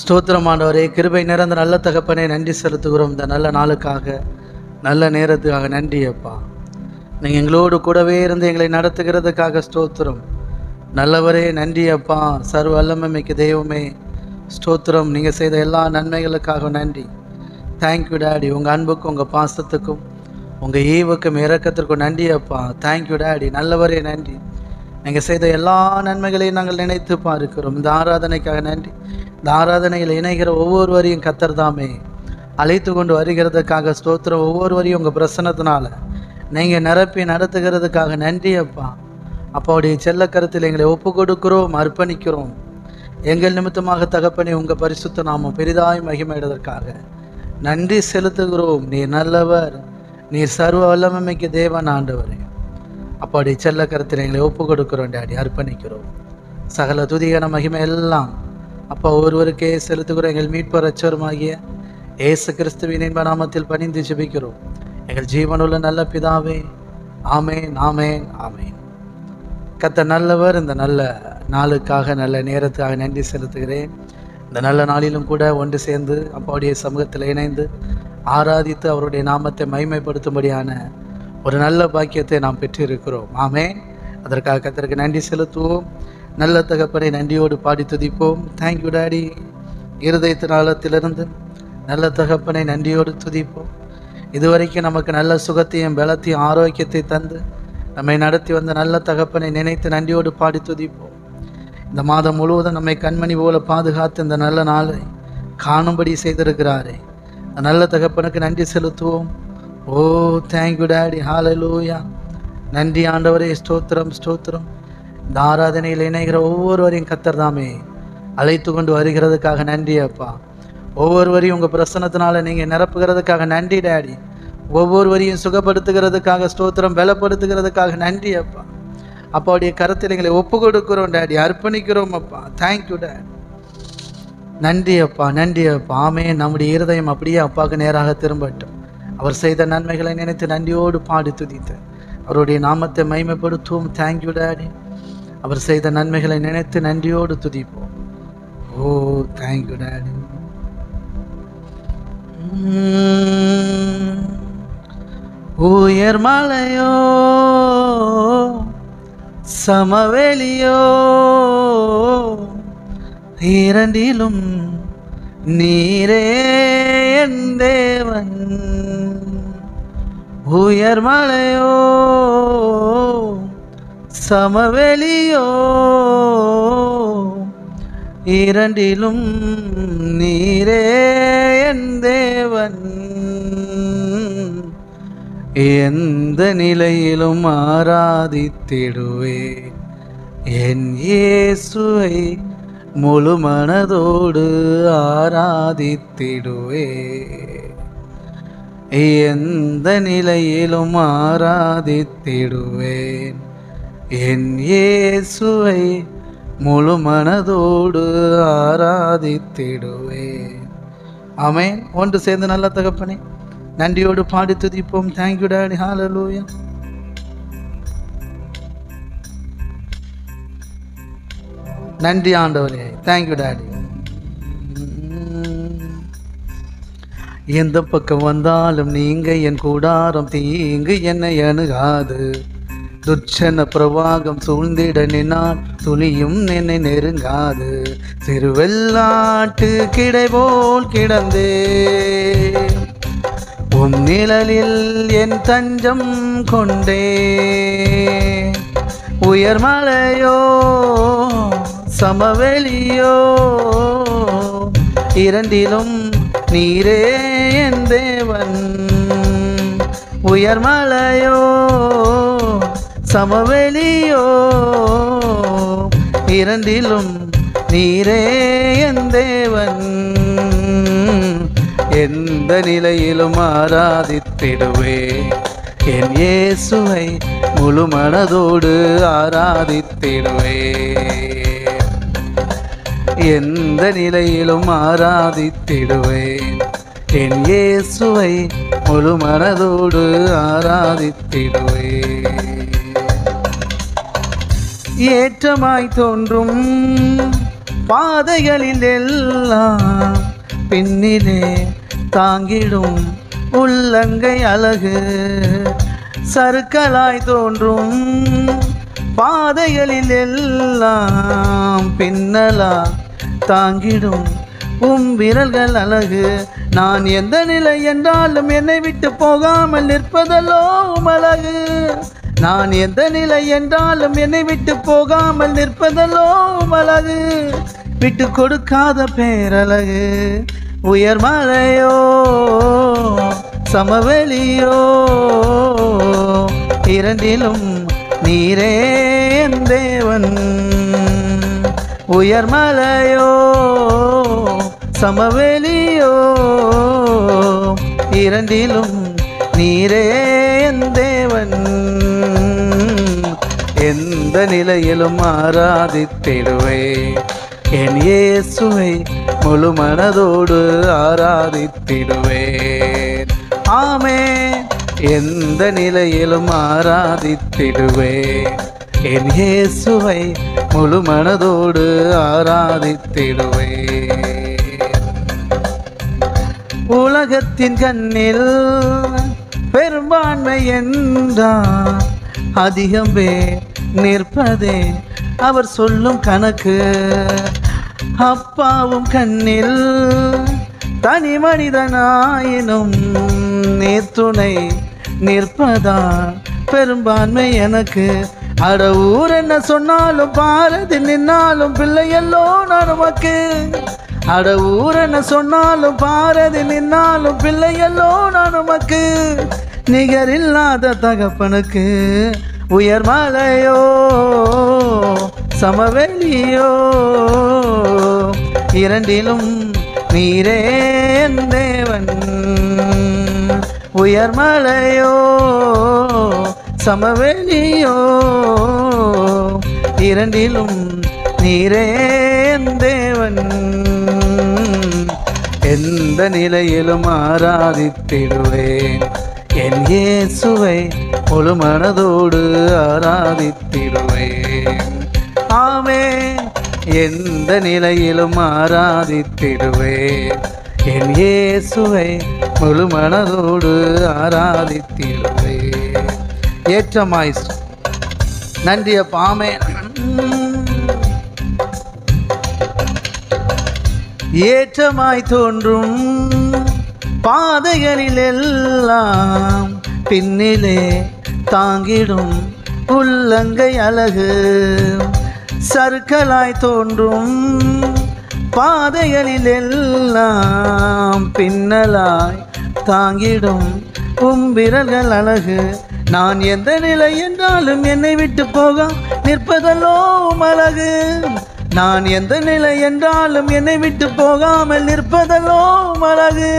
ஸ்தோத்திரம் ஆண்டவரே, கிருபை நிறைந்த நல்ல தகப்பனே, நன்றி செலுத்துகிறோம். இந்த நல்ல நாளுக்காக, நல்ல நேரத்துக்காக நன்றி அப்பா. நீங்கள் எங்களோடு கூடவே இருந்து எங்களை நடத்துகிறதுக்காக ஸ்தோத்திரம். நல்லவரே நன்றி அப்பா. சர்வ வல்லமைக்கு தெய்வமே ஸ்தோத்திரம். நீங்கள் செய்த எல்லா நன்மைகளுக்காக நன்றி. Thank you daddy. உங்கள் அன்புக்கும் உங்கள் பாசத்துக்கும் உங்கள் ஈவுக்கும் இரக்கத்திற்கும் நன்றி அப்பா. Thank you daddy. நல்லவரே நன்றி. நீங்கள் செய்த எல்லா நன்மைகளையும் நாங்கள் நினைத்து பார்க்கிறோம். இந்த ஆராதனைக்காக நன்றி. இந்த ஆராதனையில் இணைகிற ஒவ்வொருவரையும் கர்த்தர் தாமே அழைத்து கொண்டு வருகிறதுக்காக ஸ்தோத்திரம். ஒவ்வொருவரையும் உங்கள் பிரசன்னத்தினால நீங்கள் நிரப்பி நடத்துகிறதுக்காக நன்றி அப்பா. அப்பாவுடைய செல்ல கருத்தில் எங்களை ஒப்பு கொடுக்கிறோம், அர்ப்பணிக்கிறோம். எங்கள் நிமித்தமாக தகப்பனே உங்கள் பரிசுத்த நாமம் பெரிதாய் மகிமையிடுவதற்காக நன்றி செலுத்துகிறோம். நீர் நல்லவர், நீர் சர்வ வல்லமைக்கு தேவன் ஆண்டவரே. அப்பாவுடைய செல்ல கருத்தில் எங்களை ஒப்பு கொடுக்கிறோம் டாடி, அர்ப்பணிக்கிறோம். சகல துதிகன மகிமை எல்லாம் அப்பா ஒருவருக்கே செலுத்துகிறோம். எங்கள் மீட்பர் ரட்சகருமாகிய இயேசு கிறிஸ்துவின் இன்ப நாமத்தில் பணிந்து ஜெபிக்கிறோம் எங்கள் ஜீவனுள்ள நல்ல பிதாவே. ஆமேன், ஆமேன், ஆமேன். கர்த்தர் நல்லவர். இந்த நல்ல நாளுக்காக, நல்ல நேரத்துக்காக நன்றி செலுத்துகிறேன். இந்த நல்ல நாளிலும் கூட ஒன்று சேர்ந்து அப்பாவுடைய சமூகத்தில் இணைந்து ஆராதித்து அவருடைய நாமத்தை மகிமைப்படுத்தும்படியான ஒரு நல்ல பாக்கியத்தை நாம் பெற்றிருக்கிறோம். ஆமேன். அதற்காக கர்த்தருக்கு நன்றி செலுத்துவோம். நல்ல தகப்பனை நன்றியோடு பாடி துதிப்போம். Thank you daddy. இருதயத்தின் ஆழத்திலிருந்து நல்ல தகப்பனை நன்றியோடு துதிப்போம். இதுவரைக்கும் நமக்கு நல்ல சுகத்தையும் பலத்தையும் ஆரோக்கியத்தை தந்து நம்மை நடத்தி வந்த நல்ல தகப்பனை நினைத்து நன்றியோடு பாடி துதிப்போம். இந்த மாதம் முழுவதும் நம்மை கண்மணி போல பாதுகாத்து இந்த நல்ல நாளை காணும்படி செய்திருக்கிறாரே, அந்த நல்ல தகப்பனுக்கு நன்றி செலுத்துவோம். ஓ தேங்க்யூ டாடி. ஹல்லேலூயா. நன்றி ஆண்டவரே. ஸ்தோத்திரம், ஸ்தோத்திரம். இந்த ஆராதனையில் இணைகிற ஒவ்வொருவரையும் கர்த்தர் தாமே அழைத்து கொண்டு வருகிறதுக்காக நன்றி அப்பா. ஒவ்வொருவரையும் உங்கள் பிரசன்னத்தினால நீங்கள் நிரப்புகிறதுக்காக நன்றி டாடி. ஒவ்வொருவரையும் சுகப்படுத்துகிறதுக்காக ஸ்தோத்திரம், பலப்படுத்துகிறதுக்காக நன்றி அப்பா. அப்பாவுடைய கருத்தில் எங்களை ஒப்பு கொடுக்கிறோம் டாடி, அர்ப்பணிக்கிறோம் அப்பா. Thank you daddy. நன்றி அப்பா, நன்றி அப்பா. ஆமே. நம்முடைய இருதயம் அப்படியே அப்பாவுக்கு நேராக திரும்பட்டும். அவர் செய்த நன்மைகளை நினைத்து நன்றியோடு பாடி துதித்து அவருடைய நாமத்தை மகிமைப்படுத்துவோம். Thank you daddy. அவர் செய்த நன்மைகளை நினைத்து நன்றியோடு துதிப்போம். ஓ தேங்க்யூ டாடி. உயர் மலையோ சமவெளியோ இரண்டிலும் நீரே என் தேவன். உயர் மலையோ சமவெளியோ இரண்டிலும் நீரே என் தேவன். எந்த நிலையிலும் ஆராதித்திடுவேன் என் இயேசுவை, முழு மனதோடு ஆராதித்திடுவேன். எந்த நிலையிலும் ஆராதித்திடுவேன் என் இயேசுவை, முழு மனதோடு ஆராதித்திடுவேன். ஆமென். ஒன்று சேர்ந்து நல்ல தகப்பனே நன்றியோடு பாடி துதிப்போம். Thank you daddy. ஹல்லேலூயா. நன்றி ஆண்டவரே. Thank you daddy. எந்த பக்கம் வந்தாலும் நீங்க என் கூடாரம், தீங்கு என்னை அணுகாது. துர்ச்சன பிரவாகம் சூழ்ந்திட நின்னால் துளியும் என்னை நெருங்காது. சிறுவெள்ளாட்டு கிடை போல் கிடந்தே உம் நிழலில் என் தஞ்சம் கொண்டே. உயர் மலையோ சமவெளியோ இரண்டிலும் நீரே என் தேவன். உயர் மலையோ சமவெளியோ இரண்டிலும் நீரே என் தேவன். எந்த நிலையிலும் ஆராதித்திடுவேன் என் இயேசுவை, முழு மனதோடு ஆராதித்திடுவேன். எந்த நிலையிலும் ஆராதித்திடுவேன் என் இயேசுவை, முழு மனதோடு ஆராதித்திடுவேன். ஏற்றமாய் தோன்றும் பாதைகளில் எல்லாம் பின்னிலே தாங்கிடும் உள்ளங்கை அழகு. சறுக்கலாய் தோன்றும் பாதைகளில் எல்லாம் பின்னலா தாங்கிடும் விரல்கள் அழகு. நான் எந்த நிலை என்றாலும் என்னை விட்டு போகாமல் நிற்பதல்லோ அழகு. நான் எந்த நிலை என்றாலும் என்னை விட்டு போகாமல் நிற்பதல்லோ அழகு. விட்டு கொடுக்காத பேரழகு. உயர்மலையோ சமவெளியோ இரண்டிலும் நீரே என் தேவன். உயர்மலையோ சமவெளியோ இரண்டிலும் நீரே என் தேவன். எந்த நிலையிலும் ஆராதித்திடுவேன் என் இயேசுவை முழு மனதோடு ஆராதித்திடுவேன். ஆமென். எந்த நிலையிலும் ஆராதித்திடுவேன் என் இயேசுவை முழு மனதோடு ஆராதித்திடுவேன். உலகத்தின் கண்ணில் பெரும்பான்மை என்றார் அதிகம் பேர் நிற்பதே அவர் சொல்லும் கணக்கு. அப்பாவும் கண்ணில் தனி மனிதனாயினும் நேர்த்துணை நிற்பதான் பெரும்பான்மை எனக்கு. அட ஊர் என்ன சொன்னாலும் பாரதி நின்னாலும் பிள்ளையல்லோ நான் உமக்கு. அட ஊர் என்ன சொன்னாலும் பாரதி நின்னாலும் பிள்ளையல்லோ நான் உமக்கு. நிகரில்லாத தகப்பனுக்கு உயர்மலையோ சமவெளியோ இரண்டிலும் நீரே என் தேவன். உயர்மலையோ சமவெளியோ இரண்டிலும் நீரே என் தேவன். எந்த நிலையிலும் ஆராதித்திடுவேன் என் இயேசுவை முழு மனதோடு ஆராதித்திடுவேன். ஆமென். எந்த நிலையிலும் ஆராதித்திடுவேன் என் இயேசுவை முழு மனதோடு ஆராதித்திடுவேன். ஏற்றமாய் நன்றி அப்பா. ஆமென். ஏற்றமாய் தோன்றும் பாதைகளில் எல்லாம் பின்னிலே தாங்கிடும் உள்ளங்கை அழகு. சறுக்கலாய் தோன்றும் பாதைகளில் எல்லாம் பின்னலாய் தாங்கிடும் விரல்கள் அழகு. நான் எந்த நிலை என்றாலும் என்னை விட்டு போக நிற்பதல்லோ அழகு. நான் எந்த நிலை என்றாலும் என்னை விட்டு போகாமல் நிற்பதல்லோ அழகு.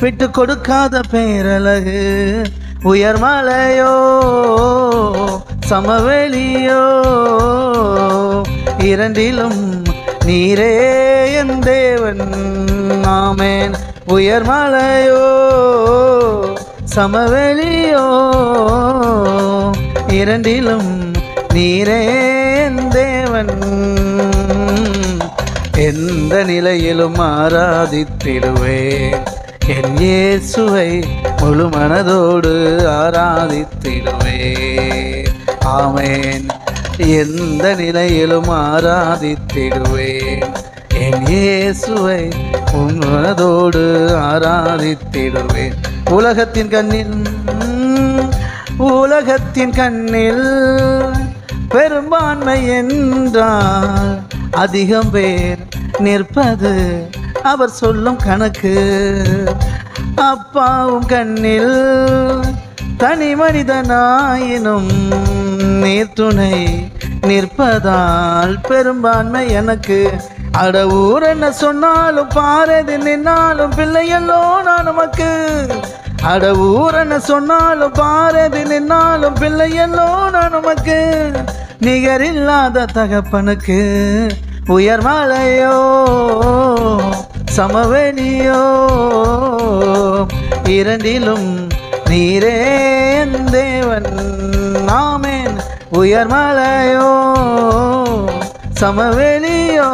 விட்டு கொடுக்காத பேரழகு. உயர்மலையோ சமவெளியோ இரண்டிலும் நீரே என் தேவன். ஆமென். உயர்மலையோ சமவெளியோ இரண்டிலும் நீரே என் தேவன். எந்த நிலையிலும் ஆராதித்திடுவேன் என் இயேசுவை முழு மனதோடு ஆராதித்திடுவேன். ஆமென். எந்த நிலையிலும் ஆராதித்திடுவேன் என் இயேசுவை உன் மனதோடு ஆராதித்திடுவேன். உலகத்தின் கண்ணில் பெரும்பான்மை என்றால் அதிகம் பேர் நிற்பது அவர் சொல்லும் கணக்கு. அப்பாவும் கண்ணில் தனி மனிதனாயினும் நீர்த்துணை நிற்பதால் பெரும்பான்மை எனக்கு. அட ஊர் என்ன சொன்னாலும் பாரதி நின்னாலும் பிள்ளையல்லோ நான் உமக்கு. அட ஊர் என்ன சொன்னாலும் பாரதி நின்னாலும் பிள்ளையல்லோ நான் உமக்கு. நிகரில்லாத தகப்பனுக்கு உயர்மலையோ சமவெளியோ இரண்டிலும் நீரே என் தேவன். ஆமென். உயர்மலையோ சமவெளியோ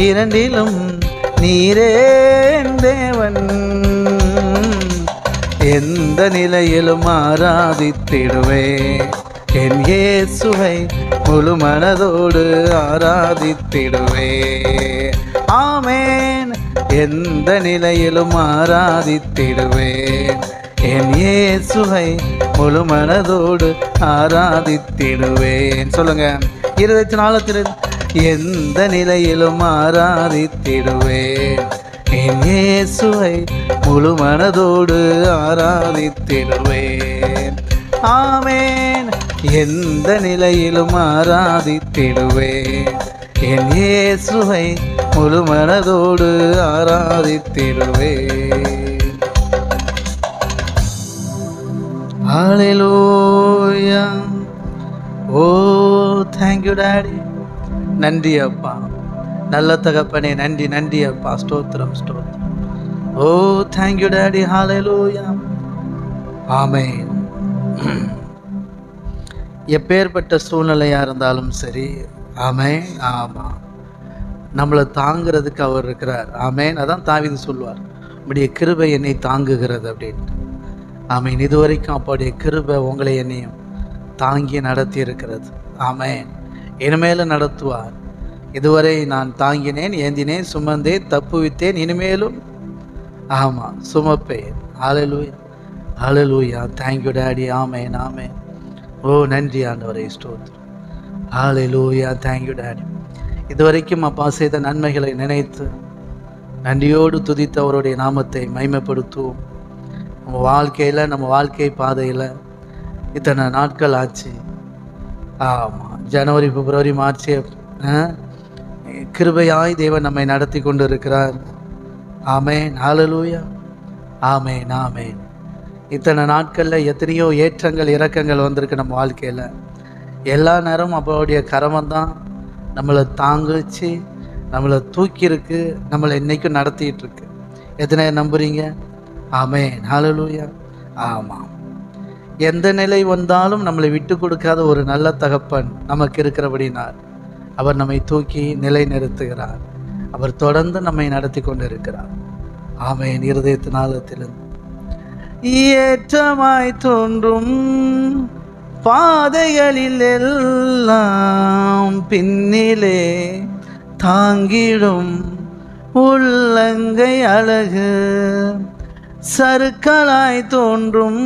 இரண்டிலும் நீரே என் தேவன். எந்த நிலையிலும் ஆராதித்திடுவேன் என் இயேசுவை முழு மனதோடு ஆராதித்திடுவேன். ஆமென். எந்த நிலையிலும் ஆராதித்திடுவேன் என் இயேசுவை முழு மனதோடு ஆராதித்திடுவேன். சொல்லுங்க இருதயத்தினால. எந்த நிலையிலும் ஆராதித்திடுவேன் என் இயேசுவை முழு மனதோடு ஆராதித்திடுவேன். ஆமென். எந்த நிலையிலும் ஆராதித்திடுவேன் என் இயேசுவை முழு மனதோடு ஆராதித்திடுவேன். ஹல்லேலூயா. ஓ thank you டாடி. நன்றி அப்பா, நல்ல தகப்பனே. நன்றி நன்றி அப்பா. ஸ்தோத்திரம் ஸ்தோத்திரம். ஓ thank you டாடி. ஹல்லேலூயா. ஆமென். எப்பேற்பட்ட சூழ்நிலையாக இருந்தாலும் சரி, ஆமென். ஆமாம், நம்மளை தாங்கிறதுக்கு அவர் இருக்கிறார். ஆமென். அதான் தாவீது சொல்வார், உம்முடைய கிருபை என்னை தாங்குகிறது அப்படின்ட்டு. ஆமென். இதுவரைக்கும் அப்போடைய கிருபை உங்களை என்னையும் தாங்கி நடத்தி இருக்கிறது. ஆமென். இனிமேலும் நடத்துவார். இதுவரை நான் தாங்கினேன், ஏந்தினேன், சுமந்தேன், தப்புவித்தேன், இனிமேலும் ஆமாம் சுமப்பேன். ஹல்லேலூயா ஹல்லேலூயா. Thank you daddy. ஆமென் ஆமென். ஓ நன்றி ஆண்டவரே. ஸ்தோத்திரம். ஹல்லேலூயா. Thank you daddy. இதுவரைக்கும் அப்பா செய்த நன்மைகளை நினைத்து நன்றியோடு துதித்து அவருடைய நாமத்தை மகிமைப்படுத்துவோம். நம்ம வாழ்க்கையில், நம்ம வாழ்க்கை பாதையில் இத்தனை நாட்கள் ஆச்சு. ஆமாம், ஜனவரி, பிப்ரவரி, மார்ச், கிருபையாய் தேவன் நம்மை நடத்தி கொண்டு இருக்கிறார். ஆமென். ஹல்லேலூயா. ஆமென் ஆமென். இத்தனை நாட்களில் எத்தனையோ ஏற்றங்கள் இறக்கங்கள் வந்திருக்கு நம்ம வாழ்க்கையில். எல்லா நேரமும் அவருடைய கரமந்தான் நம்மளை தாங்கிச்சு, நம்மளை தூக்கியிருக்கு, நம்மளை இன்றைக்கும் நடத்திட்டு இருக்கு. எத்தனை நம்புறீங்க? ஆமென். ஹல்லேலூயா. ஆமாம், எந்த நிலை வந்தாலும் நம்மளை விட்டு கொடுக்காத ஒரு நல்ல தகப்பன் நமக்கு இருக்கிறபடினார் அவர் நம்மை தூக்கி நிலை நிறுத்துகிறார். அவர் தொடர்ந்து நம்மை நடத்தி கொண்டு இருக்கிறார். ஆமென். இருதயத்தினாலத்திலிருந்து ஏற்றமாய் தோன்றும் பாதைகளில் எல்லாம் பின்னிலே தாங்கிடும் உள்ளங்கை அழகு, சறுக்கலாய் தோன்றும்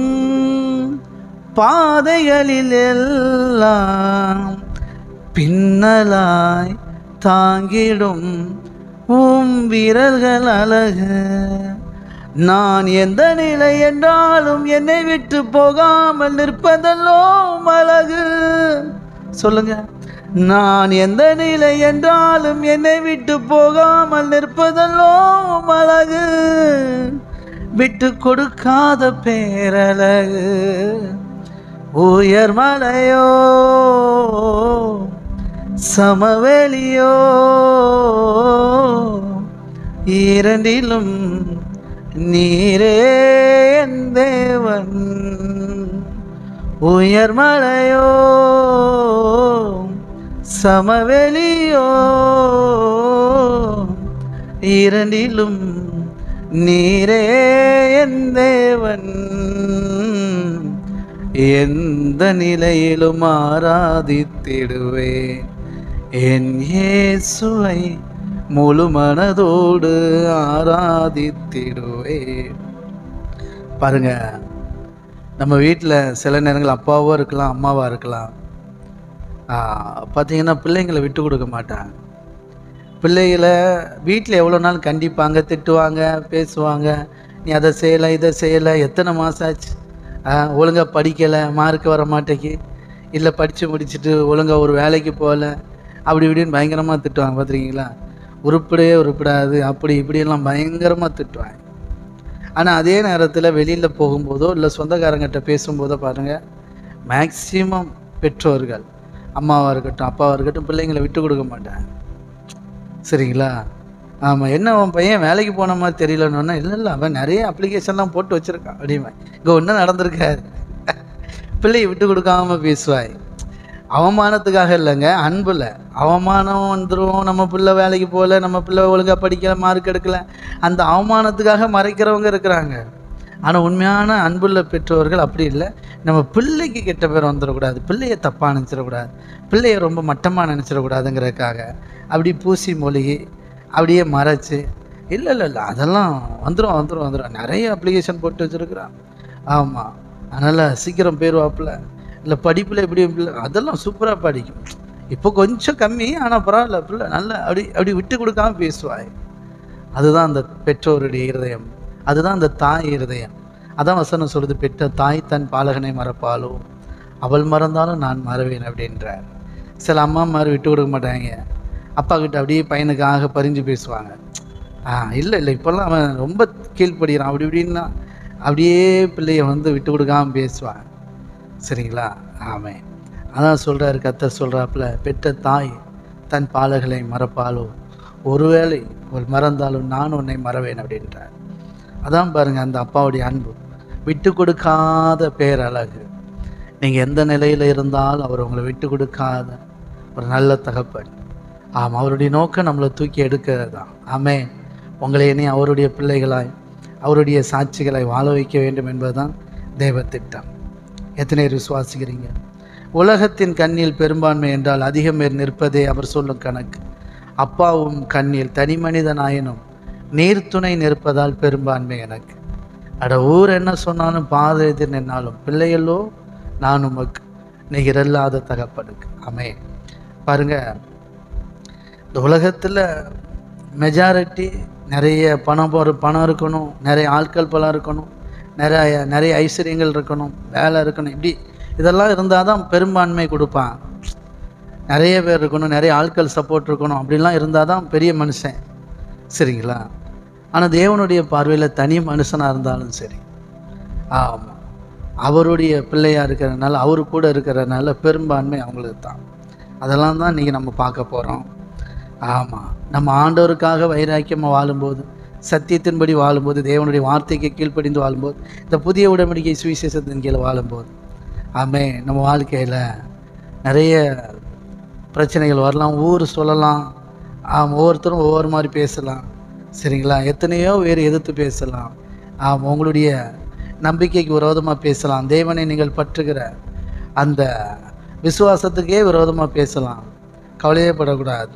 பாதைகளில் எல்லாம் பின்னலாய் தாங்கிடும் விரல்கள் அழகு. நான் எந்த நிலை என்றாலும் என்னை விட்டு போகாமல் நிற்பதல்லோ அழகு. சொல்லுங்க. நான் எந்த நிலை என்றாலும் என்னை விட்டு போகாமல் நிற்பதல்லோ அழகு. விட்டு கொடுக்காத பேரழகு. உயர் மலையோ சமவெளியோ இரண்டிலும் நீரே என் தேவன். உயர் மலையோ சமவெளியோ இரண்டிலும் நீரே என் தேவன். எந்த நிலையிலும் ஆராதித்திடுவேன் என் இயேசுவை முழு மனதோடு ஆராதித்திடுவேன். பாருங்க, நம்ம வீட்டில் சில நேரங்கள் அப்பாவோ இருக்கலாம், அம்மாவாக இருக்கலாம். பார்த்தீங்கன்னா பிள்ளைங்களை விட்டு கொடுக்க மாட்டாங்க. பிள்ளைகளை வீட்டில் எவ்வளோ நாள் கண்டிப்பாங்க, திட்டுவாங்க, பேசுவாங்க. நீ அதை செய்யலை, இதை செய்யலை, எத்தனை மாதம் ஆச்சு, ஒழுங்காக படிக்கலை, மார்க் வர மாட்டேக்கு, இல்லை படித்து முடிச்சுட்டு ஒழுங்காக ஒரு வேலைக்கு போகலை, அப்படி இப்படின்னு பயங்கரமாக திட்டுவாங்க. பார்த்துருக்கீங்களா? உருப்படையே உருப்படாது, அப்படி இப்படியெல்லாம் பயங்கரமாக திட்டுவாங்க. ஆனால் அதே நேரத்தில் வெளியில் போகும்போதோ இல்லை சொந்தக்காரங்கிட்ட பேசும்போதோ பாருங்கள், மேக்சிமம் பெற்றோர்கள், அம்மாவாக இருக்கட்டும் அப்பாவாக இருக்கட்டும், பிள்ளைங்களை விட்டு கொடுக்க மாட்டாங்க. சரிங்களா? ஆமாம், என்ன அவன் பையன் வேலைக்கு போன மாதிரி தெரியலன்னா, இல்லை அவன் நிறைய அப்ளிகேஷன்லாம் போட்டு வச்சுருக்கான் அப்படிமா. இங்கே ஒன்றும் நடந்திருக்காது. பிள்ளையை விட்டு கொடுக்காம பேசுவாய். அவமானத்துக்காக இல்லைங்க, அன்பில். அவமானம் வந்துடும், நம்ம பிள்ளை வேலைக்கு போகல, நம்ம பிள்ளை ஒழுங்காக படிக்கலை, மார்க் எடுக்கலை, அந்த அவமானத்துக்காக மறைக்கிறவங்க இருக்கிறாங்க. ஆனால் உண்மையான அன்புள்ள பெற்றோர்கள் அப்படி இல்லை. நம்ம பிள்ளைக்கு கெட்ட பேர் வந்துடக்கூடாது, பிள்ளையை தப்பாக நினச்சிடக்கூடாது, பிள்ளையை ரொம்ப மட்டமாக நினச்சிடக்கூடாதுங்கிறதுக்காக அப்படி பூசி மொழிகி அப்படியே மறைச்சி, இல்லை இல்லை இல்லை அதெல்லாம் வந்துடும் நிறைய அப்ளிகேஷன் போட்டு வச்சுருக்குறான். ஆமாம், அதனால் சீக்கிரம் போயிடுவாப்பில், இல்லை படிப்பில் எப்படி அதெல்லாம் சூப்பராக படிக்கும், இப்போ கொஞ்சம் கம்மி ஆனால் பரவாயில்ல பிள்ளை நல்லா அப்படி விட்டு கொடுக்காம பேசுவாய். அதுதான் அந்த பெற்றோருடைய இருதயம், அதுதான் அந்த தாய் இருதயம். அதான் வசனம் சொல்லுது, பெற்ற தாய் தன் பாலகனை மறப்பாளோ, அவள் மறந்தாலும் நான் மறவேன் அப்படின்றார். சில அம்மாமார் விட்டு கொடுக்க மாட்டாங்க, அப்பா கிட்ட அப்படியே பையனுக்காக பறிஞ்சு பேசுவாங்க. இல்லை இப்போல்லாம் அவன் ரொம்ப கீழ்ப்படுகிறான் அப்படி இப்படின்னா அப்படியே பிள்ளைய விட்டு கொடுக்காமல் பேசுவாங்க. சரிங்களா? ஆமாம், அதான் சொல்கிறாரு கர்த்தர் சொல்கிறாப்புல, பெற்ற தாய் தன் பாலகளை மறப்பாளோ, ஒருவேளை அவள் மறந்தாலும் நான் உன்னை மறவேன் அப்படின்றார். அதான் பாருங்கள் அந்த அப்பாவுடைய அன்பு, விட்டு கொடுக்காத பேரழகு. நீங்கள் எந்த நிலையில் இருந்தாலும் அவர் உங்களை விட்டு கொடுக்காத ஒரு நல்ல தகப்பன். ஆமாம், அவருடைய நோக்கம் நம்மளை தூக்கி எடுக்கிறது தான். ஆமென். உங்களை இனி அவருடைய பிள்ளைகளாய், அவருடைய சாட்சிகளை வாழ வைக்க வேண்டும் என்பதுதான் தேவ திட்டம். எத்தனை விசுவாசிக்கிறீங்க? உலகத்தின் கண்ணில் பெரும்பான்மை என்றால் அதிகம் பேர் நிற்பதே அவர் சொல்லும் கணக்கு. அப்பாவும் கண்ணில் தனி மனிதனாயினும் நீர்த்துணை நிற்பதால் பெரும்பான்மை எனக்கு. ஊர் என்ன சொன்னாலும் பாதை எதிர் நின்னாலும் பிள்ளைகளோ நான் உமக்கு நிகரில்லாத தகப்பனுக்கு. ஆமென். பாருங்க, இந்த உலகத்தில் மெஜாரிட்டி நிறைய பணம் இருக்கணும், நிறைய ஆட்கள் பலம் இருக்கணும், நிறைய ஐஸ்வர்யங்கள் இருக்கணும், வேலை இருக்கணும், இப்படி இதெல்லாம் இருந்தால் தான் பெரும்பான்மை கொடுப்பான். நிறைய பேர் இருக்கணும், நிறைய ஆட்கள் சப்போர்ட் இருக்கணும், அப்படிலாம் இருந்தால் தான் பெரிய மனுஷன். சரிங்களா? ஆனால் தேவனுடைய பார்வையில் தனி மனுஷனாக இருந்தாலும் சரி, ஆமாம், அவருடைய பிள்ளையாக இருக்கிறதுனால, அவரு கூட இருக்கிறதுனால பெரும்பான்மை அவங்களுக்கு தான். அதெல்லாம் தான் இன்றைக்கி நம்ம பார்க்க போகிறோம். ஆமாம், நம்ம ஆண்டவருக்காக வைராக்கியமாக வாழும்போது, சத்தியத்தின்படி வாழும்போது, தேவனுடைய வார்த்தைக்கு கீழ்ப்படிந்து வாழும்போது, இந்த புதிய உடன்படிக்கை சுவிசேஷத்தின் கீழே வாழும்போது, ஆமென், நம்ம வாழ்க்கையில் நிறைய பிரச்சனைகள் வரலாம், ஊர் சொல்லலாம், ஒவ்வொருத்தரும் ஒவ்வொரு மாதிரி பேசலாம். சரிங்களா? எத்தனையோ பேர் எதிர்த்து பேசலாம். உங்களுடைய நம்பிக்கைக்கு விரோதமாக பேசலாம், தேவனை நீங்கள் பற்றுகிற அந்த விசுவாசத்துக்கே விரோதமாக பேசலாம். கவலையே படக்கூடாது.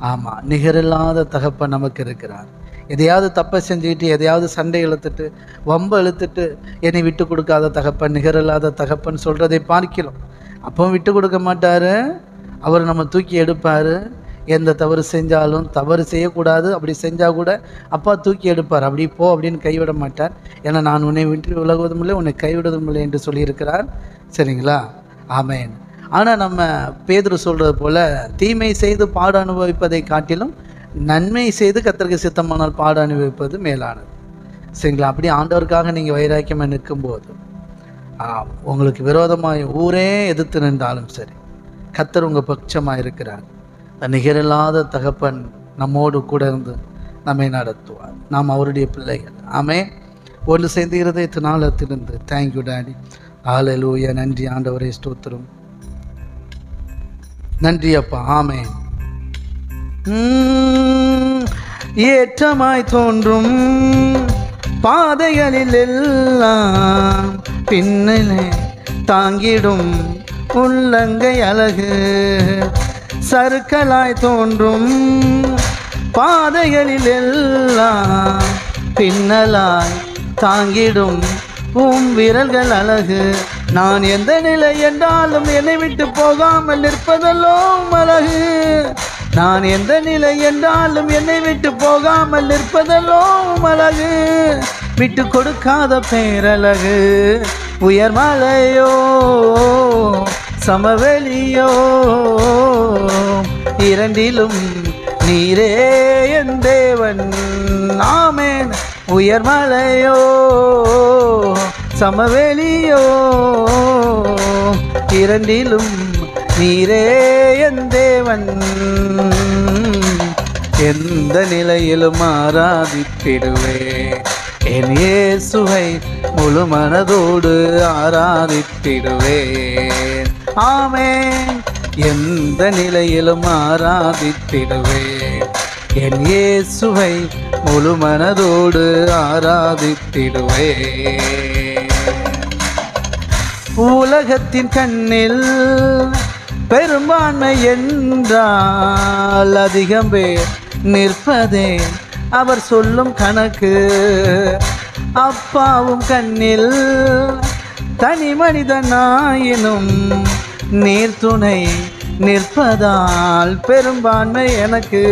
ஆமாம், நிகரில்லாத தகப்பன் நமக்கு இருக்கிறார். எதையாவது தப்பை செஞ்சுக்கிட்டு, எதையாவது சண்டை இழுத்துட்டு, வம்பு இழுத்துட்டு என்னை விட்டு கொடுக்காத தகப்பன், நிகரில்லாத தகப்பன் சொல்கிறதை பார்க்கிறோம். அப்பவும் விட்டு கொடுக்க மாட்டார், அவர் நம்ம தூக்கி எடுப்பார். எந்த தவறு செஞ்சாலும், தவறு செய்யக்கூடாது, அப்படி செஞ்சால் கூட அப்பா தூக்கி எடுப்பார். அப்படி போ அப்படின்னு கைவிட மாட்டார். ஏன்னா நான் உன்னை விட்டு விலகுவதும் இல்லை, உன்னை கைவிடுவதும் இல்லை என்று சொல்லியிருக்கிறார். சரிங்களா? ஆமென். ஆனால் நம்ம பேதுரு சொல்கிறது போல், தீமை செய்து பாடு அனுபவிப்பதை காட்டிலும் நன்மை செய்து கர்த்தருக்கு சித்தமானால் பாடு அனுபவிப்பது மேலானது. சரிங்களா? அப்படி ஆண்டவருக்காக நீங்கள் வைராக்கியமாக நிற்கும்போது, உங்களுக்கு விரோதமாக ஊரே எதிர்த்து நின்றாலும் சரி, கர்த்தர் உங்கள் பட்சமாக இருக்கிறார். நிகரில்லாத தகப்பன் நம்மோடு கூட இருந்து நம்மை நடத்துவார். நாம் அவருடைய பிள்ளைகள். ஆமென். ஒன்று சேர்ந்து இருதயத்தினால் திருந்து தேங்க்யூ டாடி. ஹல்லேலூயா. நன்றி ஆண்டவரே, ஸ்தோத்திரம். நன்றி அப்பா. ஆமென். ஏற்றமாய் தோன்றும் பாதைகளில் எல்லாம் பின்னலே தாங்கிடும் உள்ளங்கை அழகு. சறுக்கலாய் தோன்றும் பாதைகளில் எல்லாம் பின்னலாய் தாங்கிடும் விரல்கள் அழகு. நான் எந்த நிலை என்றாலும் என்னை விட்டு போகாமல் நிற்பதல்லோ அழகு. நான் எந்த நிலை என்றாலும் என்னை விட்டு போகாமல் நிற்பதல்லோ அழகு. விட்டு கொடுக்காத பேரழகு. உயர்மலையோ சமவெளியோ இரண்டிலும் நீரே என் தேவன். ஆமென். உயர்மலையோ சமவெளியோ இரண்டிலும் நீரே என் தேவன். எந்த நிலையிலும் ஆராதித்திடுவேன் என் இயேசுவை முழு மனதோடு ஆராதித்திடுவேன். ஆமென். எந்த நிலையிலும் ஆராதித்திடுவேன். என் இயேசுவை முழு மனதோடு ஆராதித்திடுவேன். உலகத்தின் கண்ணில் பெரும்பான்மை என்றால் அதிகம் பேர் நிற்பதே அவர் சொல்லும் கணக்கு. அப்பாவும் கண்ணில் தனி மனிதனாயினும் நீர் துணை நிற்பதால் பெரும்பான்மை எனக்கு.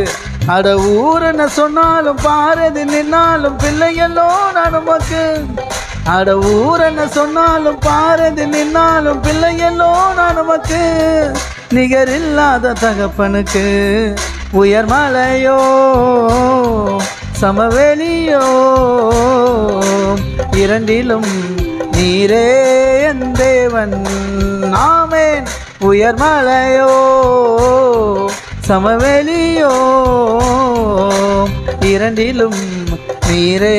அட ஊரென சொன்னாலும் பாரதி நின்னாலும் பிள்ளையல்லோ நான் உமக்கு. அட ஊரென சொன்னாலும் பாரதி நின்னாலும் பிள்ளையல்லோ நான் உமக்கு. நிகரில்லாத தகப்பனுக்கு உயர் மலையோ சமவெளியோ இரண்டிலும் நீரே என் தேவன். ஆமென். உயர் மலையோ சமவெளியோ இரண்டிலும் நீரே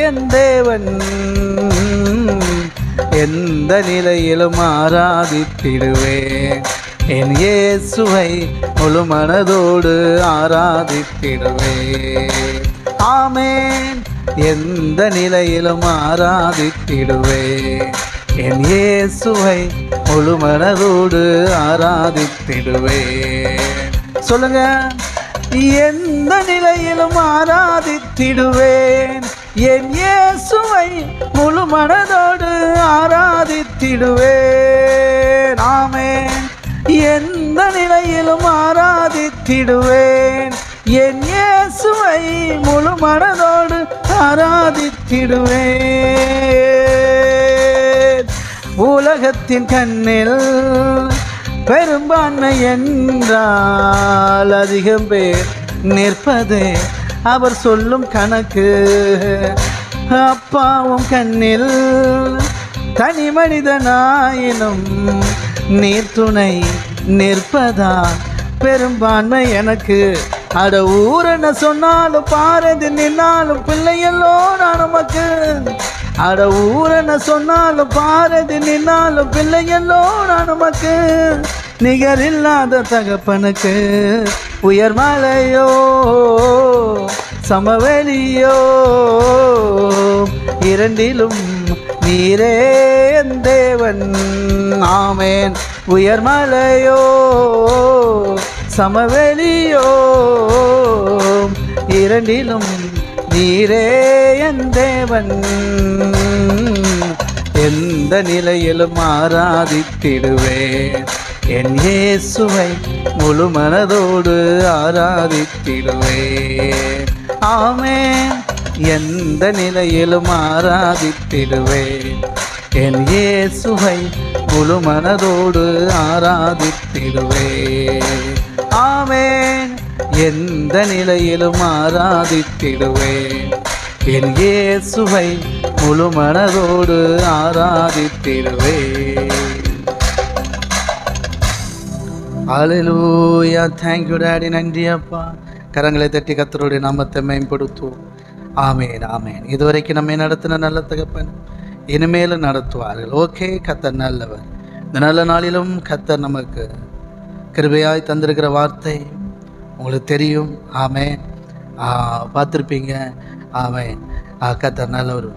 என் தேவன். எந்த நிலையிலும் ஆராதித்திடுவேன். என் இயேசுவை முழு மனதோடு ஆராதித்திடுவேன். ஆமென். எந்த நிலையிலும் ஆராதித்திடுவேன். என் இயேசுவை முழு மனதோடு ஆராதித்திடுவேன். சொல்லுங்க. எந்த நிலையிலும் ஆராதித்திடுவேன். என் இயேசுவை முழு மனதோடு ஆராதித்திடுவேன். ஆமென். எந்த நிலையிலும் ஆராதித்திடுவேன். என் இயேசுவை முழு மனதோடு ஆராதித்திடுவேன். உலகத்தின் கண்ணில் பெரும்பான்மை என்றால் அதிகம் பேர் நிற்பதே அவர் சொல்லும் கணக்கு. அப்பாவும் கண்ணில் தனி மனிதனாயினும் நீர் துணை நிற்பதான் பெரும்பான்மை எனக்கு. அட ஊரென சொன்னாலும் பாரதி நின்னாலும் பிள்ளையல்லோ நான் உமக்கு. அட ஊரென சொன்னாலும் பாரதி நின்னாலும் பிள்ளையல்லோ நான் உமக்கு. நிகரில்லாத தகப்பனுக்கு உயர் மலையோ சமவெளியோ இரண்டிலும் நீரே என் தேவன். ஆமென். உயர் மலையோ சமவெளியோ இரண்டிலும் நீரே என் தேவன். எந்த நிலையிலும் ஆராதித்திடுவேன். என் இயேசுவை முழு மனதோடு ஆராதித்திடுவேன். ஆமென். எந்த நிலையிலும் ஆராதித்திடுவேன். என் இயேசுவை முழு மனதோடு ஆராதித்திடுவேன். ஆமென். எந்த நிலையிலும் ஆராதித்திடுவேன். என் இயேசுவை முழு மனதோடு ஆராதித்திடுவேன். ஹல்லேலூயா. Thank you daddy. நன்றி அப்பா. கரங்களை தட்டி கர்த்தருடைய நாமத்தை மேம்படுத்துவோம். ஆமேன். ஆமேன். இதுவரைக்கும் நம்மை நடத்தின நல்ல தகப்பன் இனிமேலும் நடத்துவார்கள். ஓகே. கர்த்தர் நல்லவர். இந்த நல்ல நாளிலும் கர்த்தர் நமக்கு கிருபையாய் தந்திருக்கிற வார்த்தை உங்களுக்கு தெரியும். ஆமேன். பார்த்துருப்பீங்க. ஆமேன். கர்த்தர் நல்லவர்.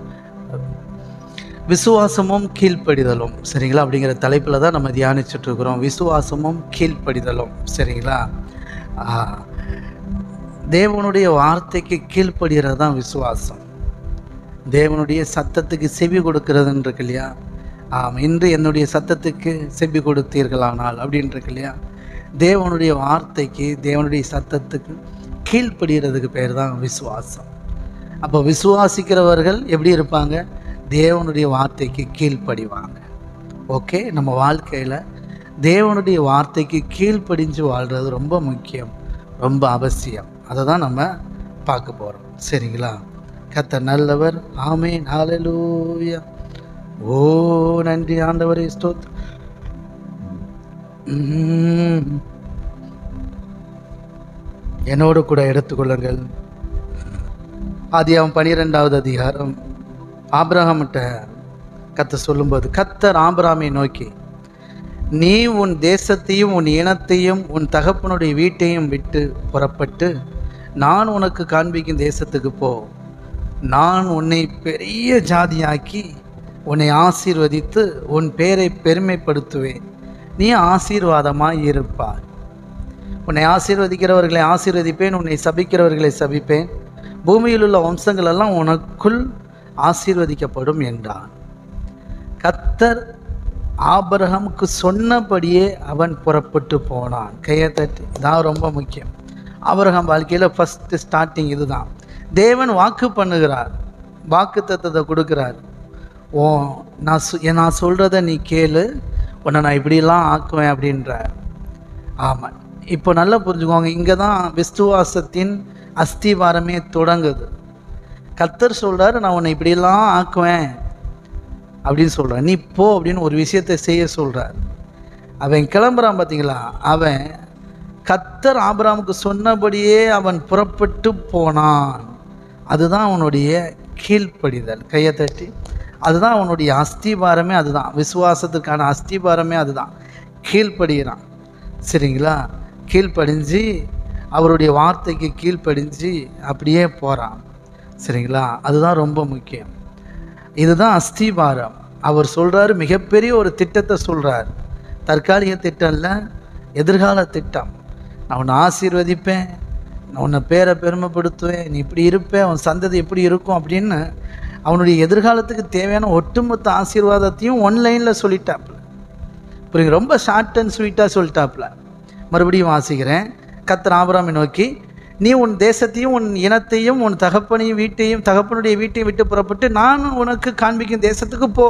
விசுவாசமும் கீழ்ப்படிதலும், சரிங்களா, அப்படிங்கிற தலைப்பில் தான் நம்ம தியானிச்சுட்டு இருக்கிறோம். விசுவாசமும் கீழ்ப்படிதலும், சரிங்களா. தேவனுடைய வார்த்தைக்கு கீழ்ப்படுகிறது தான் விசுவாசம். தேவனுடைய சத்தத்துக்கு செவி கொடுக்கிறதுன்னு இருக்கு இல்லையா. இன்று என்னுடைய சத்தத்துக்கு செவி கொடுத்தீர்களானால் அப்படின்னு இருக்கு இல்லையா. தேவனுடைய வார்த்தைக்கு, தேவனுடைய சத்தத்துக்கு கீழ்ப்படுகிறதுக்கு பேர் தான் விசுவாசம். அப்போ விசுவாசிக்கிறவர்கள் எப்படி இருப்பாங்க? தேவனுடைய வார்த்தைக்கு கீழ்ப்படிவாங்க. ஓகே. நம்ம வாழ்க்கையில் தேவனுடைய வார்த்தைக்கு கீழ்ப்படிஞ்சு வாழ்கிறது ரொம்ப முக்கியம், ரொம்ப அவசியம். அதை தான் நம்ம பார்க்க போகிறோம், சரிங்களா. கர்த்தர் நல்லவர். ஆமென். ஹல்லேலூயா. ஓ நன்றி ஆண்டவரே, ஸ்தோத்திரம். என்னோடு கூட எடுத்துக்கொள்ளுங்கள். ஆதியாகமம் 12வது அதிகாரம். ஆபிரகாம்கிட்ட கர்த்தர் சொல்லும்போது, கர்த்தர் ஆபிரகாமை நோக்கி, நீ உன் தேசத்தையும் உன் இனத்தையும் உன் தகப்பனுடைய வீட்டையும் விட்டு புறப்பட்டு நான் உனக்கு காண்பிக்கும் தேசத்துக்கு போ. நான் உன்னை பெரிய ஜாதியாக்கி உன்னை ஆசீர்வதித்து உன் பேரை பெருமைப்படுத்துவேன். நீ ஆசீர்வாதமாய் இருப்பாய். உன்னை ஆசீர்வதிக்கிறவர்களை ஆசீர்வதிப்பேன், உன்னை சபிக்கிறவர்களை சபிப்பேன். பூமியில் உள்ள வம்சங்கள் எல்லாம் உனக்குள் ஆசீர்வதிக்கப்படும் என்றான். கர்த்தர் ஆபிரகாமுக்கு சொன்னபடியே அவன் புறப்பட்டு போனான். கையை தட்டி, இதான் ரொம்ப முக்கியம். ஆபிரகாம் வாழ்க்கையில் ஃபஸ்ட்டு ஸ்டார்டிங் இதுதான். தேவன் வாக்கு பண்ணுகிறார், வாக்கு தத்தத்தை கொடுக்குறார். நான் சொல்கிறத நீ கேளு, உன்னை நான் இப்படிலாம் ஆக்குவேன் அப்படின்றார். ஆமாம், இப்போ நல்லா புரிஞ்சுக்கோங்க. இங்கே தான் விசுவாசத்தின் அஸ்திவாரமே தொடங்குது. கர்த்தர் சொல்கிறார், நான் உன்னை இப்படிலாம் ஆக்குவேன் அப்படின்னு சொல்கிறார். நீ போ அப்படின்னு ஒரு விஷயத்தை செய்ய சொல்கிறார். அவன் கிளம்புறான் பார்த்தீங்களா? அவன் கர்த்தர் ஆபிரகாமுக்கு சொன்னபடியே அவன் புறப்பட்டு போனான். அதுதான் அவனுடைய கீழ்ப்படிதல். கையை தட்டி, அதுதான் அவனுடைய அஸ்திபாரமே. அதுதான் விசுவாசத்துக்கான அஸ்திபாரமே. அதுதான் கீழ்ப்படுகிறான். சரிங்களா? கீழ்ப்படிஞ்சு அவருடைய வார்த்தைக்கு கீழ்ப்படிஞ்சு அப்படியே போகிறான். சரிங்களா? அதுதான் ரொம்ப முக்கியம். இதுதான் அஸ்திபாரம். அவர் சொல்கிறார், மிகப்பெரிய ஒரு திட்டத்தை சொல்கிறார். தற்காலிக திட்டம் இல்லை, எதிர்கால திட்டம். நான் உன்னை ஆசீர்வதிப்பேன், நான் உன்னை பேரை பெருமைப்படுத்துவேன், நீ இப்படி இருப்பேன், உன் சந்ததி எப்படி இருக்கும் அப்படின்னு அவனுடைய எதிர்காலத்துக்கு தேவையான ஒட்டுமொத்த ஆசீர்வாதத்தையும் ஒன்லைனில் சொல்லிட்டாப்புல. புரியுங்க? ரொம்ப ஷார்ட் அண்ட் ஸ்வீட்டாக சொல்லிட்டாப்புல. மறுபடியும் வாசிக்கிறேன். கர்த்தர் ஆபிரகாமை நோக்கி, நீ உன் தேசத்தையும் உன் இனத்தையும் உன் தகப்பனுடைய வீட்டையும் விட்டு புறப்பட்டு நான் உனக்கு காண்பிக்கும் தேசத்துக்கு போ.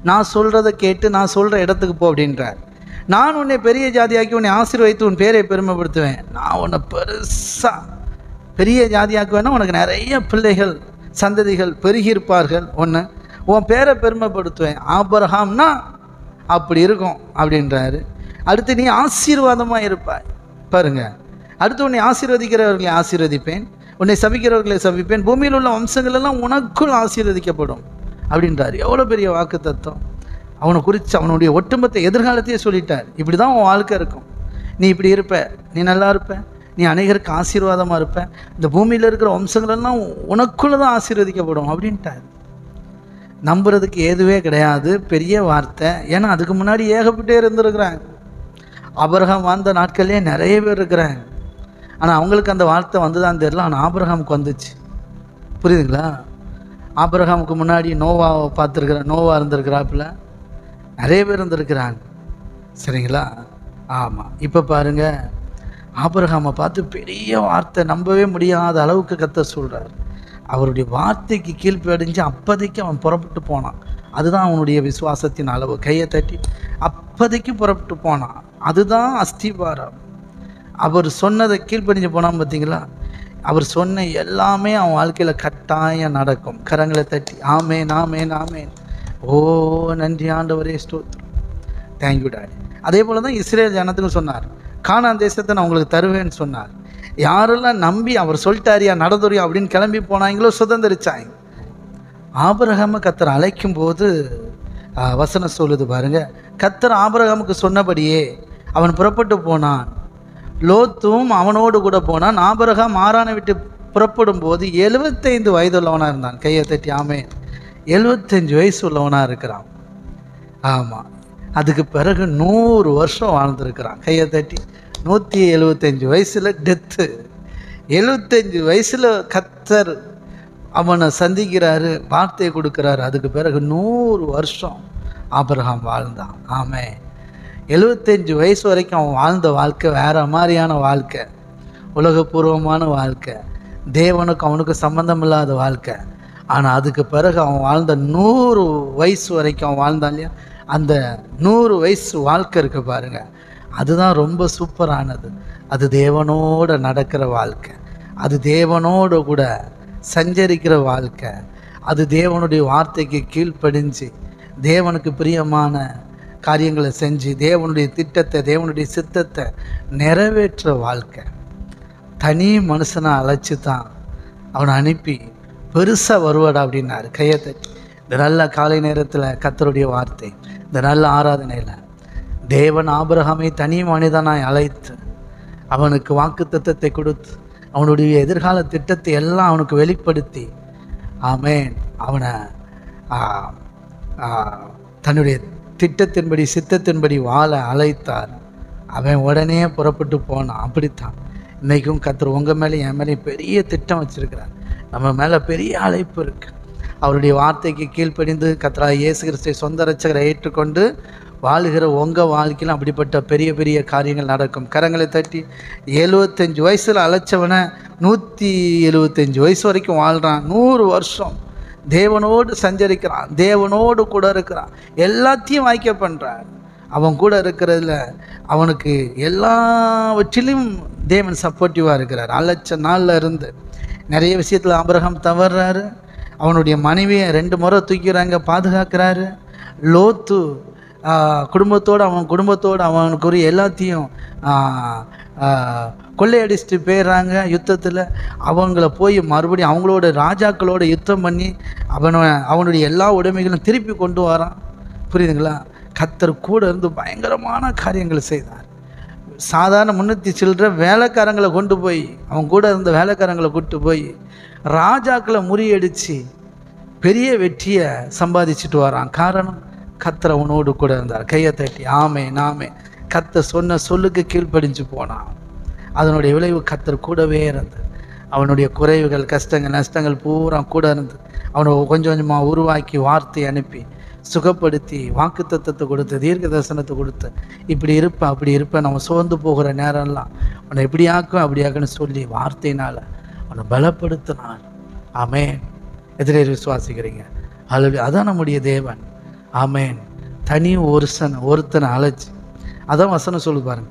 நான் சொல்கிறத கேட்டு நான் சொல்கிற இடத்துக்கு போ அப்படின்றார். நான் உன்னை பெரிய ஜாதியாக்கி உன்னை ஆசீர்வதித்து உன் பேரை பெருமைப்படுத்துவேன். நான் உன்னை பெருசாக பெரிய ஜாதியாக்குவேன்னா உனக்கு நிறைய பிள்ளைகள் சந்ததிகள் பெருகியிருப்பார்கள். ஒன்று, உன் பேரை பெருமைப்படுத்துவேன். ஆபிரகாம்னா அப்படி இருக்கும் அப்படின்றாரு. அடுத்து, நீ ஆசீர்வாதமாக இருப்பாய். பாருங்க, அடுத்து உன்னை ஆசீர்வதிக்கிறவர்களை ஆசீர்வதிப்பேன், உன்னை சபிக்கிறவர்களை சபிப்பேன், பூமியில் உள்ள வம்சங்கள் எல்லாம் உனக்குள் ஆசீர்வதிக்கப்படும் அப்படின்றார். எவ்வளோ பெரிய வாக்கு தத்துவம்! அவனை குறித்து அவனுடைய ஒட்டுமொத்த எதிர்காலத்தையே சொல்லிட்டார். இப்படி தான் உன் வாழ்க்கை இருக்கும். நீ இப்படி இருப்ப, நீ நல்லா இருப்ப, நீ அநேகருக்கு ஆசீர்வாதமாக இருப்ப, இந்த பூமியில் இருக்கிற வம்சங்களெல்லாம் உனக்குள்ளே தான் ஆசீர்வதிக்கப்படும் அப்படின்ட்டார். நம்புறதுக்கு எதுவே கிடையாது. பெரிய வார்த்தை. ஏன்னா அதுக்கு முன்னாடி ஏகப்பட்டே இருந்திருக்கிறாங்க. ஆபிரகாம் வாழ்ந்த நாட்கள்லேயே நிறைய பேர் இருக்கிறாங்க. ஆனால் அவங்களுக்கு அந்த வார்த்தை வந்துதான் தெரியல. ஆனால் ஆபிரகாமுக்கு வந்துச்சு. புரியுதுங்களா? ஆபிரகாமுக்கு முன்னாடி நோவாவை நோவா இருந்திருக்கிறாப்புல, நிறைய பேர் இருந்திருக்கிறாங்க. சரிங்களா? ஆமாம். இப்போ பாருங்கள், ஆபிரகாமை பார்த்து பெரிய வார்த்தை, நம்பவே முடியாத அளவுக்கு கர்த்தர் சொல்கிறார். அவருடைய வார்த்தைக்கு கீழ்ப்படிஞ்சு அப்போதைக்கு அவன் புறப்பட்டு போனான். அதுதான் அவனுடைய விசுவாசத்தின் அளவு. கையை தட்டி, அப்போதைக்கு புறப்பட்டு போனான். அதுதான் அஸ்திபாரம். அவர் சொன்னதை கீழ்ப்படிஞ்சு போனான் பார்த்தீங்களா? அவர் சொன்ன எல்லாமே அவன் வாழ்க்கையில் கட்டாயம் நடக்கும். கரங்களை தட்டி ஆமேன், ஆமேன், ஆமேன். ஓ நன்றி ஆண்டவரே, ஸ்தோத்திரம், தேங்க்யூ டாடி. அதே போல் தான் இஸ்ரேல் ஜனத்துக்கு சொன்னார், கானான் தேசத்தை நான் உங்களுக்கு தருவேன்னு சொன்னார். யாரெல்லாம் நம்பி அவர் சொல்லிட்டாரியா நடந்துறியா அப்படின்னு கிளம்பி போனாங்களோ சுதந்திரிச்சாங்க. ஆபிரகாமை கர்த்தர் அழைக்கும் போது வசனம் சொல்லுது பாருங்க, கர்த்தர் ஆபிரகாமுக்கு சொன்னபடியே அவன் புறப்பட்டு போனான், லோத்தும் அவனோடு கூட போனான். ஆபிரகாம் ஆரானை விட்டு புறப்படும் போது 75 வயதுள்ளவனாக இருந்தான். கையை தட்டி ஆமேன். 75 வயசு உள்ளவனாக இருக்கிறான். ஆமாம். அதுக்கு பிறகு 100 வருஷம் வாழ்ந்துருக்கிறான். கையை தட்டி 175 வயசில் டெத்து. 75 வயசில் கர்த்தர் அவனை சந்திக்கிறாரு, வார்த்தையை கொடுக்குறாரு. அதுக்கு பிறகு 100 வருஷம் ஆபிரகாம் வாழ்ந்தான். ஆமென். 75 வயசு வரைக்கும் அவன் வாழ்ந்த வாழ்க்கை வேறு மாதிரியான வாழ்க்கை, உலகபூர்வமான வாழ்க்கை, தேவனுக்கு அவனுக்கு சம்பந்தம் இல்லாத வாழ்க்கை. ஆனால் அதுக்கு பிறகு அவன் வாழ்ந்த 100 வயசு வரைக்கும் அவன் வாழ்ந்தான் இல்லையா? அந்த 100 வயசு வாழ்க்கை இருக்க பாருங்க, அதுதான் ரொம்ப சூப்பரானது. அது தேவனோடு நடக்கிற வாழ்க்கை, அது தேவனோடு கூட சஞ்சரிக்கிற வாழ்க்கை, அது தேவனுடைய வார்த்தைக்கு கீழ்ப்படிஞ்சு தேவனுக்கு பிரியமான காரியங்களை செஞ்சு தேவனுடைய திட்டத்தை தேவனுடைய சித்தத்தை நிறைவேற்ற வாழ்க்கை. தனி மனுஷனை அழைச்சி தான் அவனை அனுப்பி பெருசாக வருவாடா அப்படின்னாரு. கையை தட்டி இந்த நல்ல காலை நேரத்தில் கர்த்தருடைய வார்த்தை, இந்த நல்ல ஆராதனையில் தேவன் ஆபிரகாமை தனி மனிதனாய் அழைத்து அவனுக்கு வாக்குத்தத்தத்தை கொடுத்து அவனுடைய எதிர்கால திட்டத்தை எல்லாம் அவனுக்கு வெளிப்படுத்தி ஆமென் அவனை தன்னுடைய திட்டத்தின்படி சித்தத்தின்படி வாழ அழைத்தார். அவன் உடனே புறப்பட்டு போனான். அப்படித்தான் இன்றைக்கும் கர்த்தர் உங்கள் மேலே என் மேலே பெரிய திட்டம் வச்சுருக்கிறார். நம்ம மேலே பெரிய அழைப்பு இருக்குது. அவருடைய வார்த்தைக்கு கீழ்ப்படிந்து கர்த்தராகிய இயேசு கிறிஸ்துவை சொந்த இரட்சகரை ஏற்றுக்கொண்டு வாழுகிற உங்கள் வாழ்க்கையில் அப்படிப்பட்ட பெரிய பெரிய காரியங்கள் நடக்கும். கரங்களை தட்டி 75 வயசில் அழைச்சவனை 175 வயசு வரைக்கும் வாழ்கிறான். 100 வருஷம் தேவனோடு சஞ்சரிக்கிறான், தேவனோடு கூட இருக்கிறான், எல்லாத்தையும் வாய்க்க பண்ணுறான். அவன் கூட இருக்கிறதுல அவனுக்கு எல்லாவற்றிலும் தேவன் சப்போர்ட்டிவாக இருக்கிறார். அழைச்ச நாளில் இருந்து நிறைய விஷயத்தில் ஆபிரகாம் தவறுறாரு. அவனுடைய மனைவியை 2 முறை தூக்கிறாங்க, பாதுகாக்கிறாரு. லோத்து குடும்பத்தோடு அவனுக்குரிய எல்லாத்தையும் கொள்ளையடிச்சிட்டு போயிடுறாங்க. யுத்தத்தில் அவங்கள போய் மறுபடியும் அவங்களோட ராஜாக்களோட யுத்தம் பண்ணி அவனுடைய எல்லா உடைமைகளும் திருப்பி கொண்டு வரான். புரியுதுங்களா? கர்த்தர் கூட இருந்து பயங்கரமான காரியங்கள் செய்தார். சாதாரண 300 சில்லற வேலைக்காரங்களை கொண்டு போய் அவன் கூட இருந்த வேலைக்காரங்களை கூப்பிட்டு போய் ராஜாக்களை முறியடித்து பெரிய வெற்றியை சம்பாதிச்சுட்டு வரான். காரணம் கர்த்தர் அவனோடு கூட இருந்தார். கையை தட்டி ஆமே கர்த்தர் சொன்ன சொல்லுக்கு கீழ்ப்படிஞ்சு போனான். அதனுடைய விளைவு கர்த்தர் கூடவே இருந்து அவனுடைய குறைவுகள், கஷ்டங்கள், நஷ்டங்கள் பூரா கூட இருந்து அவனை கொஞ்சம் கொஞ்சமாக உருவாக்கி வார்த்தை அனுப்பி சுகப்படுத்தி வாக்குத்தத்தத்தை கொடுத்து தீர்க்க தரிசனத்தை கொடுத்து இப்படி இருப்பேன் அப்படி இருப்பேன், நம்ம சோர்ந்து போகிற நேரம்லாம் அவனை எப்படி ஆக்கும் அப்படி ஆக்குன்னு சொல்லி வார்த்தையினால் அவனை பலப்படுத்தினான். ஆமேன். எதிரே விசுவாசிக்கிறீங்க? அதான் நம்முடைய தேவன். ஆமேன். தனி ஒருத்தனை அழைச்சி அதான் வசனம் சொல்லு பாருங்க.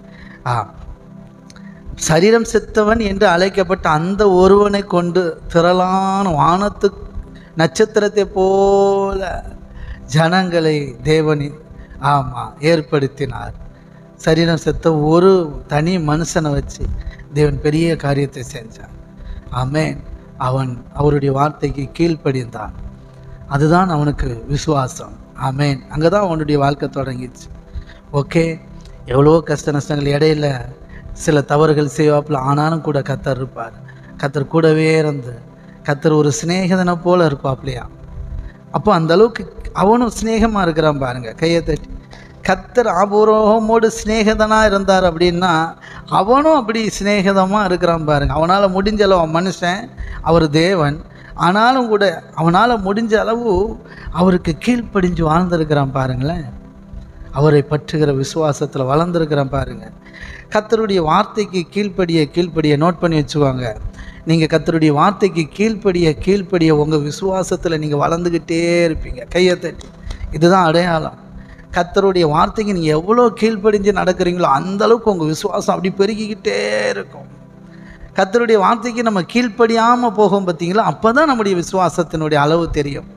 சரீரம் செத்தவன் என்று அழைக்கப்பட்ட அந்த ஒருவனை கொண்டு திரளான வானத்து நட்சத்திரத்தை போல ஜனங்களை தேவனி ஏற்படுத்தினார். சரீரம் செத்த ஒரு தனி மனுஷனை வச்சு தேவன் பெரிய காரியத்தை செஞ்சார். ஆமேன். அவன் அவருடைய வார்த்தைக்கு கீழ்ப்படிந்தான். அதுதான் அவனுக்கு விசுவாசம். ஆமேன். அங்கே தான் அவனுடைய வாழ்க்கை தொடங்கிடுச்சு. ஓகே, எவ்வளோ கஷ்ட நஷ்டங்கள் இடையில சில தவறுகள் செய்வாப்பில், ஆனாலும் கூட கர்த்தர் இருப்பார். கர்த்தர் கூடவே இருந்து கர்த்தர் ஒரு சிநேகிதனை போல இருப்பாப்லையா. அப்போ அந்த அளவுக்கு அவனும் சிநேகமாக இருக்கிறான் பாருங்க. கையை தட்டி கர்த்தர் ஆபூர்வமோடு சிநேகிதனாக இருந்தார் அப்படின்னா அவனும் அப்படி சிநேகிதமாக இருக்கிறான் பாருங்க. அவனால் முடிஞ்ச அளவு, அவன் மனுஷன், அவர் தேவன், ஆனாலும் கூட அவனால் முடிஞ்ச அளவு அவருக்கு கீழ்ப்படிஞ்சு வாழ்ந்திருக்கிறான் பாருங்களேன். அவரை பற்றுகிற விசுவாசத்தில் வளர்ந்துருக்கிறான் பாருங்கள். கர்த்தருடைய வார்த்தைக்கு கீழ்ப்படிய நோட் பண்ணி வச்சுவாங்க. நீங்கள் கர்த்தருடைய வார்த்தைக்கு கீழ்ப்படிய உங்கள் விசுவாசத்தில் நீங்கள் வளர்ந்துக்கிட்டே இருப்பீங்க. கையை தட்டி இதுதான் அடையாளம். கர்த்தருடைய வார்த்தைக்கு நீங்கள் எவ்வளோ கீழ்ப்படிஞ்சு நடக்கிறீங்களோ அந்தளவுக்கு உங்கள் விசுவாசம் அப்படி பெருகிக்கிட்டே இருக்கும். கர்த்தருடைய வார்த்தைக்கு நம்ம கீழ்ப்படியாமல் போகும் பார்த்தீங்களா, அப்போ தான் நம்முடைய விசுவாசத்தினுடைய அளவு தெரியும்.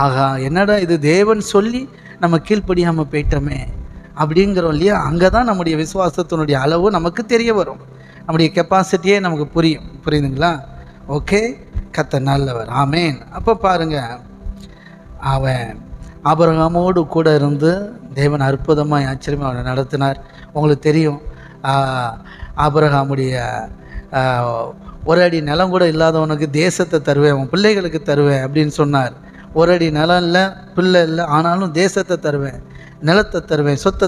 ஆகா, என்னடா இது தேவன் சொல்லி நம்ம கீழ்ப்படியாமல் போயிட்டோமே அப்படிங்கிறோம் இல்லையா? அங்கே தான் நம்முடைய விசுவாசத்தினுடைய அளவு நமக்கு தெரிய வரும். நம்முடைய கெப்பாசிட்டியே நமக்கு புரியுதுங்களா? ஓகே, கர்த்தர் நல்லவர். ஆமேன். அப்போ பாருங்கள், அவன் ஆபிரகாமோடு கூட இருந்து தேவன் அற்புதமாக ஆச்சரியமாக அவனை நடத்தினார். உங்களுக்கு தெரியும், ஆபிரகாமுடைய ஒரு அடி நிலம் கூட இல்லாதவனுக்கு தேசத்தை தருவேன், உன் பிள்ளைகளுக்கு தருவேன் அப்படின்னு சொன்னார். ஒரு அடி நிலம் இல்லை, பிள்ளை இல்லை, ஆனாலும் தேசத்தை தருவேன், நிலத்தை தருவேன், சொத்தை,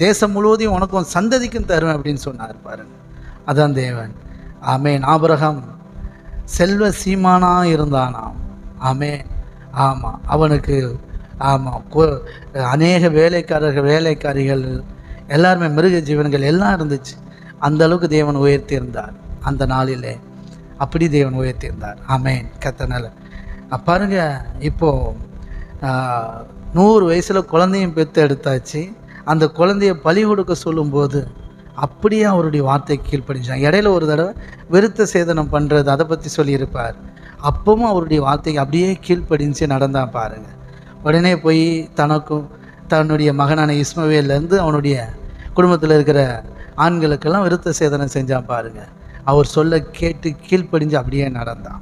தேசம் முழுவதையும் உனக்கும் சந்ததிக்கும் தருவேன் அப்படின்னு சொன்னார் பாருங்க. அதான் தேவன். ஆமேன். ஆபிரகாம் செல்வ சீமானாக இருந்தானாம். ஆமேன். ஆமாம், அவனுக்கு அநேக வேலைக்காரிகள் எல்லாருமே, மிருக ஜீவன்கள் எல்லாம் இருந்துச்சு. அந்த அளவுக்கு தேவன் உயர்த்தியிருந்தார் அந்த நாளிலே. அப்படி தேவன் உயர்த்தியிருந்தார். ஆமேன். கர்த்தனால பாருங்க, இப்போது 100 வயசில் குழந்தையும் பெற்று எடுத்தாச்சு. அந்த குழந்தைய பலி கொடுக்க சொல்லும்போது அப்படியே அவருடைய வார்த்தைக்கு கீழ்ப்படிஞ்சான். இடையில ஒரு தடவை விருத்த சேதனம் பண்ணுறது அதை பற்றி சொல்லியிருப்பார். அப்பவும் அவருடைய வார்த்தைக்கு அப்படியே கீழ்ப்படிஞ்சு நடந்தான் பாருங்கள். உடனே போய் தனக்கும் தன்னுடைய மகனான இஸ்மவேலேருந்து அவனுடைய குடும்பத்தில் இருக்கிற ஆண்களுக்கெல்லாம் விருத்த சேதனம் செஞ்சான் பாருங்கள். அவர் சொல்ல கேட்டு கீழ்ப்படிஞ்சு அப்படியே நடந்தான்.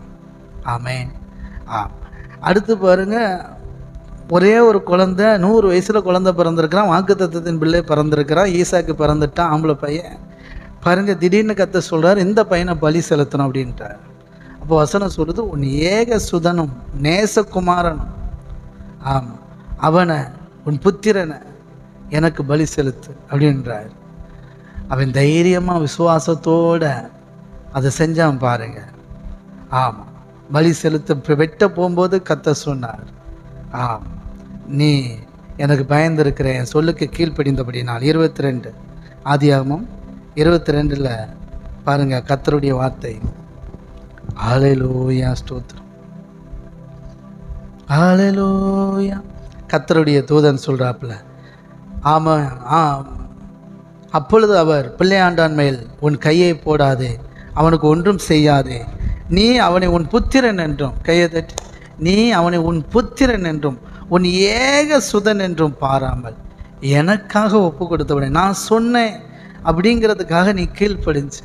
ஆமேன். அடுத்து பாருங்கள், ஒரே ஒரு குழந்தை 100 வயசில் குழந்தை பிறந்திருக்கிறான், வாக்குத்தத்தத்தின் பிள்ளை பிறந்திருக்கிறான், ஈசாக்கு பிறந்துட்டான், ஆம்பளை பையன். பாருங்க, திடீர்னு கர்த்தர் சொல்கிறார், இந்த பையனை பலி செலுத்தணும் அப்படின்றார். அப்போ வசனம் சொல்லுது, உன் ஏக சுதனும் நேசகுமாரனும், ஆமாம், அவனை உன் புத்திரனை எனக்கு பலி செலுத்து அப்படின்றார். அவன் தைரியமாக விசுவாசத்தோடு அதை செஞ்சான் பாருங்க. ஆமாம், பலி செலுத்த வெட்ட போகும்போது கர்த்தர் சொன்னார், ஆமாம், நீ எனக்கு பயந்திருக்கிற, என் சொல்லுக்கு கீழ்ப்படிந்தபடினால். 22 ஆதியாகமம் 22 பாருங்க கர்த்தருடைய வார்த்தை. ஹல்லேலூயா, ஸ்தோத்திரம், ஹல்லேலூயா. கர்த்தருடைய தூதன் சொல்றாப்புல, ஆமாம், அப்பொழுது அவர் பிள்ளையாண்டான் மேல் உன் கையை போடாதே, அவனுக்கு ஒன்றும் செய்யாதே, நீ அவனை உன் புத்திரன் என்றும், கையை தட்டி, நீ அவனை உன் புத்திரன் என்றும் உன் ஏக சுதன் என்றும் பாராமல் எனக்காக ஒப்பு கொடுத்தவனே, நான் சொன்னேன் அப்படிங்கிறதுக்காக நீ கீழ்ப்படிஞ்சு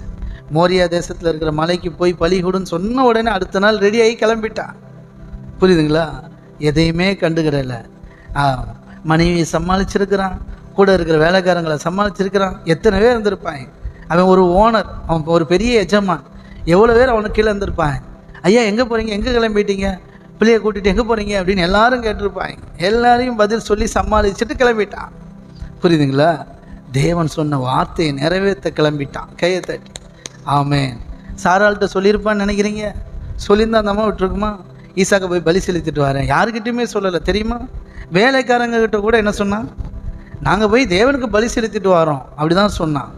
மோரியா தேசத்தில் இருக்கிற மலைக்கு போய் பலி கொடுன்னு சொன்ன உடனே அடுத்த நாள் ரெடியாகி கிளம்பிட்டான். புரியுதுங்களா? எதையுமே கண்டுக்கிறல. மனைவியை சமாளிச்சிருக்கிறான், கூட இருக்கிற வேலைக்காரங்களை சமாளிச்சிருக்கிறான். எத்தனை பேர் இருந்திருப்பாங்க? அவன் ஒரு ஓனர், அவன் ஒரு பெரிய எஜமான். எவ்வளோ பேர் அவனுக்கு கீழே இருந்திருப்பாங்க. ஐயா எங்கே போகிறீங்க, எங்கே கிளம்பிட்டீங்க, பிள்ளையை கூட்டிகிட்டு எங்கே போகிறீங்க அப்படின்னு எல்லாரும் கேட்டிருப்பாங்க. எல்லாரையும் பதில் சொல்லி சமாளிச்சுட்டு கிளம்பிட்டான். புரியுதுங்களா? தேவன் சொன்ன வார்த்தையை நிறைவேற்ற கிளம்பிட்டான். கையை தட்டி ஆமென். சாராள்கிட்ட சொல்லியிருப்பான்னு நினைக்கிறீங்க? சொல்லியிருந்தா அந்த அம்மா விட்டுருக்குமா? ஈசாக்க போய் பலி செலுத்திட்டு வரேன், யாருக்கிட்டையுமே சொல்லலை தெரியுமா? வேலைக்காரங்கக்கிட்ட கூட என்ன சொன்னான்? நாங்கள் போய் தேவனுக்கு பலி செலுத்திட்டு வரோம் அப்படி தான் சொன்னான்.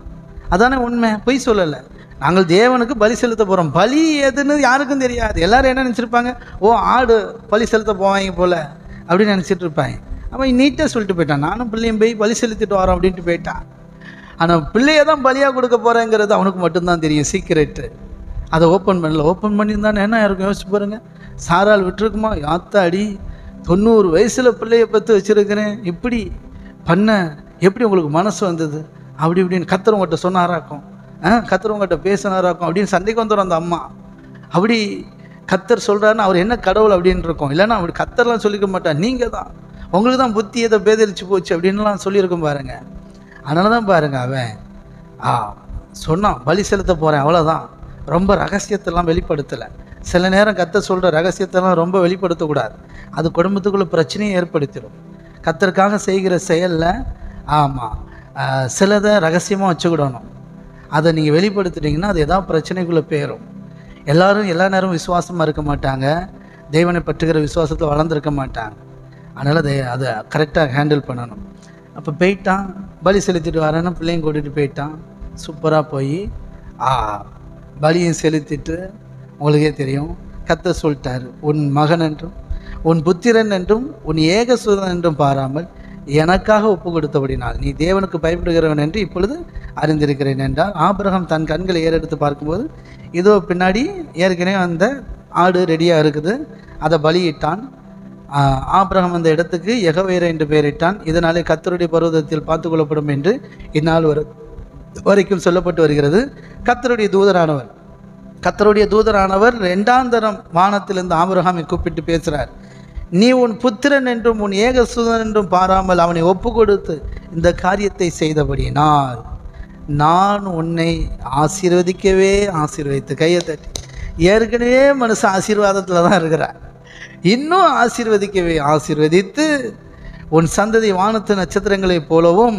அதானே உண்மை, பொய் சொல்லலை. நாங்கள் தேவனுக்கு பலி செலுத்த போகிறோம். பலி எதுன்னு யாருக்கும் தெரியாது. எல்லோரும் என்ன நினச்சிருப்பாங்க? ஓ, ஆடு பலி செலுத்த போவாங்க போல் அப்படின்னு நினச்சிட்டு இருப்பாங்க. அவன் நீட்டாக சொல்லிட்டு போயிட்டான், நானும் பிள்ளையும் போய் பலி செலுத்திட்டு வரோம் அப்படின்ட்டு போயிட்டான். ஆனால் பிள்ளையை தான் பலியாக கொடுக்க போகிறேங்கிறது அவனுக்கு மட்டும்தான் தெரியும், சீக்கிரட்டு. அதை ஓப்பன் பண்ணல. ஓப்பன் பண்ணியிருந்தானே என்ன இருக்கும் யோசிச்சு பாருங்க. சாரால் விட்டுருக்குமா? யாத்தாடி 90 வயசில் பிள்ளையை பற்றி வச்சுருக்கிறேன், இப்படி பண்ண எப்படி உங்களுக்கு மனசு வந்தது அப்படி இப்படின்னு கர்த்தர் சொன்னாராக்கும், கர்த்தர் உங்கள்கிட்ட பேசினாராக்கும் அப்படின்னு சண்டைக்கு வந்துடும் அந்த அம்மா. அப்படி கர்த்தர் சொல்கிறாருன்னு அவர் என்ன கடவுள் அப்படின்னு இருக்கும். இல்லைன்னா அப்படி கர்த்தர்லாம் சொல்லிக்க மாட்டார், நீங்கள் தான், உங்களுக்கு தான் புத்தி எதை பேதலிச்சு போச்சு அப்படின்லாம் சொல்லியிருக்கும் பாருங்க. அதனால தான் பாருங்க அவன் சொன்னான் பலி செலுத்த போகிறேன், அவ்வளோதான். ரொம்ப ரகசியத்தெல்லாம் வெளிப்படுத்தலை. சில நேரம் கர்த்தர் சொல்கிற ரகசியத்தெல்லாம் ரொம்ப வெளிப்படுத்தக்கூடாது, அது குடும்பத்துக்குள்ளே பிரச்சனையை ஏற்படுத்திடும். கர்த்தருக்காக செய்கிற செயலில் சிலதை ரகசியமாக வச்சுக்கிடணும். அதை நீங்கள் வெளிப்படுத்திட்டீங்கன்னா அது ஏதாவது பிரச்சனைக்குள்ளே போயிடும். எல்லோரும் எல்லா நேரமும் விசுவாசமாக இருக்க மாட்டாங்க, தேவனை பற்றுகிற விசுவாசத்தை வளர்ந்துருக்க மாட்டாங்க. அதனால் அதை கரெக்டாக ஹேண்டில் பண்ணணும். அப்போ போயிட்டான், பலி செலுத்திட்டு வரேன்னு பிள்ளையும் கூட்டிகிட்டு போயிட்டான். சூப்பராக போய் பலியும் செலுத்திட்டு, உங்களுக்கே தெரியும், கர்த்தர் சொல்லிட்டார், உன் மகன் என்றும் உன் புத்திரன் என்றும் உன் ஏகசுதன் என்றும் பாராமல் எனக்காக ஒப்பு கொடுத்தபடினால் நீ தேவனுக்கு பயப்படுகிறவன் என்று இப்பொழுது அறிந்திருக்கிறேன் என்றால். ஆபிரகாம் தன் கண்களை ஏறெடுத்து பார்க்கும்போது இதோ பின்னாடி ஏற்கனவே அந்த ஆடு ரெடியாக இருக்குது, அதை பலியிட்டான். ஆபிரகாம் அந்த இடத்துக்கு யெகோவா என்று பெயரிட்டான். இதனாலே கர்த்தருடைய பர்வதத்தில் பார்த்து கொள்ளப்படும் என்று இந்நாள் வரைக்கும் சொல்லப்பட்டு வருகிறது. கர்த்தருடைய தூதரானவர் 2ஆம் தரம் வானத்திலிருந்து ஆபிரகாமை கூப்பிட்டு பேசுகிறார். நீ உன் புத்திரன் என்றும் உன் ஏகசுதன் என்றும் பாராமல் அவனை ஒப்பு கொடுத்து இந்த காரியத்தை செய்தபடியினால் நான் உன்னை ஆசீர்வதிக்கவே ஆசீர்வதித்து. கையை தட்டி. ஏற்கனவே மனுஷன் ஆசீர்வாதத்தில் தான் இருக்கிறார், இன்னும் ஆசீர்வதிக்கவே ஆசீர்வதித்து உன் சந்ததி வானத்து நட்சத்திரங்களைப் போலவும்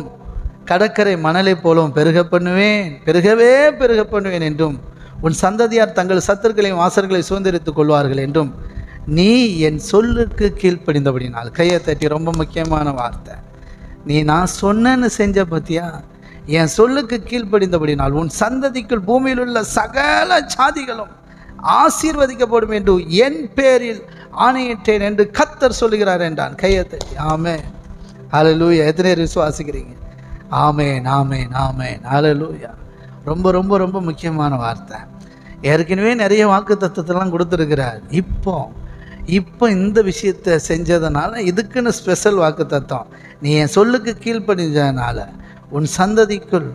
கடற்கரை மணலை போலவும் பெருகவே பெருக பண்ணுவேன் என்றும் உன் சந்ததியார் தங்கள் சத்துருக்களையும் வாசல்களை சுதந்திரித்துக் கொள்வார்கள் என்றும் நீ என் சொல்லுக்கு கீழ்ப்படிந்தபடினால். கையை தட்டி. ரொம்ப முக்கியமான வார்த்தை. நீ நான் சொன்னேன்னு செஞ்ச பத்தியா, என் சொல்லுக்கு கீழ்ப்படிந்தபடினால் உன் சந்ததிக்குள் பூமியில் உள்ள சகல ஜாதிகளும் ஆசீர்வதிக்கப்படும் என்று என் பேரில் ஆணையிட்டேன் என்று கர்த்தர் சொல்லுகிறார் என்றான். கையை தட்டி. ஆமென், ஹல்லேலூயா. எத்தனை பேர் விசுவாசிக்கிறீங்க? ஆமென், ஆமென், ஆமென், ஹல்லேலூயா. ரொம்ப ரொம்ப ரொம்ப முக்கியமான வார்த்தை. ஏற்கனவே நிறைய வாக்குத்தத்தத்தெல்லாம் கொடுத்துருக்கிறார். இப்போ இந்த விஷயத்தை செஞ்சதுனால இதுக்குன்னு ஸ்பெஷல் வாக்குத்தத்தம். நீ என் சொல்லுக்கு கீழ்ப்படிஞ்சதுனால உன் சந்ததிக்குள்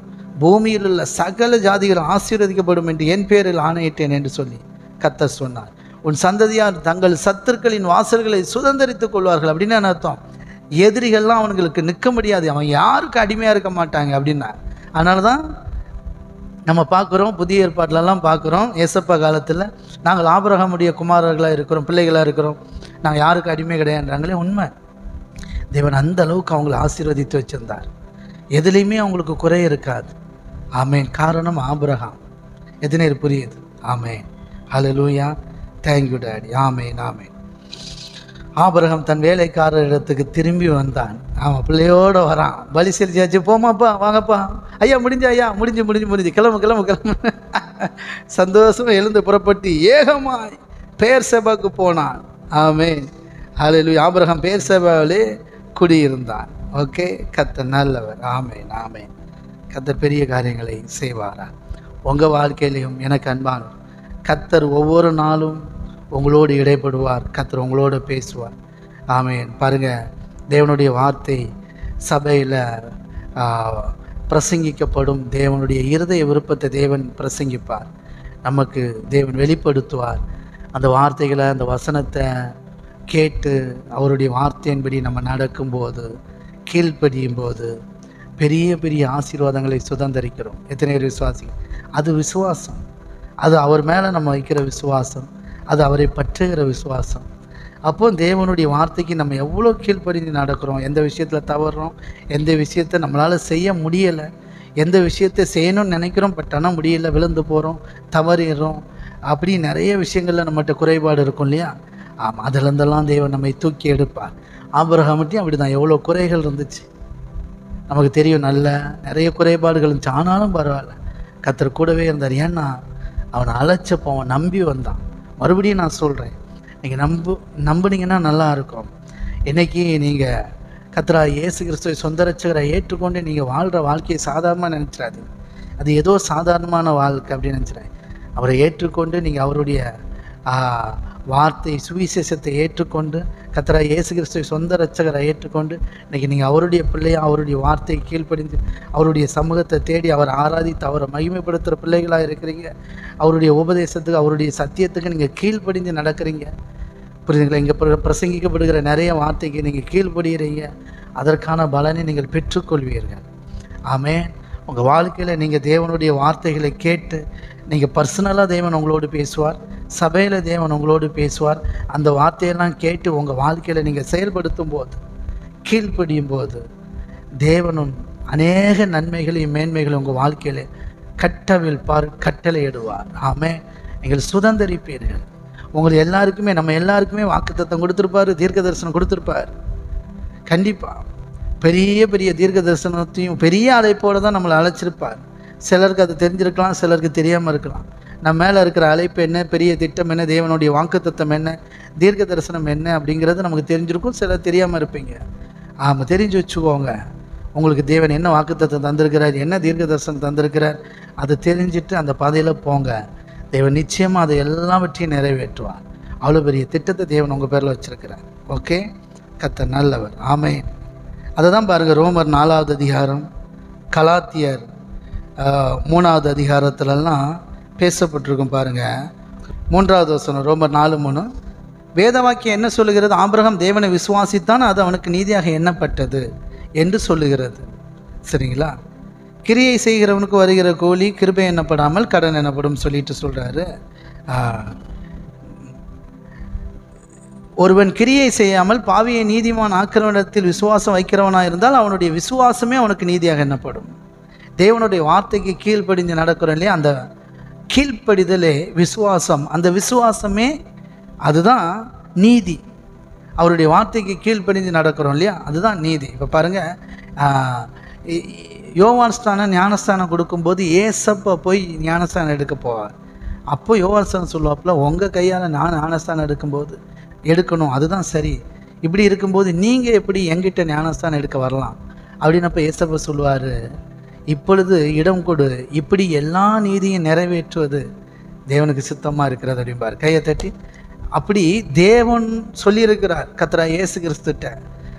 பூமியில் உள்ள சகல ஜாதிகள் ஆசீர்வதிக்கப்படும் என்று என் பேரில் ஆணையிட்டேன் என்று சொல்லி கர்த்தர் சொன்னார். உன் சந்ததியார் தங்கள் சத்துருக்களின் வாசல்களை சுதந்திரித்துக் கொள்வார்கள் அப்படின்னு என்ன அர்த்தம்? எதிரிகள்லாம் அவனுங்களுக்கு நிற்க முடியாது, அவன் யாருக்கு அடிமையாக இருக்க மாட்டாங்க அப்படின்னா. அதனால தான் நம்ம பார்க்குறோம், புதிய ஏற்பாட்டிலலாம் பார்க்குறோம், ஏசப்பா காலத்தில் நாங்கள் ஆபிரகாமுடைய குமாரர்களாக இருக்கிறோம், பிள்ளைகளாக இருக்கிறோம், நாங்கள் யாருக்கு அடிமை கிடையாதுன்றாங்களே. உண்மை, தேவன் அந்த அளவுக்கு அவங்களை ஆசீர்வதித்து வச்சிருந்தார். எதுலேயுமே அவங்களுக்கு குறை இருக்காது. ஆமேன். காரணம் ஆபிரகாம். எத்தனை புரியுது? Amen. Hallelujah. Thank you daddy. Amen, amen. Abraham தன் வேலைக்காரர் இடத்துக்கு திரும்பி வந்தான். அவன் பிள்ளையோடு வரான். பலி செலுத்தியாச்சு, போமாப்பா, வாங்கப்பா, ஐயா முடிஞ்சு, ஐயா முடிஞ்சு, கிளம்பு. சந்தோஷமாக எழுந்து புறப்பட்டு ஏகமாய் பெயர்செபாவுக்கு போனான். ஆமேன். ஹல்லேலூயா. ஆபிரகாம் பெயர்செபாவிலே குடியிருந்தான். ஓகே, கர்த்தர் நல்லவர். ஆமேன், ஆமேன். கர்த்தர் பெரிய காரியங்களை செய்வாரா உங்கள் வாழ்க்கையிலையும். எனக்கு அன்பானவர், கர்த்தர் ஒவ்வொரு நாளும் உங்களோடு இடைப்படுவார். கர்த்தர் உங்களோடு பேசுவார். ஆமேன். பாருங்கள், தேவனுடைய வார்த்தை சபையில் பிரசங்கிக்கப்படும். தேவனுடைய இருதய விருப்பத்தை தேவன் பிரசங்கிப்பார். நமக்கு தேவன் வெளிப்படுத்துவார். அந்த வார்த்தைகளை, அந்த வசனத்தை கேட்டு அவருடைய வார்த்தையின்படி நம்ம நடக்கும்போது, கீழ்ப்படியும் போது பெரிய பெரிய ஆசீர்வாதங்களை சுதந்திரிக்கிறோம். எத்தனை பேர் விசுவாசி? அது விசுவாசம். அது அவர் மேலே நம்ம வைக்கிற விசுவாசம், அது அவரை பற்றுகிற விசுவாசம். அப்போ தேவனுடைய வார்த்தைக்கு நம்ம எவ்வளோ கீழ்ப்படிந்து நடக்கிறோம், எந்த விஷயத்தில் தவறுறோம், எந்த விஷயத்தை நம்மளால் செய்ய முடியலை, எந்த விஷயத்தை செய்யணும்னு நினைக்கிறோம் பட் ஆனால் முடியலை, விழுந்து போகிறோம், தவறிடுறோம், அப்படி நிறைய விஷயங்களில் நம்மகிட்ட குறைபாடு இருக்கும் இல்லையா? ஆமாம், அதிலிருந்தெல்லாம் தேவன் நம்மை தூக்கி எடுப்பார். ஆபிரகாம்கிட்டையும் அப்படி தான் எவ்வளோ குறைகள் இருந்துச்சு நமக்கு தெரியும். நல்ல நிறைய குறைபாடுகள் இருந்துச்சு, ஆனாலும் பரவாயில்ல, கர்த்தர் கூடவே இருந்தார். ஏன்னா அவனை அழைச்சப்போ அவன் நம்பி வந்தான். மறுபடியும் நான் சொல்கிறேன், நீங்கள் நம்புனீங்கன்னா நல்லா இருக்கும். இன்றைக்கி நீங்கள் கர்த்தரா இயேசு கிறிஸ்துவை சொந்த ரட்சகரை ஏற்றுக்கொண்டு நீங்கள் வாழ்கிற வாழ்க்கையை சாதாரணமாக நினச்சிடாது. அது ஏதோ சாதாரணமான வாழ்க்கை அப்படின்னு நினச்சிடாது. அவரை ஏற்றுக்கொண்டு நீங்கள் அவருடைய வார்த்தை சுவிசேஷத்தை ஏற்றுக்கொண்டு கர்த்தரா இயேசு கிறிஸ்துவை சொந்த ரட்சகரை ஏற்றுக்கொண்டு இன்றைக்கி நீங்கள் அவருடைய பிள்ளையாக அவருடைய வார்த்தையை கீழ்ப்படிந்து அவருடைய சமூகத்தை தேடி அவரை ஆராதித்து அவரை மகிமைப்படுத்துகிற பிள்ளைகளாக இருக்கிறீங்க. அவருடைய உபதேசத்துக்கு, அவருடைய சத்தியத்துக்கு நீங்கள் கீழ்ப்படிந்து நடக்கிறீங்க. புரியுதுங்களா? இங்கே பிரசங்கிக்கப்படுகிற நிறைய வார்த்தைக்கு நீங்கள் கீழ்ப்படுகிறீங்க. அதற்கான பலனை நீங்கள் பெற்றுக்கொள்வீர்கள். ஆமென். உங்கள் வாழ்க்கையில் நீங்கள் தேவனுடைய வார்த்தைகளை கேட்டு நீங்கள் பர்சனலாக தேவன் உங்களோடு பேசுவார், சபையில் தேவன் உங்களோடு பேசுவார். அந்த வார்த்தையெல்லாம் கேட்டு உங்கள் வாழ்க்கையில் நீங்கள் செயல்படுத்தும் போது, கீழ்ப்படியும் போது தேவனும் அநேக நன்மைகளையும் மேன்மைகளையும் உங்கள் வாழ்க்கையில் கட்டவிழ்ப்பார், கட்டளையிடுவார். ஆமென். நீங்கள் சுதந்திரிப்பீர்கள். உங்களுக்கு எல்லாருக்குமே, நம்ம எல்லாருக்குமே வாக்குத்தத்தம் கொடுத்துருப்பார், தீர்க்க தரிசனம் கொடுத்துருப்பார். கண்டிப்பாக பெரிய பெரிய தீர்க்க தரிசனத்தையும் பெரிய அழைப்போடு தான் நம்மளை அழைச்சிருப்பார். சிலருக்கு அது தெரிஞ்சிருக்கலாம், சிலருக்கு தெரியாமல் இருக்கலாம். நம்ம மேலே இருக்கிற அழைப்பு என்ன, பெரிய திட்டம் என்ன, தேவனுடைய வாக்குத்தத்தம் என்ன, தீர்க்க தரிசனம் என்ன அப்படிங்கிறது நமக்கு தெரிஞ்சிருக்கும், சிலர் தெரியாமல் இருப்பீங்க. ஆமாம், தெரிஞ்சு வச்சுக்கோங்க. உங்களுக்கு தேவன் என்ன வாக்குத்தத்தம் தந்திருக்கிறார், என்ன தீர்க்க தரிசனம் தந்திருக்கிறார், அதை தெரிஞ்சுட்டு அந்த பாதையில் போங்க. தேவன் நிச்சயமாக அதை எல்லாவற்றையும் நிறைவேற்றுவார். அவ்வளோ பெரிய திட்டத்தை தேவன் உங்கள் பேரில் வச்சுருக்கிறார். ஓகே, கர்த்தர் நல்லவர். ஆமென். அதை தான் பாருங்கள், ரோமர் 4வது அதிகாரம், கலாத்தியர் 3வது அதிகாரத்துலலாம் பேசப்பட்டிருக்கும். பாருங்கள், 3வது வசனம், ரோமர் 4:3. வேத வாக்கியம் என்ன சொல்லுகிறது? ஆபிரகாம் தேவனை விசுவாசித்தான், அது அவனுக்கு நீதியாக எண்ணப்பட்டது என்று சொல்லுகிறது. சரிங்களா? கிரியை செய்கிறவனுக்கு வருகிற கூலி கிருபை எண்ணப்படாமல் கடன் எனப்படும் சொல்லிட்டு சொல்கிறாரு. ஒருவன் கிரியை செய்யாமல் பாவியை நீதிமான் ஆக்கிறவனிடத்தில் விசுவாசம் வைக்கிறவனாக இருந்தால் அவனுடைய விசுவாசமே அவனுக்கு நீதியாக எண்ணப்படும். தேவனுடைய வார்த்தைக்கு கீழ்ப்படிந்து நடக்கிறோம் இல்லையா? அந்த கீழ்ப்படிதலே விசுவாசம். அந்த விசுவாசமே அதுதான் நீதி. அவருடைய வார்த்தைக்கு கீழ்ப்படிந்து நடக்கிறோம் இல்லையா? அதுதான் நீதி. இப்போ பாருங்கள், யோவான் ஸ்நானம் ஞானஸ்தானம் கொடுக்கும்போது ஏசப்பா போய் ஞானஸ்தானம் எடுக்க போவார். அப்போ யோவான் ஸ்நானம் சொல்லுவாப்புல, உங்கள் கையால் நான் ஞானஸ்தானம் எடுக்கணும், அதுதான் சரி. இப்படி இருக்கும்போது நீங்கள் எப்படி எங்கிட்ட ஞானஸ்தானம் எடுக்க வரலாம் அப்படின்னப்போ ஏசப்பா சொல்லுவார், இப்பொழுது இடம் கொடு, இப்படி எல்லா நீதியும் நிறைவேற்றுவது தேவனுக்கு சித்தமாக இருக்கிறது அப்படிம்பார். கையை தட்டி அப்படி தேவன் சொல்லியிருக்கிறார் கர்த்தரா இயேசு கிறிஸ்துட்ட.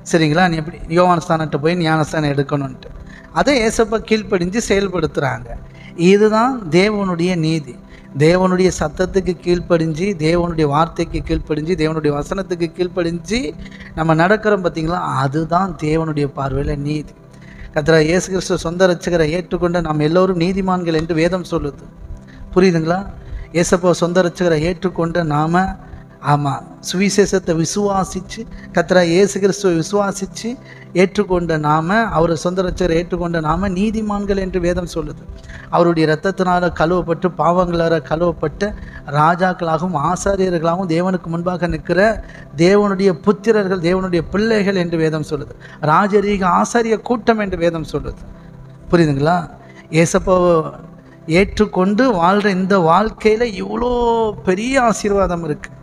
சரிங்களா? நீ எப்படி யோவான் ஸ்தானத்தை போய் ஞானஸ்தானம் அதை ஏசப்பா கீழ்ப்படிஞ்சு செயல்படுத்துகிறாங்க. இதுதான் தேவனுடைய நீதி. தேவனுடைய சத்தத்துக்கு கீழ்ப்படிஞ்சு, தேவனுடைய வார்த்தைக்கு கீழ்ப்படிஞ்சு, தேவனுடைய வசனத்துக்கு கீழ்ப்படிஞ்சு நம்ம நடக்கிறோம் பார்த்தீங்களா, அதுதான் தேவனுடைய பார்வையில் நீதி. கர்த்தராகிய இயேசு கிறிஸ்து சொந்த இரட்சகரை ஏற்றுக்கொண்ட நாம் எல்லோரும் நீதிமான்கள் என்று வேதம் சொல்லுது. புரியுதுங்களா? இயேசப்பா சொந்த இரட்சகரை ஏற்றுக்கொண்ட நாம், ஆமாம், சுவிசேஷத்தை விசுவாசித்து, கர்த்தராகிய இயேசு கிறிஸ்துவை விசுவாசித்து ஏற்றுக்கொண்ட நாம், அவரை சொந்த இரட்சகரை ஏற்றுக்கொண்ட நாம் நீதிமான்கள் என்று வேதம் சொல்லுது. அவருடைய இரத்தத்தினால் கழுவப்பட்டு, பாவங்களால் கழுவப்பட்ட ராஜாக்களாகவும் ஆசாரியர்களாகவும் தேவனுக்கு முன்பாக நிற்கிற தேவனுடைய புத்திரர்கள், தேவனுடைய பிள்ளைகள் என்று வேதம் சொல்லுது. ராஜரீக ஆசாரிய கூட்டம் என்று வேதம் சொல்லுது. புரியுதுங்களா? இயேசப்பாவை ஏற்றுக்கொண்டு வாழ்கிற இந்த வாழ்க்கையில் இவ்வளோ பெரிய ஆசீர்வாதம் இருக்குது.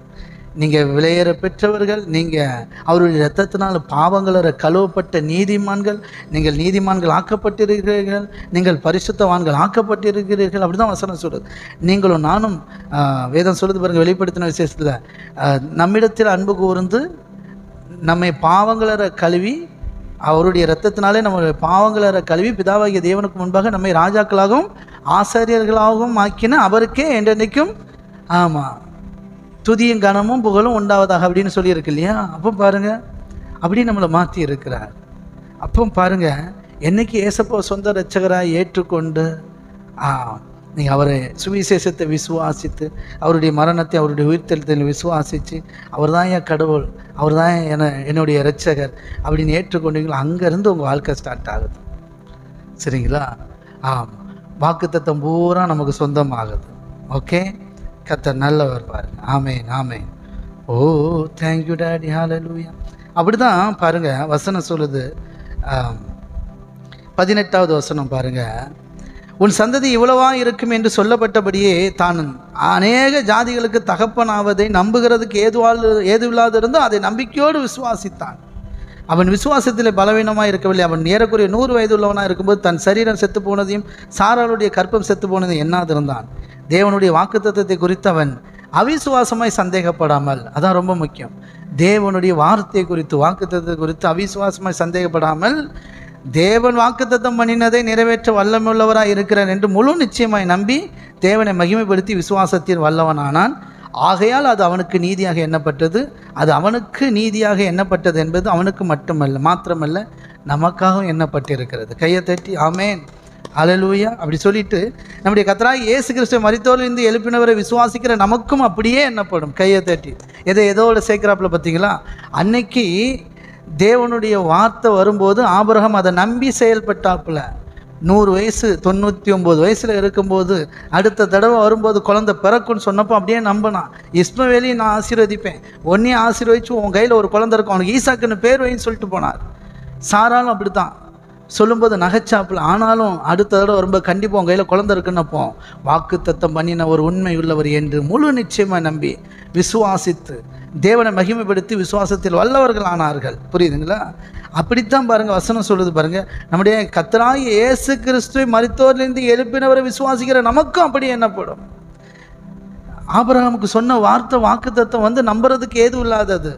நீங்கள் விலையேற பெற்றவர்கள், நீங்கள் அவருடைய இரத்தத்தினால் பாவங்களற கழுவப்பட்ட நீதிமான்கள், நீங்கள் நீதிமான்கள் ஆக்கப்பட்டிருக்கிறீர்கள், நீங்கள் பரிசுத்தவான்கள் ஆக்கப்பட்டிருக்கிறீர்கள். அப்படி தான் வசனம் சொல்லுது. நீங்களும் நானும், வேதம் சொல்லுது பாருங்கள், வெளிப்படுத்தின விசேஷத்தில், நம்மிடத்தில் அன்பு கூர்ந்து நம்மை பாவங்களற கழுவி, அவருடைய இரத்தத்தினாலே நம்முடைய பாவங்களற கழுவி பிதாவாகிய தேவனுக்கு முன்பாக நம்மை ராஜாக்களாகவும் ஆசாரியர்களாகவும் ஆக்கின அவருக்கே என்றென்றைக்கும், ஆமாம், துதியும் கனமும் புகழும் உண்டாவதாக அப்படின்னு சொல்லியிருக்கு இல்லையா? அப்போ பாருங்கள், அப்படி நம்மளை மாற்றி இருக்கிறார். அப்போ பாருங்கள், என்னைக்கு ஏசப்பா சொந்த இரட்சகராக ஏற்றுக்கொண்டு நீங்கள் அவரை சுவிசேஷத்தை விசுவாசித்து, அவருடைய மரணத்தை, அவருடைய உயிர்த்தெழுதலை விசுவாசித்து, அவர் தான் என் கடவுள், அவர் தான் என்னுடைய இரட்சகர் அப்படின்னு ஏற்றுக்கொண்டீங்களோ, அங்கேருந்து உங்கள் வாழ்க்கை ஸ்டார்ட் ஆகுது. சரிங்களா? ஆமாம், வாக்குத்தத்தம் பூரா நமக்கு சொந்தமாகுது. ஓகே, கர்த்தர் நல்லவர் பாருங்க. ஆமேன், ஆமேன். ஓ தேங்க்யூ டாடி, ஹல்லேலூயா. அப்படி தான் பாருங்கள் வசனம் சொல்லுது. 18வது வசனம் பாருங்கள். உன் சந்ததி இவ்வளவா இருக்கும் என்று சொல்லப்பட்டபடியே தான் அநேக ஜாதிகளுக்கு தகப்பனாவதை நம்புகிறதுக்கு ஏதுவில்லாதிருந்தோ அதை நம்பிக்கையோடு விசுவாசித்தான். அவன் விசுவாசத்தில் பலவீனமாக இருக்கவில்லை. அவன் ஏறக்குறைய 100 வயது உள்ளவனாக இருக்கும்போது தன் சரீரம் செத்து போனதையும் சாராளுடைய கற்பம் செத்து போனதையும் எண்ணாதிருந்தான். தேவனுடைய வாக்குத்தத்தத்தை குறித்து அவன் அவிசுவாசமாய் சந்தேகப்படாமல், அதான் ரொம்ப முக்கியம், தேவனுடைய வார்த்தை குறித்து, வாக்குத்தத்தத்தை குறித்து அவிசுவாசமாய் சந்தேகப்படாமல், தேவன் வாக்குத்தத்தம் பண்ணினதை நிறைவேற்ற வல்லமுள்ளவராக இருக்கிறார் என்று முழு நிச்சயமாய் நம்பி தேவனை மகிமைப்படுத்தி விசுவாசத்தில் வல்லவனானான். ஆகையால் அது அவனுக்கு நீதியாக எண்ணப்பட்டது. அது அவனுக்கு நீதியாக எண்ணப்பட்டது என்பது அவனுக்கு மாத்திரமல்ல நமக்காகவும் எண்ணப்பட்டிருக்கிறது. கையை தட்டி ஆமேன், ஹல்லேலூயா அப்படி சொல்லிட்டு, நம்முடைய கர்த்தராகிய இயேசு கிறிஸ்துவை மரித்தோரிலிருந்து எழுப்பினவரை விசுவாசிக்கிற நமக்கும் அப்படியே எண்ணப்படும். கையை தட்டி எதோட சேர்க்கிறாப்புல பார்த்தீங்களா? அன்னைக்கு தேவனுடைய வார்த்தை வரும்போது ஆபிரகாம் அதை நம்பி செயல்பட்டாப்புல. 100 வயசு 99 வயசில் இருக்கும்போது அடுத்த தடவை வரும்போது குழந்தை பிறக்குன்னு சொன்னப்போ அப்படியே நம்பினான். இஸ்மவேலையும் நான் ஆசீர்வதிப்பேன், ஒன்றையும் ஆசீர்வதிச்சு உன் கையில் ஒரு குழந்தை இருக்கும், அவனுக்கு ஈசாக்குன்னு பேர் வைன்னு சொல்லிட்டு போனார். சாராலும் அப்படி தான் சொல்லும்போது நகைச்சாப்பில், ஆனாலும் அடுத்த தடவை வரும்போது கண்டிப்பாக உங்கள் கையில் குழந்தை இருக்குன்னப்போ வாக்குத்தத்தம் பண்ணின ஒரு உண்மை உள்ளவர் என்று முழு நிச்சயமாக நம்பி விசுவாசித்து தேவனை மகிமைப்படுத்தி விசுவாசத்தில் வல்லவர்கள் ஆனார்கள். புரியுதுங்களா? அப்படித்தான் பாருங்கள் வசனம் சொல்லுது பாருங்கள். நம்முடைய கர்த்தராகிய இயேசு கிறிஸ்துவை மரித்தோரிலிருந்து எழுப்பினவரை விசுவாசிக்கிற நமக்கும் அப்படி எண்ணப்படும். ஆபிரகாமுக்கு சொன்ன வார்த்தை வாக்குத்தத்தம் நம்புறதுக்கு ஏதும் இல்லாதது.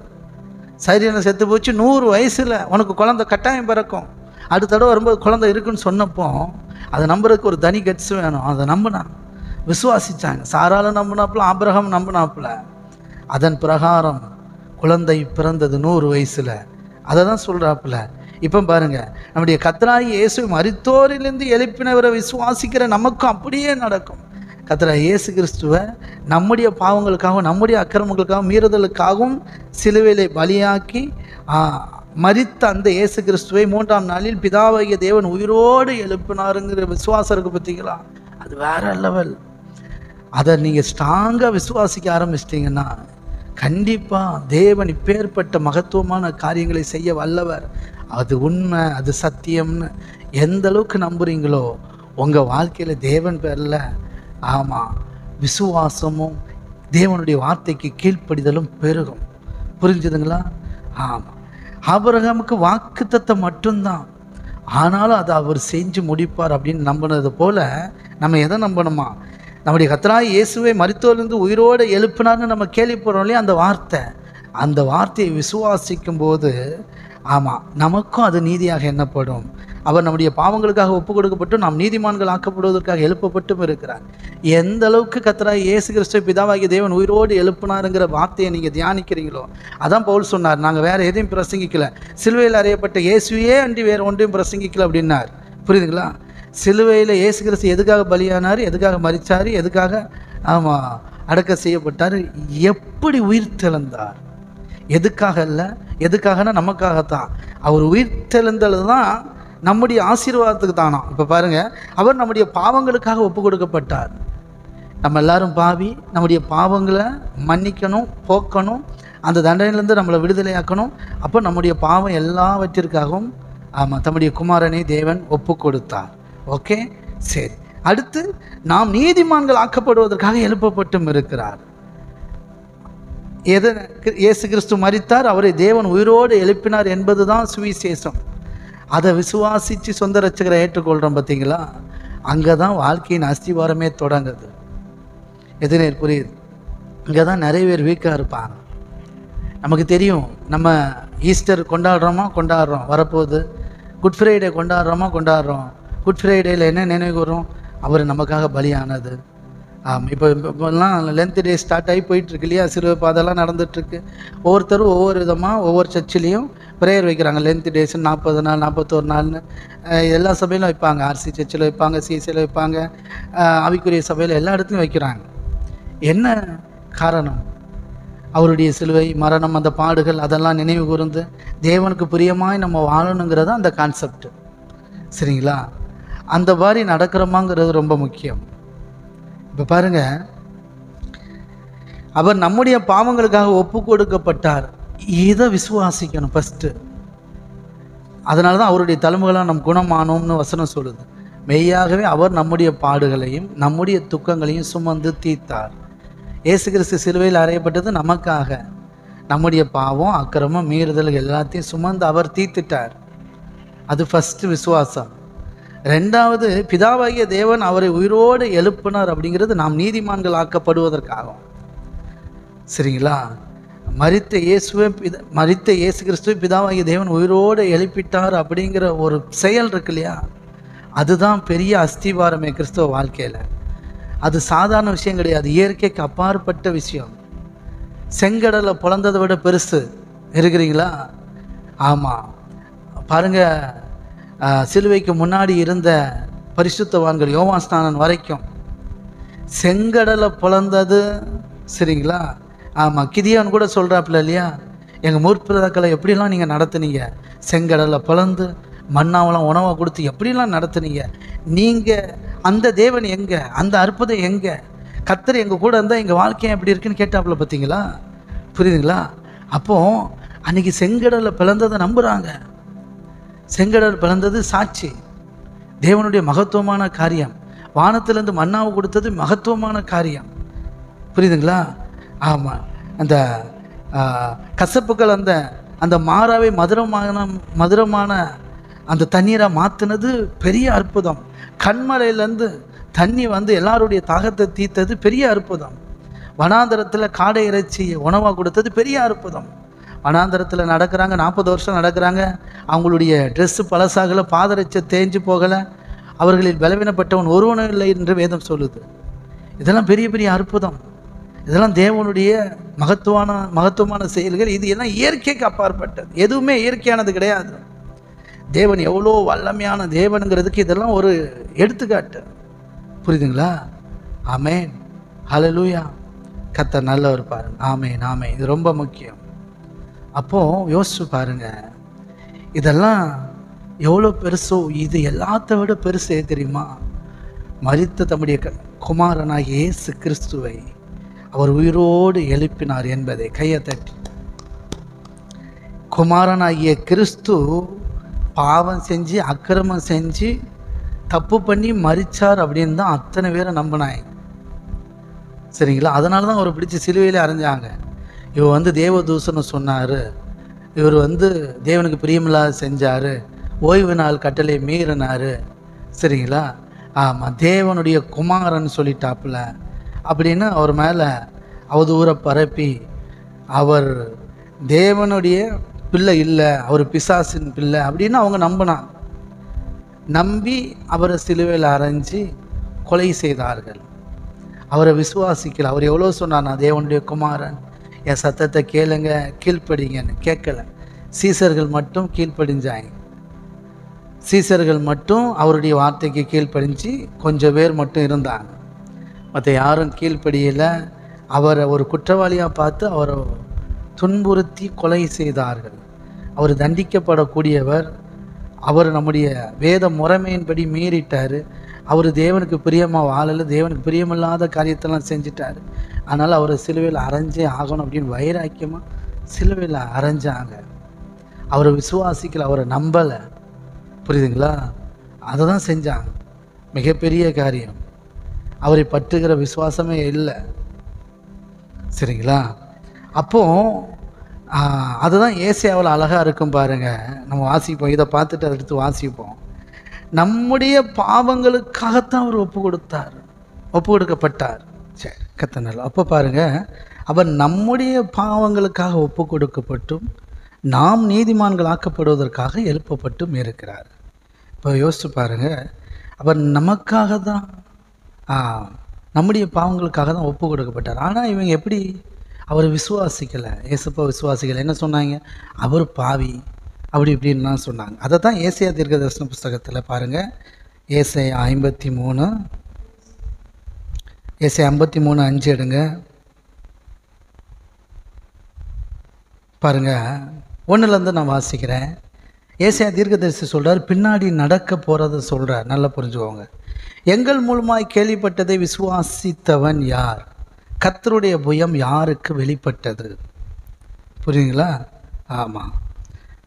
சரீரம் செத்து போச்சு, 100 வயசில் உனக்கு குழந்தை கட்டாயம் பிறக்கும், அடுத்த தடவை வரும்போது குழந்தை இருக்குன்னு சொன்னப்போ அதை நம்புறதுக்கு ஒரு தனி கட்ஸ் வேணும். அதை நம்பினான், விசுவாசித்தாங்க. சாராலும் நம்பினாப்புல, ஆபிரகாம் நம்பினாப்புல. அதன் பிரகாரம் குழந்தை பிறந்தது 100 வயசில். அதை தான் சொல்கிறாப்புல. இப்போ பாருங்கள், நம்முடைய கர்த்தராகிய இயேசு மரித்தோரிலிருந்து எழுப்பினவரை விசுவாசிக்கிற நமக்கும் அப்படியே நடக்கும். கர்த்தராகிய இயேசு கிறிஸ்துவை நம்முடைய பாவங்களுக்காகவும் நம்முடைய அக்கிரமங்களுக்காகவும் மீறுதலுக்காகவும் சிலுவையிலே பலியாக்கி மரித்த அந்த இயேசு கிறிஸ்துவை 3ஆம் நாளில் பிதாவாகிய தேவன் உயிரோடு எழுப்பினாருங்கிற விசுவாசம் இருக்குது பார்த்தீங்களா? அது வேற லெவல். அதை நீங்கள் ஸ்ட்ராங்காக விசுவாசிக்க ஆரம்பிச்சிட்டிங்கன்னா கண்டிப்பாக தேவன் இப்பேற்பட்ட மகத்துவமான காரியங்களை செய்ய வல்லவர். அது உண்மை, அது சத்தியம்னு எந்த அளவுக்கு நம்புறீங்களோ உங்கள் வாழ்க்கையில் தேவன் பேரில் ஆமாம் விசுவாசமும் தேவனுடைய வார்த்தைக்கு கீழ்ப்படிதலும் பெருகும். புரிஞ்சுதுங்களா? ஆமாம், ஆபிரகாமுக்கு வாக்குத்தத்தம் மட்டும்தான், ஆனாலும் அதை அவர் செஞ்சு முடிப்பார் அப்படின்னு நம்பினது போல் நம்ம எதை நம்பணுமா? நம்முடைய கர்த்தராகிய இயேசுவை மரித்தோரிலிருந்து உயிரோடு எழுப்பினார்னு நம்ம கேள்விப்படுறோம் இல்லையா? அந்த வார்த்தையை விசுவாசிக்கும் போது ஆமாம், நமக்கும் அது நீதியாக எண்ணப்படும். அவர் நம்முடைய பாவங்களுக்காக ஒப்பு கொடுக்கப்பட்டு நாம் நீதிமான்கள் ஆக்கப்படுவதற்காக எழுப்பப்பட்டும் இருக்கிறார். எந்த அளவுக்கு கர்த்தராகிய இயேசு கிறிஸ்துவை பிதாவாகிய தேவன் உயிரோடு எழுப்பினாருங்கிற வார்த்தையை நீங்கள் தியானிக்கிறீங்களோ, அதான் பவுல் சொன்னார், நாங்கள் வேறு எதையும் பிரசங்கிக்கல, சிலுவையில் அறையப்பட்ட இயேசுவே அன்றி வேறு ஒன்றையும் பிரசங்கிக்கல அப்படின்னார். புரியுதுங்களா? சிலுவையில் இயேசு கிறிஸ்து எதுக்காக பலியானார், எதுக்காக மரித்தார், எதுக்காக அடக்க செய்யப்பட்டார், எப்படி உயிர் தெழுந்தார், எதுக்காக இல்லை, எதுக்காகனா நமக்காகத்தான். அவர் உயிர் தெழுந்தது தான் நம்முடைய ஆசீர்வாதத்துக்கு தானா. இப்போ பாருங்கள், அவர் நம்முடைய பாவங்களுக்காக ஒப்பு கொடுக்கப்பட்டார். நம்ம எல்லாரும் பாவி, நம்முடைய பாவங்களை மன்னிக்கணும், போக்கணும், அந்த தண்டனையிலேருந்து நம்மளை விடுதலையாக்கணும். அப்போ நம்முடைய பாவம் எல்லாவற்றிற்காகவும் தம்முடைய குமாரனை தேவன் ஒப்பு கொடுத்தார். ஓகே, சரி. அடுத்து நாம் நீதிமான்கள் ஆக்கப்படுவதற்காக எழுப்பப்பட்டும் இருக்கிறார். இயேசு கிறிஸ்து மரித்தார், அவரை தேவன் உயிரோடு எழுப்பினார் என்பது தான் சுவிசேஷம். அதை விசுவாசித்து சொந்த ரட்சகரை ஏற்றுக்கொள்கிறோம் பார்த்தீங்களா? அங்கே தான் வாழ்க்கையின் அஸ்திவாரமே தொடங்குது. எதுனே புரியுது? இங்கே தான் நிறைய பேர் வீக்காக இருப்பாங்க. நமக்கு தெரியும், நம்ம ஈஸ்டர் கொண்டாடுறோம், வரப்போகுது. குட் ஃப்ரைடே கொண்டாடுறோம். குட் ஃப்ரைடேயில் என்ன நினைவு வரும்? அவர் நமக்காக பலியானது. இப்போலாம் லென்த் டே ஸ்டார்ட் ஆகி போயிட்டுருக்கு இல்லையா? சிலுவை பாதெல்லாம் நடந்துகிட்ருக்கு. ஒவ்வொருத்தரும் ஒவ்வொரு விதமாக ஒவ்வொரு சர்ச்சிலையும் ப்ரேயர் வைக்கிறாங்க. லென்த் டேஸ் 40 நாள் 41 நாள்னு எல்லா சபையிலும் வைப்பாங்க. ஆர்சி சர்ச்சில் வைப்பாங்க, சிஎஸ்சியில் வைப்பாங்க, ஆவிக்குரிய சபையில் எல்லா இடத்துலையும் வைக்கிறாங்க. என்ன காரணம்? அவருடைய சிலுவை, மரணம், அந்த பாடுகள் அதெல்லாம் நினைவு கூர்ந்து தேவனுக்கு பிரியமாய் நம்ம வாழணுங்கிறது அந்த கான்செப்ட். சரிங்களா? அந்த மாதிரி நடக்கிறோமாங்கிறது ரொம்ப முக்கியம். இப்போ பாருங்கள், அவர் நம்முடைய பாவங்களுக்காக ஒப்பு கொடுக்கப்பட்டார். இதை விசுவாசிக்கணும் ஃபஸ்ட்டு. அதனால தான் அவருடைய தழும்புகளாக நம் குணமானோம்னு வசனம் சொல்லுது. மெய்யாகவே அவர் நம்முடைய பாடுகளையும் நம்முடைய துக்கங்களையும் சுமந்து தீர்த்தார். இயேசு கிறிஸ்து சிலுவையில் அறையப்பட்டது நமக்காக. நம்முடைய பாவம், அக்கிரமம், மீறுதல் எல்லாத்தையும் சுமந்து அவர் தீர்த்துட்டார். அது ஃபஸ்ட்டு விசுவாசம். ரெண்டாவது, பிதாவாகிய தேவன் அவரை உயிரோடு எழுப்பினார் அப்படிங்கிறது நாம் நீதிமான்கள் ஆக்கப்படுவதற்காகும். சரிங்களா? மரித்த இயேசு கிறிஸ்துவை பிதாவாகிய தேவன் உயிரோடு எழுப்பிட்டார் அப்படிங்கிற ஒரு செயல் இருக்கு இல்லையா? அதுதான் பெரிய அஸ்திவாரமே கிறிஸ்துவ வாழ்க்கையில். அது சாதாரண விஷயம் கிடையாது, இயற்கைக்கு அப்பாற்பட்ட விஷயம். செங்கடலை பிளந்ததை விட பெருசு இருக்கிறீங்களா? ஆமாம். பாருங்கள், சிலுவைக்கு முன்னாடி இருந்த பரிசுத்தவான்கள் யோவான் ஸ்நானன் வரைக்கும் செங்கடலை பிளந்தது. சரிங்களா? ஆமாம், கிதியோன் கூட சொல்கிறாப்புல இல்லையா, எங்கள் முற்பிதாக்களை எப்படிலாம் நீங்கள் நடத்துனீங்க, செங்கடலை பிளந்து மண்ணாவெல்லாம் உணவை கொடுத்து எப்படிலாம் நடத்துனீங்க, நீங்கள் அந்த தேவன் எங்கே, அந்த அற்புதம் எங்கே, கர்த்தர் எங்கள் கூட இருந்தால் எங்கள் வாழ்க்கையை எப்படி இருக்குன்னு கேட்டாப்புல பார்த்தீங்களா? புரியுதுங்களா? அப்போது அன்றைக்கி செங்கடலை பிளந்ததை நம்புகிறாங்க. செங்கடல் பிளந்தது சாட்சி, தேவனுடைய மகத்துவமான காரியம். வானத்திலேருந்து மன்னாவை கொடுத்தது மகத்துவமான காரியம். புரியுதுங்களா? ஆமாம். அந்த கசப்புகள் அந்த மாறாவை மதுரமான அந்த தண்ணீரை மாற்றினது பெரிய அற்புதம். கண்மலையிலேருந்து தண்ணி எல்லாருடைய தாகத்தை தீர்த்தது பெரிய அற்புதம். வனாந்தரத்தில் காடை இறைச்சி உணவாக கொடுத்தது பெரிய அற்புதம். வனாந்தரத்தில் நடக்கிறாங்க, 40 வருஷம் நடக்கிறாங்க. அவங்களுடைய ட்ரெஸ்ஸு பழசாகலை, பாதரட்சை தேஞ்சு போகலை, அவர்களில் பலவீனப்பட்டவன் ஒருவனும் இல்லை என்று வேதம் சொல்லுது. இதெல்லாம் பெரிய பெரிய அற்புதம். இதெல்லாம் தேவனுடைய மகத்துவமான செயல்கள். இது எல்லாம் இயற்கைக்கு அப்பாற்பட்டது, எதுவுமே இயற்கையானது கிடையாது. தேவன் எவ்வளோ வல்லமையான தேவனுங்கிறதுக்கு இதெல்லாம் ஒரு எடுத்துக்காட்டு. புரியுதுங்களா? ஆமேன், ஹல்லேலூயா. கர்த்தர் நல்லவர் பாருங்க. ஆமேன், ஆமேன். இது ரொம்ப முக்கியம். அப்போது யோசிச்சு பாருங்கள், இதெல்லாம் எவ்வளோ பெருசோ. இது எல்லாத்த விட பெருசு தெரியுமா? மரித்த தம்முடைய குமாரனாகிய இயேசு கிறிஸ்துவை அவர் உயிரோடு எழுப்பினார் என்பதை கையை தட்டி. குமாரனாகிய கிறிஸ்து பாவம் செஞ்சு, அக்கிரமம் செஞ்சு, தப்பு பண்ணி மரித்தார் அப்படின்னு தான் அத்தனை பேரை நம்பினாங்க. சரிங்களா? அதனால தான் அவரை பிடிச்சி சிலுவையில் அரைஞ்சாங்க. இவர் தேவதூஷணம் சொன்னார், இவர் தேவனுக்கு பிரியமில்லாத செஞ்சார், ஓய்வு நாள் கட்டளை மீறினார். சரிங்களா? ஆமாம், தேவனுடைய குமாரன் சொல்லிட்டாப்புல அப்படின்னு அவர் மேலே அவதூற பரப்பி அவர் தேவனுடைய பிள்ளை இல்லை, அவர் பிசாசின் பிள்ளை அப்படின்னு அவங்க நம்பினாங்க. நம்பி அவரை சிலுவையில் அறைஞ்சி கொலை செய்தார்கள். அவரை விசுவாசிக்கல. அவர் எவ்வளோ சொன்னார், நான் தேவனுடைய குமாரன், என் சத்தத்தை கேளுங்க, கீழ்ப்படிங்கன்னு. கேட்கல. சீசர்கள் மட்டும் கீழ்ப்படிஞ்சாங்க. சீசர்கள் மட்டும் அவருடைய வார்த்தைக்கு கீழ்ப்படிஞ்சு கொஞ்சம் பேர் மட்டும் இருந்தாங்க. மற்ற யாரும் கீழ்ப்படியல. அவரை ஒரு குற்றவாளியாக பார்த்து அவரை துன்புறுத்தி கொலை செய்தார்கள். அவர் தண்டிக்கப்படக்கூடியவர். அவர் நம்முடைய வேத முறைமையின்படி மீறிட்டார். அவர் தேவனுக்கு பிரியமாக வாழலை, தேவனுக்கு பிரியமில்லாத காரியத்தெல்லாம் செஞ்சிட்டார். அதனால் அவரை சிலுவையில் அரைஞ்சே ஆகணும் அப்படின்னு வைராக்கியமாக சிலுவையில் அரைஞ்சாங்க. அவரை விசுவாசிக்கல, அவரை நம்பலை. புரியுதுங்களா? அதை தான் செஞ்சாங்க. மிகப்பெரிய காரியம். அவரை பற்றுகிற விசுவாசமே இல்லை. சரிங்களா? அப்போது அதுதான் ஏசாயாவில் அழகாக இருக்கும் பாருங்கள். நம்ம வாசிப்போம், இதை பார்த்துட்டு அதை எடுத்து வாசிப்போம். நம்முடைய பாவங்களுக்காகத்தான் அவர் ஒப்பு கொடுக்கப்பட்டார். சரி, கத்தனால். அப்போ பாருங்கள், அவர் நம்முடைய பாவங்களுக்காக ஒப்பு கொடுக்கப்பட்டும் நாம் நீதிமான்கள் ஆக்கப்படுவதற்காக எழுப்பப்பட்டும் இருக்கிறார். இப்போ யோசிச்சு பாருங்கள், அவர் நமக்காக தான், நம்முடைய பாவங்களுக்காக தான் ஒப்பு கொடுக்கப்பட்டார். ஆனால் இவங்க எப்படி அவர் விசுவாசிக்கலை, ஏசப்பா விசுவாசிக்கலை. என்ன சொன்னாங்க? அவர் பாவி அப்படி இப்படின்லாம் சொன்னாங்க. அதை தான் ஏசாயா தீர்க்கதரிசன புஸ்தகத்தில் பாருங்கள், ஏசாயா 53 5 எடுங்க பாருங்கள். 1லேருந்து நான் வாசிக்கிறேன். ஏசாயா தீர்க்கதரிசி சொல்கிறார், பின்னாடி நடக்க போகிறத சொல்கிறார். நல்லா புரிஞ்சுக்கோங்க. எங்கள் மூலமாய் கேள்விப்பட்டதை விசுவாசித்தவன் யார்? கர்த்தருடைய புயம் யாருக்கு வெளிப்பட்டது? புரியுதுங்களா? ஆமாம்,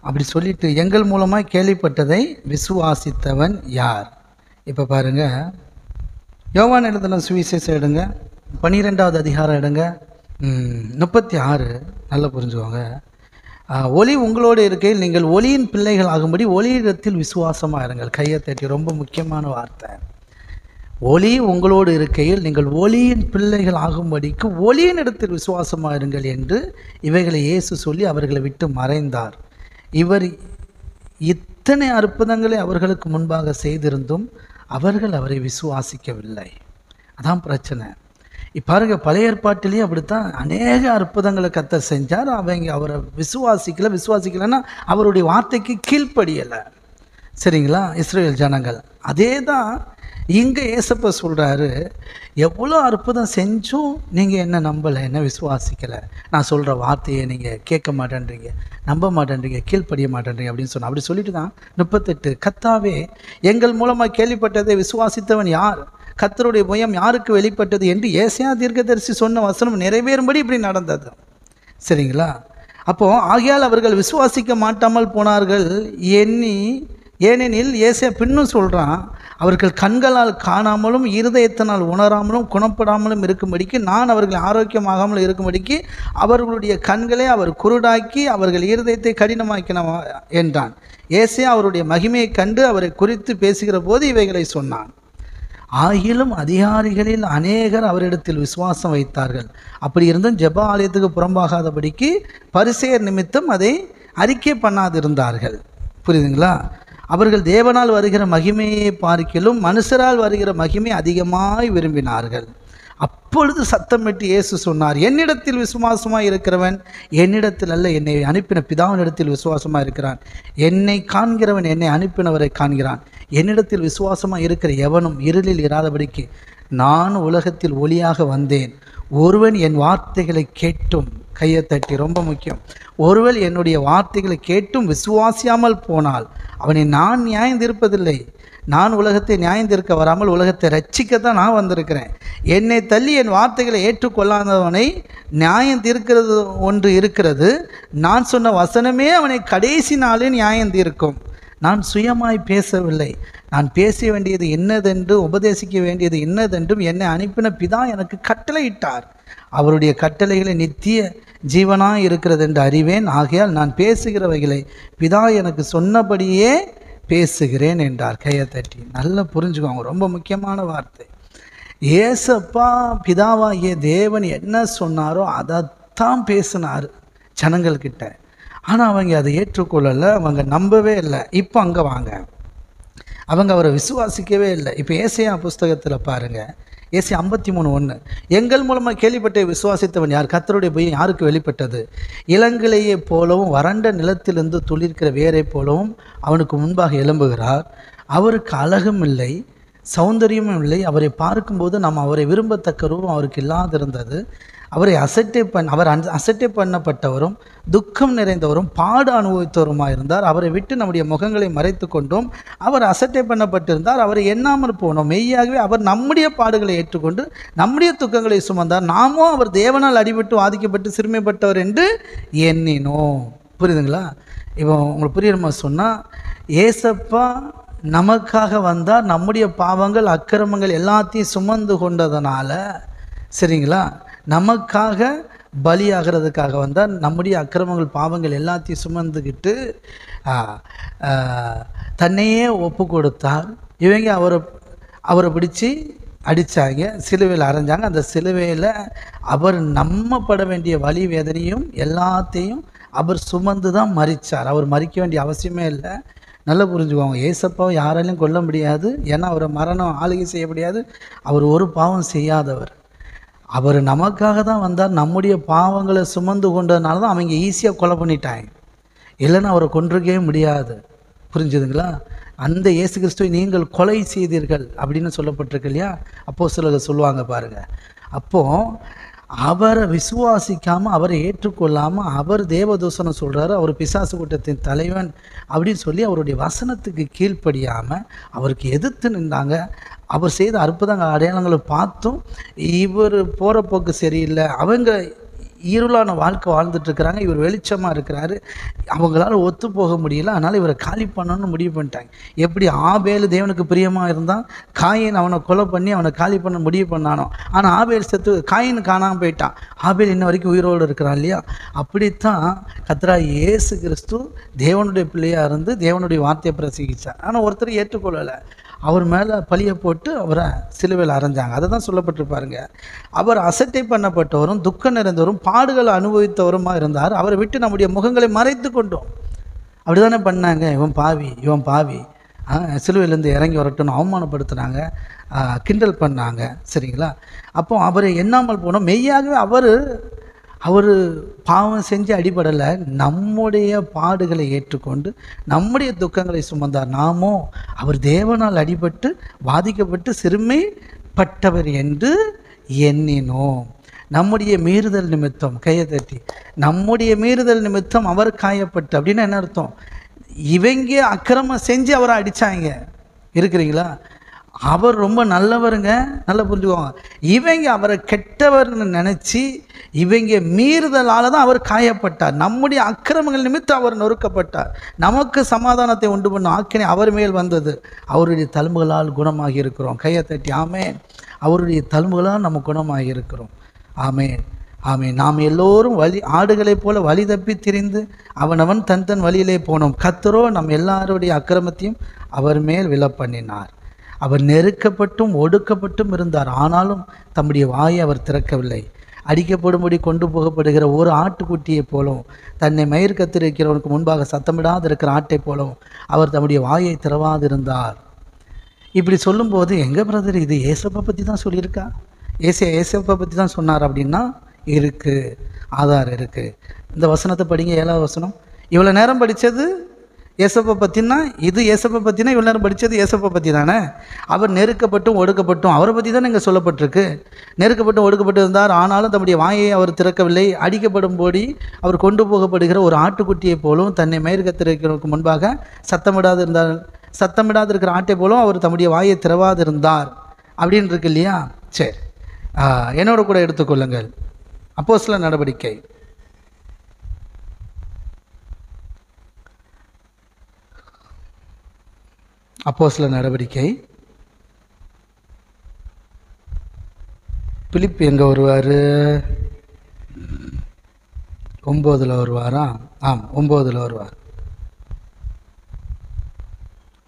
அப்படி சொல்லிட்டு எங்கள் மூலமாய் கேள்விப்பட்டதை விசுவாசித்தவன் யார்? இப்போ பாருங்கள், யோவான் எழுதின சுவிசேஷம் எடுங்க, 12வது அதிகாரம் எடுங்க, 36. நல்லா புரிஞ்சுக்கோங்க. ஒளி உங்களோடு இருக்கையில் நீங்கள் ஒளியின் பிள்ளைகள் ஆகும்படி ஒளியிடத்தில் விசுவாசமாக இருங்கள். கையை தட்டி, ரொம்ப முக்கியமான வார்த்தை. ஒளி உங்களோடு இருக்கையில் நீங்கள் ஒளியின் பிள்ளைகள் ஆகும்படிக்கு ஒளியின் இடத்தில் விசுவாசமாக இருங்கள் என்று இவைகளை இயேசு சொல்லி அவர்களை விட்டு மறைந்தார். இவர் இத்தனை அற்புதங்களை அவர்களுக்கு முன்பாக செய்திருந்தும் அவர்கள் அவரை விசுவாசிக்கவில்லை. அதான் பிரச்சனை. பாருங்க, பழைய ஏற்பாட்டிலேயே அப்படித்தான் அநேக அற்புதங்களை கர்த்தர் செஞ்சார். அவங்க அவரை விசுவாசிக்கலைன்னா அவருடைய வார்த்தைக்கு கீழ்ப்படியலை. சரிங்களா? இஸ்ரேல் ஜனங்கள் அதே தான் இங்கே ஏசப்பா சொல்கிறாரு, எவ்வளோ அற்புதம் செஞ்சும் நீங்கள் என்ன நம்பலை, என்ன விசுவாசிக்கலை, நான் சொல்கிற வார்த்தையை நீங்கள் கேட்க மாட்டேன்றீங்க, நம்ப மாட்டேன்றீங்க, கீழ்ப்படிய மாட்டேன்றீங்க அப்படின்னு சொன்னால். அப்படி சொல்லிட்டு தான் 38, கர்த்தாவே எங்கள் மூலமாக கேள்விப்பட்டதை விசுவாசித்தவன் யார்? கர்த்தருடைய புயம் யாருக்கு வெளிப்பட்டது என்று ஏசாயா தீர்க்கதரிசி சொன்ன வசனம் நிறைவேறும்படி இப்படி நடந்தது. சரிங்களா? அப்போது ஆகையால் அவர்கள் விசுவாசிக்க மாட்டாமல் போனார்கள் ஏனெனில் ஏசாயா பின்னும் சொல்கிறான், அவர்கள் கண்களால் காணாமலும் இருதயத்தினால் உணராமலும் குணப்படாமலும் இருக்கும்படிக்கு நான் அவர்களை ஆரோக்கியமாகாமல் இருக்கும்படிக்கு அவர்களுடைய கண்களை அவர் குருடாக்கி அவர்கள் இருதயத்தை கடினமாக்கின என்றான். ஏசாயா அவருடைய மகிமையை கண்டு அவரை குறித்து பேசுகிற போது இவைகளை சொன்னான். ஆகிலும் அதிகாரிகளில் அநேகர் அவரிடத்தில் விசுவாசம் வைத்தார்கள். அப்படி இருந்தும் ஜெப ஆலயத்துக்கு புறம்பாகாதபடிக்கு பரிசேயர் நிமித்தம் அதை அறிக்கை பண்ணாதிருந்தார்கள். புரியுதுங்களா? அவர்கள் தேவனால் வருகிற மகிமையை பார்க்கிலும் மனுஷரால் வருகிற மகிமை அதிகமாய் விரும்பினார்கள். அப்பொழுது சத்தமிட்டு இயேசு சொன்னார், என்னிடத்தில் விசுவாசமாக இருக்கிறவன் என்னிடத்தில் அல்ல, என்னை அனுப்பின பிதாவினிடத்தில் விசுவாசமாக இருக்கிறான். என்னை காண்கிறவன் என்னை அனுப்பினவரை காண்கிறான். என்னிடத்தில் விசுவாசமாக இருக்கிற எவனும் இருளில் இராதபடிக்கு நான் உலகத்தில் ஒளியாக வந்தேன். ஒருவன் என் வார்த்தைகளை கேட்டும், கையை தட்டி, ரொம்ப முக்கியம், ஒருவன் என்னுடைய வார்த்தைகளை கேட்டும் விசுவாசியாமல் போனால் அவனை நான் நியாயம் தீர்ப்பதில்லை. நான் உலகத்தை நியாயம் தீர்க்க வராமல் உலகத்தை ரட்சிக்கத்தான் நான் வந்திருக்கிறேன். என்னை தள்ளி என் வார்த்தைகளை ஏற்றுக்கொள்ளாதவனை நியாயம் தீர்க்கிறது ஒன்று இருக்கிறது. நான் சொன்ன வசனமே அவனை கடைசி நாளில் நியாயம் தீர்க்கும். நான் சுயமாய் பேசவில்லை, நான் பேச வேண்டியது என்னதென்று உபதேசிக்க வேண்டியது என்னதென்றும் என்னை அனுப்பின பிதா எனக்கு கட்டளையிட்டார். அவருடைய கட்டளைகளை நித்திய ஜீவனாய் இருக்கிறது என்று அறிவேன். ஆகையால் நான் பேசுகிறவைகளை பிதா எனக்கு சொன்னபடியே பேசுகிறேன் என்றார். கையை தட்டி நல்லா புரிஞ்சுக்கோங்க, ரொம்ப முக்கியமான வார்த்தை. ஏசப்பா பிதாவாகிய தேவன் என்ன சொன்னாரோ அதைத்தான் பேசினார் ஜனங்கள்கிட்ட. ஆனால் அவங்க அதை ஏற்றுக்கொள்ளலை, அவங்க நம்பவே இல்லை. இப்போ அங்கே வாங்க, அவங்க அவரை விசுவாசிக்கவே இல்லை. இப்போ ஏசாயா புஸ்தகத்தில் பாருங்கள், ஏசாயா 53:1, எங்கள் மூலமாக கேள்விப்பட்ட விசுவாசித்தவன் யார்? கர்த்தருடைய பயம் யாருக்கு வெளிப்பட்டது? இளங்கிளையை போலவும் வறண்ட நிலத்திலிருந்து துளிர்க்கிற வேரை போலவும் அவனுக்கு முன்பாக எழும்புகிறார். அவருக்கு அழகும் இல்லை, சௌந்தரியமும் இல்லை. அவரை பார்க்கும்போது நாம் அவரை விரும்பத்தக்க ரூபம் அவருக்கு இல்லாதிருந்தது. அவரை அவர் அசட்டை பண்ணப்பட்டவரும் துக்கம் நிறைந்தவரும் பாடு அனுபவித்தவருமாக இருந்தார். அவரை விட்டு நம்முடைய முகங்களை மறைத்து கொண்டோம். அவர் அசட்டை பண்ணப்பட்டிருந்தார், அவரை எண்ணாமல் போனோம். மெய்யாகவே அவர் நம்முடைய பாடுகளை ஏற்றுக்கொண்டு நம்முடைய துக்கங்களை சுமந்தார். நாமோ அவர் தேவனால் அடிபட்டு வாதிக்கப்பட்டு சிறுமைப்பட்டவர் என்று எண்ணினோம். புரியுதுங்களா? இப்போ உங்களுக்கு புரியுமா சொன்னால், ஏசப்பா நமக்காக வந்தார். நம்முடைய பாவங்கள் அக்கிரமங்கள் எல்லாத்தையும் சுமந்து கொண்டதுனால, சரிங்களா, நமக்காக பலியாகிறதுக்காக வந்தால். நம்முடைய அக்கிரமங்கள் பாவங்கள் எல்லாத்தையும் சுமந்துக்கிட்டு தன்னையே ஒப்பு கொடுத்தார். இவங்க அவரை பிடிச்சி அடித்தாங்க, சிலுவையில் அரைஞ்சாங்க. அந்த சிலுவையில் அவர் நம்மப்பட வேண்டிய வலி வேதனையும் எல்லாத்தையும் அவர் சுமந்து தான் மரித்தார். அவர் மரிக்க வேண்டிய அவசியமே இல்லை. நல்லா புரிஞ்சுக்குவாங்க, ஏசப்பாவை யாராலையும் கொல்ல முடியாது. ஏன்னா அவரை மரணம் ஆளுகை செய்ய முடியாது. அவர் ஒரு பாவம் செய்யாதவர். அவர் நமக்காக தான் வந்தார். நம்முடைய பாவங்களை சுமந்து கொண்டதுனால தான் அவங்க ஈஸியாக கொலை பண்ணிட்டாங்க. இல்லைன்னா அவரை கொன்றிருக்கவே முடியாது. புரிஞ்சுதுங்களா? அந்த இயேசு கிறிஸ்துவை நீங்கள் கொலை செய்தீர்கள் அப்படின்னு சொல்லப்பட்டிருக்கு இல்லையா? அப்போஸ்தலர்கள் சொல்லுவாங்க பாருங்கள். அப்போது அவரை விசுவாசிக்காமல், அவரை ஏற்றுக்கொள்ளாமல், அவர் தேவதூஷணம் சொல்கிறாரு, அவர் பிசாசு கூட்டத்தின் தலைவன் அப்படின்னு சொல்லி அவருடைய வசனத்துக்கு கீழ்ப்படியாமல் அவருக்கு எதிர்த்து நின்றாங்க. அவர் செய்த அற்புதங்கள் அடையாளங்களை பார்த்தும் இவர் போகிற போக்கு சரியில்லை, அவங்க இருளான வாழ்க்கை வாழ்ந்துட்டுருக்கிறாங்க, இவர் வெளிச்சமாக இருக்கிறாரு, அவங்களால ஒத்து போக முடியல. அதனால் இவரை காலி பண்ணணும்னு முடிவு பண்ணிட்டாங்க. எப்படி ஆபேல் தேவனுக்கு பிரியமாக இருந்தான், காயின் அவனை கொலை பண்ணி அவனை காலி பண்ண முடிவு பண்ணானோ, ஆனால் ஆபேல் செத்து காயின் காணாமல் போயிட்டான். ஆபேல் இன்ன வரைக்கும் உயிரோடு இருக்கிறான் இல்லையா? அப்படித்தான் கர்த்தராகிய இயேசு கிறிஸ்து தேவனுடைய பிள்ளையாக இருந்து தேவனுடைய வார்த்தையை பிரசங்கிச்சார். ஆனால் ஒருத்தர் ஏற்றுக்கொள்ளலை. அவர் மேலே பழியை போட்டு அவரை சிலுவையில் அரைஞ்சாங்க. அதை தான் சொல்லப்பட்டிருப்பாருங்க. அவர் அசட்டை பண்ணப்பட்டவரும் துக்கம் நிறைந்தவரும் பாடுகளை அனுபவித்தவருமாக இருந்தார். அவரை விட்டு நம்முடைய முகங்களை மறைத்து கொண்டோம். அப்படி தானே பண்ணாங்க. இவன் பாவி சிலுவையிலேருந்து இறங்கி வரட்டும்னு அவமானப்படுத்தினாங்க, கிண்டல் பண்ணாங்க. சரிங்களா? அப்போ அவரை எண்ணாமல் போனோம். மெய்யாகவே அவர் பாவம் செஞ்சு அடிபடலை, நம்முடைய பாடுகளை ஏற்றுக்கொண்டு நம்முடைய துக்கங்களை சுமந்தார். நாமோ அவர் தேவனால் அடிபட்டு வாதிக்கப்பட்டு சிறுமைப்பட்டவர் என்று எண்ணினோம். நம்முடைய மீறுதல் நிமித்தம், கையை தட்டி, நம்முடைய மீறுதல் நிமித்தம் அவர் காயப்பட்டு. அப்படின்னு என்ன அர்த்தம்? இவங்க அக்கிரமம் செஞ்சு அவரை அடித்தாங்க. இருக்கிறீங்களா? அவர் ரொம்ப நல்லவருங்க, நல்லா புரிஞ்சுக்கோங்க. இவங்க அவரை கெட்டவர்னு நினச்சி இவங்க மீறுதலால் தான் அவர் காயப்பட்டார். நம்முடைய அக்கிரமங்கள் நிமித்தம் அவர் நொறுக்கப்பட்டார். நமக்கு சமாதானத்தை உண்டு பண்ண ஆக்கினை அவர் மேல் வந்தது. அவருடைய தழும்புகளால் குணமாகி இருக்கிறோம். கையை தட்டி ஆமேன். அவருடைய தழும்புகளால் நம்ம குணமாகி இருக்கிறோம். ஆமேன், ஆமேன். நாம் எல்லோரும் ஆடுகளைப் போல வழி தப்பி திரிந்து அவனவன் தன் வழியிலே போனோம். கர்த்தரோ நம் எல்லாருடைய அக்கிரமத்தையும் அவர் மேல் விழ பண்ணினார். அவர் நெருக்கப்பட்டும் ஒடுக்கப்பட்டும் இருந்தார், ஆனாலும் தம்முடைய வாயை அவர் திறக்கவில்லை. அடிக்கப்படும்படி கொண்டு போகப்படுகிற ஒரு ஆட்டுக்குட்டியை போலவும் தன்னை மயிர் கத்திருக்கிறவனுக்கு முன்பாக சத்தமிடாது இருக்கிற ஆட்டை போலவும் அவர் தம்முடைய வாயை திறவாதிருந்தார். இப்படி சொல்லும்போது, எங்கள் பிரதர் இது ஏசப்பை பற்றி தான் சொல்லியிருக்கா? ஏசப்பை பற்றி தான் சொன்னார் அப்படின்னா இருக்குது, ஆதாரம் இருக்குது. இந்த வசனத்தை படிங்க, 7வது வசனம். இவ்வளோ நேரம் படித்தது ஏசப்பை பற்றினா, இது ஏசப்பை பற்றினா இவ்வளோ நேரம் படித்தது ஏசப்பை பற்றி தானே. அவர் நெருக்கப்பட்டும் ஒடுக்கப்பட்டும் அவரை பற்றி தானே இங்கே சொல்லப்பட்டிருக்கு. நெருக்கப்பட்டும் ஒடுக்கப்பட்டு இருந்தார், ஆனாலும் தம்முடைய வாயை அவர் திறக்கவில்லை. அடிக்கப்படும்போது அவர் கொண்டு போகப்படுகிற ஒரு ஆட்டுக்குட்டியை போலும் தன்னை மயிர் கத்திருக்கிறவருக்கு முன்பாக சத்தமிடாது இருக்கிற ஆட்டை போலும் அவர் தம்முடைய வாயை திறவாதிருந்தார் அப்படின்னு இருக்கு இல்லையா? சரி, என்னோட கூட எடுத்துக்கொள்ளுங்கள். அப்போஸ்தலர் நடவடிக்கை பிலிப் எங்கே வருவார்? 9 வருவாரா? ஆம், 9 வருவார்.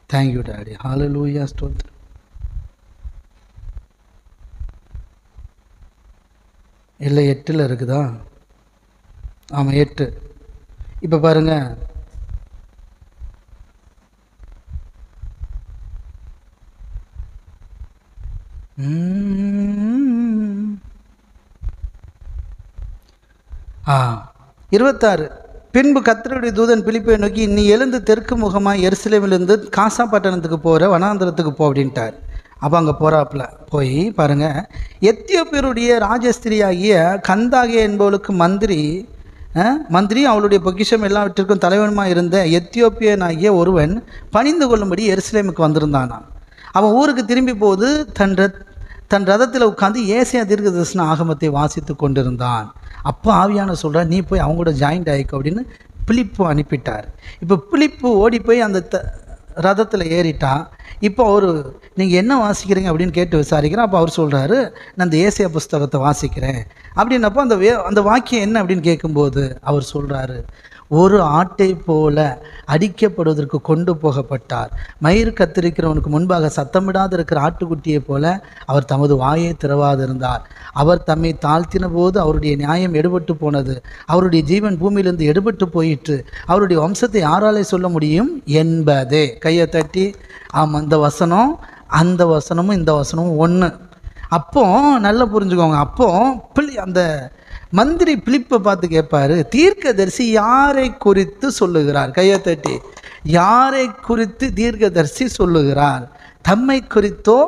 Thank you daddy. ஹல்லேலூயா, ஸ்தோத்திரம். இல்லை 8 இருக்குதா? ஆமாம் 8. இப்போ பாருங்க, ஆ 26. பின்பு கர்த்தருடைய தூதன் பிலிப்பை நோக்கி, நீ எழுந்து தெற்கு முகமாக எருசலேமிலிருந்து காசா பட்டணத்துக்கு போகிற வனாந்திரத்துக்கு போ அப்படின்ட்டார். அப்போ அங்கே போகிறாப்புல போய் பாருங்கள், எத்தியோப்பியருடைய ராஜஸ்திரியாகிய கந்தாகே என்பவளுக்கு மந்திரி அவளுடைய பொக்கிஷம் எல்லாவற்றிற்கும் தலைவனுமாக இருந்த எத்தியோப்பியனாகிய ஒருவன் பணிந்து கொள்ளும்படி எருசலேமுக்கு வந்திருந்தானான். அவன் ஊருக்கு திரும்பி போது தன் ரதத்தில் உட்காந்து ஏசியா தீர்க்கதரிசன ஆகமத்தை வாசித்து கொண்டிருந்தான். அப்போ ஆவியான சொல்கிறார், நீ போய் அவங்களோட ஜாயிண்ட் ஆகிக்கோ அப்படின்னு பிலிப்பு அனுப்பிட்டார். இப்போ பிலிப்பு ஓடி போய் அந்த ரதத்தில் ஏறிட்டான். இப்போ அவர் நீங்கள் என்ன வாசிக்கிறீங்க அப்படின்னு கேட்டு விசாரிக்கிறேன். அப்போ அவர் சொல்கிறாரு, நான் அந்த ஏசியா புஸ்தகத்தை வாசிக்கிறேன் அப்படின்னப்போ அந்த வாக்கியம் என்ன அப்படின்னு கேட்கும்போது அவர் சொல்கிறாரு, ஒரு ஆட்டை போல அடிக்கப்படுவதற்கு கொண்டு போகப்பட்டார். மயிர் கத்திருக்கிறவனுக்கு முன்பாக சத்தமிடாது இருக்கிற ஆட்டுக்குட்டியை போல அவர் தமது வாயை திறவாதிருந்தார். அவர் தம்மை தாழ்த்தின போது அவருடைய நியாயம் எடுபட்டு போனது. அவருடைய ஜீவன் பூமியிலிருந்து எடுபட்டு போயிற்று. அவருடைய வம்சத்தை யாராலே சொல்ல முடியும் என்பதே. கையை தட்டி ஆமாம், அந்த வசனமும் இந்த வசனமும் ஒன்று. அப்போ நல்லா புரிஞ்சுக்கோங்க. அப்போ அந்த மந்திரி பிலிப்பை பார்த்து கேட்பாரு, தீர்க்கதரிசி யாரை குறித்து சொல்லுகிறார்? கையை தட்டி, யாரை குறித்து தீர்க்கதரிசி சொல்லுகிறார்? தம்மை குறித்தோ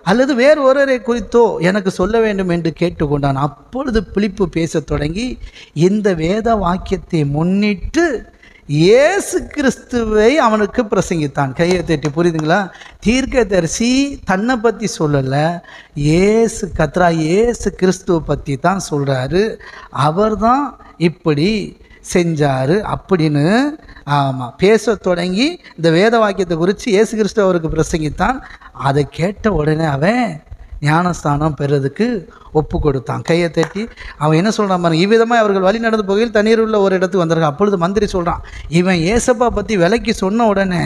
அல்லது வேறு ஒருவரை குறித்தோ எனக்கு சொல்ல வேண்டும் என்று கேட்டுக்கொண்டான். அப்பொழுது பிலிப்பு பேச தொடங்கி இந்த வேத வாக்கியத்தை முன்னிட்டு இயேசு கிறிஸ்துவை அவனுக்கு பிரசங்கித்தான். கையை தட்டி, புரியுதுங்களா? தீர்க்கதரிசி தன்னை பற்றி சொல்லலை, இயேசு கிறிஸ்துவை பற்றி தான் சொல்கிறாரு. அவர் தான் இப்படி செஞ்சார் அப்படின்னு ஆமாம் பேச தொடங்கி இந்த வேத வாக்கியத்தை குறித்து இயேசு கிறிஸ்து அவருக்கு பிரசங்கித்தான். அதை கேட்ட உடனே அவன் ஞானஸ்தானம் பெறதுக்கு ஒப்பு கொடுத்தான். கையை தட்டி அவன் என்ன சொல்கிறான் பாருங்க, இவ்விதமாக அவர்கள் வழி நடந்து போகையில் தண்ணீர் உள்ள ஒரு இடத்துக்கு வந்தார்கள். அப்பொழுது மந்திரி சொல்கிறான், இவன் ஏசப்பா பற்றி விலைக்கு சொன்ன உடனே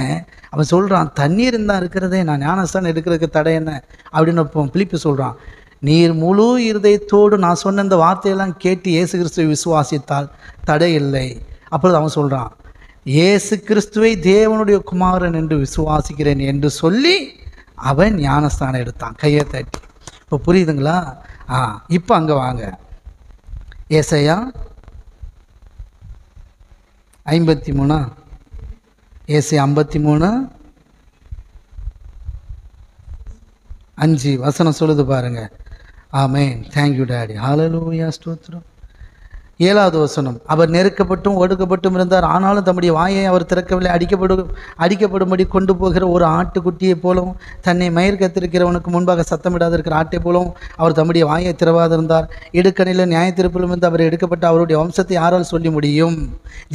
அவன் சொல்கிறான், தண்ணீர் இருந்தால் இருக்கிறதே, நான் ஞானஸ்தானம் எடுக்கிறதுக்கு தடை என்ன அப்படின்னு பிலிப்பு சொல்கிறான், நீர் முழு இருதயத்தோடு நான் சொன்ன இந்த வார்த்தையெல்லாம் கேட்டு இயேசு கிறிஸ்துவை விசுவாசித்தால் தடை இல்லை. அப்பொழுது அவன் சொல்கிறான், இயேசு கிறிஸ்துவை தேவனுடைய குமாரன் என்று விசுவாசிக்கிறேன் என்று சொல்லி அவன் ஞானஸ்தானம் எடுத்தான். கையை தட்டி. இப்போ புரியுதுங்களா? இப்போ அங்கே வாங்க, ஏசாயா 53, ஏசாயா 53:5 வசனம் சொல்லுது பாருங்க. ஆமென், தேங்க்யூ டாடி, ஹல்லேலூயா, ஸ்தோத்திரம். 7வது வசனம், அவர் நெருக்கப்பட்டும் ஒடுக்கப்பட்டும் இருந்தார், ஆனாலும் தம்முடைய வாயை அவர் திறக்கவில்லை. அடிக்கப்படும்படி கொண்டு போகிற ஒரு ஆட்டுக்குட்டியை போலவும் தன்னை மயிர் கத்திருக்கிறவனுக்கு முன்பாக சத்தமிடாத இருக்கிற ஆட்டை போலவும் அவர் தம்முடைய வாயை திறவாதிருந்தார். இடுக்கணிலும் நியாயத்தீர்ப்பிலும் இருந்து அவர் எடுக்கப்பட்ட அவருடைய வம்சத்தை யாரால் சொல்லி முடியும்?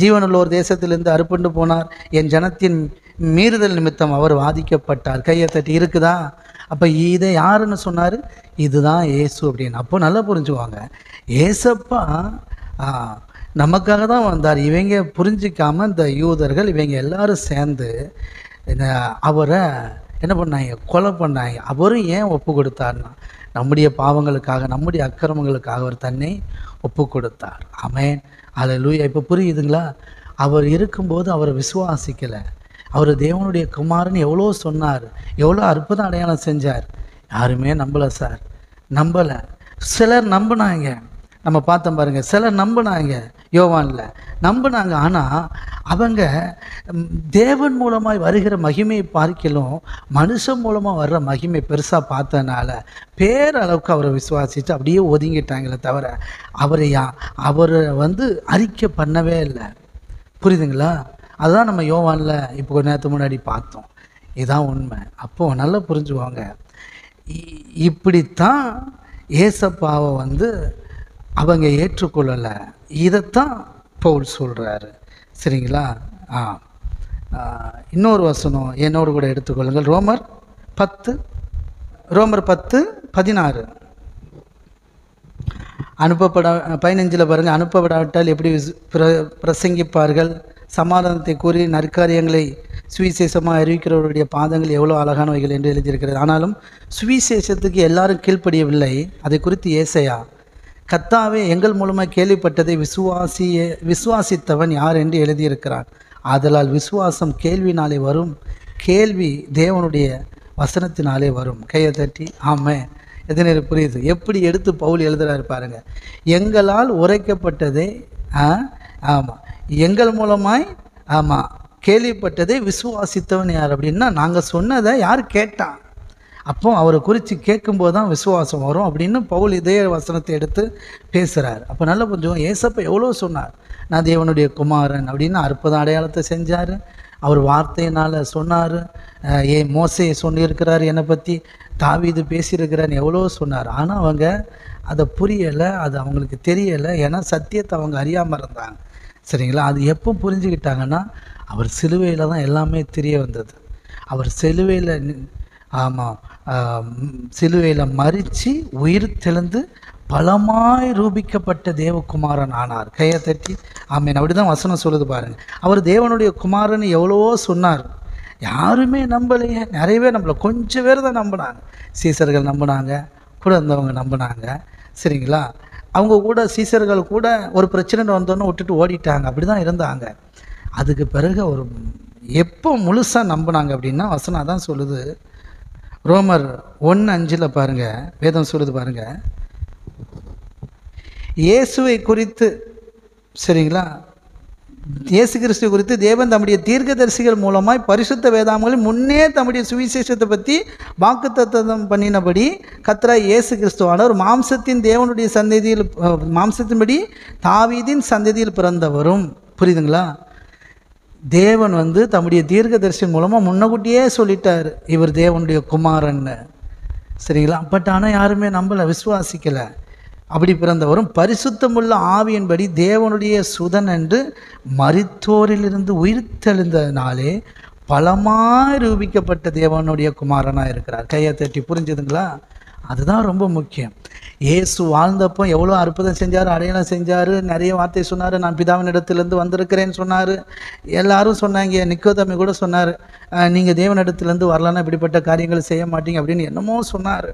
ஜீவனுள்ள ஒரு தேசத்திலிருந்து அறுப்புண்டு போனார். என் ஜனத்தின் மீறுதல் நிமித்தம் அவர் வாதிக்கப்பட்டார். கையை தட்டி. இருக்குதா? அப்போ இதை யாருன்னு சொன்னார்? இதுதான் இயேசு அப்படின்னு. அப்போ நல்லா புரிஞ்சுவாங்க, ஏசப்பா நமக்காக தான் வந்தார். இவங்க புரிஞ்சிக்காமல் இந்த யூதர்கள் இவங்க எல்லாரும் சேர்ந்து அவரை என்ன பண்ணாங்க? கொலை பண்ணாங்க. அவரும் ஏன் ஒப்பு கொடுத்தார்னா, நம்முடைய பாவங்களுக்காக, நம்முடைய அக்கிரமங்களுக்காக அவர் தன்னை ஒப்பு கொடுத்தார். ஆமென், ஹல்லேலூயா. இப்போ புரியுதுங்களா? அவர் இருக்கும்போது அவரை விசுவாசிக்கலை. அவர் தேவனுடைய குமாரன் எவ்வளோ சொன்னார், எவ்வளோ அற்புதம் அடையாளம் செஞ்சார். யாருமே நம்பலை சார், நம்பலை. சிலர் நம்பினாங்க, நம்ம பார்த்தோம் பாருங்கள். சிலர் நம்பினாங்க, யோவானில் நம்பினாங்க. ஆனால் அவங்க தேவன் மூலமாக வருகிற மகிமையை பார்க்கலும் மனுஷன் மூலமாக வர்ற மகிமை பெருசாக பார்த்ததுனால பேரளவுக்கு அவரை விசுவாசித்து அப்படியே ஒதுங்கிட்டாங்களே தவிர அவரை அறிக்கை பண்ணவே இல்லை. புரியுதுங்களா? அதுதான் நம்ம யோவானில் இப்போ கொஞ்ச நேரத்துக்கு முன்னாடி பார்த்தோம். இதுதான் உண்மை. அப்போது நல்லா புரிஞ்சுவாங்க. இப்படித்தான் ஏசப்பாவை அவங்க ஏற்றுக்கொள்ளலை. இதைத்தான் பவுல் சொல்கிறாரு. சரிங்களா? இன்னொரு வசனம் என்னோடு கூட எடுத்துக்கொள்ளுங்கள். ரோமர் 10:16 அனுப்பப்பட 15 பாருங்கள். அனுப்பப்படாவிட்டால் எப்படி பிரசங்கிப்பார்கள்? சமாதானத்தை கூறி நற்காரியங்களை சுவிசேஷமாக அறிவிக்கிறவருடைய பாதங்கள் எவ்வளோ அழகானவைகள் என்று எழுதியிருக்கிறது. ஆனாலும் சுவிசேஷத்துக்கு எல்லாரும் கீழ்ப்படியவில்லை. அதை குறித்து ஏசாயா கர்த்தாவே எங்கள் மூலமாக கேள்விப்பட்டதை விசுவாசித்தவன் யார் என்று எழுதியிருக்கிறான். ஆதலால் விசுவாசம் கேள்வினாலே வரும், கேள்வி தேவனுடைய வசனத்தினாலே வரும். கையை தட்டி ஆமே. எத்தனை புரியுது? எப்படி எடுத்து பவுல் எழுதுறாரு பாருங்க. எங்களால் உரைக்கப்பட்டதே ஆமாம், எங்கள் மூலமாய் ஆமாம் கேள்விப்பட்டதை விசுவாசித்தவன் யார் அப்படின்னா, நாங்கள் சொன்னதை யார் கேட்டான், அப்போ அவரை குறித்து கேட்கும்போது தான் விசுவாசம் வரும் அப்படின்னு பவுல் இதே வசனத்தை எடுத்து பேசுகிறார். அப்போ நல்லா கொஞ்சம் ஏசப்பா எவ்வளோ சொன்னார், நான் தேவனுடைய குமாரன் அப்படின்னு அற்புத அடையாளத்தை செஞ்சார். அவர் வார்த்தையினால் சொன்னார். மோசே சொல்லியிருக்கிறார், என்னை பற்றி தாவீது பேசியிருக்கிறான்னு எவ்வளோ சொன்னார். ஆனால் அவங்க அதை புரியலை, அது அவங்களுக்கு தெரியலை. ஏன்னா சத்தியத்தை அவங்க அறியாமல் இருந்தாங்க. சரிங்களா? அது எப்போ புரிஞ்சுக்கிட்டாங்கன்னா, அவர் சிலுவையில் தான் எல்லாமே தெரிய வந்தது. அவர் சிலுவையில் ஆமாம் சிலுவையில் மரித்து உயிர் தெழுந்து பலமாய் ரூபிக்கப்பட்ட தேவகுமாரன் ஆனார். கையை தட்டி ஆமீன். அப்படி தான் வசனம் சொல்லுது பாருங்கள். அவர் தேவனுடைய குமாரன் எவ்வளவோ சொன்னார், யாருமே நம்பலையே. நிறைய பேர் நம்பலை, கொஞ்சம் பேர் தான் நம்பினாங்க. சீசர்கள் நம்பினாங்க, கூட இருந்தவங்க நம்பினாங்க. சரிங்களா? அவங்க கூட சீசர்கள் கூட ஒரு பிரச்சனை வந்தோன்னு விட்டுட்டு ஓடிட்டாங்க. அப்படி தான் இருந்தாங்க. அதுக்கு பிறகு ஒரு எப்போ முழுசாக நம்பினாங்க அப்படின்னா வசனம் தான் சொல்லுது. ரோமர் 1:5 பாருங்கள், வேதம் சொல்லுது பாருங்கள். இயேசுவை குறித்து, சரிங்களா, இயேசு கிறிஸ்துவை குறித்து தேவன் தம்முடைய தீர்க்கதரிசிகள் மூலமாய் பரிசுத்த வேதாகமங்களில் முன்னே தம்முடைய சுவிசேஷத்தை பற்றி வாக்குத்தத்தம் பண்ணினபடி கர்த்தராகிய இயேசு கிறிஸ்துவானவர் மாம்சத்தின் தேவனுடைய சந்ததியில், மாம்சத்தின்படி தாவீதின் சந்ததியில் பிறந்தவரும். புரியுதுங்களா? தேவன் தம்முடைய தீர்க்கதரிசி மூலமாக முன்னக்கூட்டியே சொல்லிட்டார், இவர் தேவனுடைய குமாரன்னு. சரிங்களா? பட் ஆனால் யாருமே நம்பலை, விசுவாசிக்கலை. அப்படி பிறந்தவரும் பரிசுத்தமுள்ள ஆவியின்படி தேவனுடைய சுதன் என்று மரித்தோரிலிருந்து உயிர்த்தெழுந்ததினாலே பலமாய் ரூபிக்கப்பட்ட தேவனுடைய குமாரனாக இருக்கிறார். கையை தட்டி புரிஞ்சுதுங்களா? அதுதான் ரொம்ப முக்கியம். இயேசு வாழ்ந்தப்போ எவ்வளோ அற்புதம் செஞ்சார், அடையாளம் செஞ்சார், நிறைய வார்த்தை சொன்னார். நான் பிதாவின் இடத்துலேருந்து வந்திருக்கிறேன்னு சொன்னார். எல்லாரும் சொன்னாங்க. நிக்கோதேமு கூட சொன்னார், நீங்கள் தேவனிடத்துலேருந்து வரலன்னா இப்படிப்பட்ட காரியங்கள் செய்ய மாட்டீங்க அப்படின்னு என்னமோ சொன்னார்.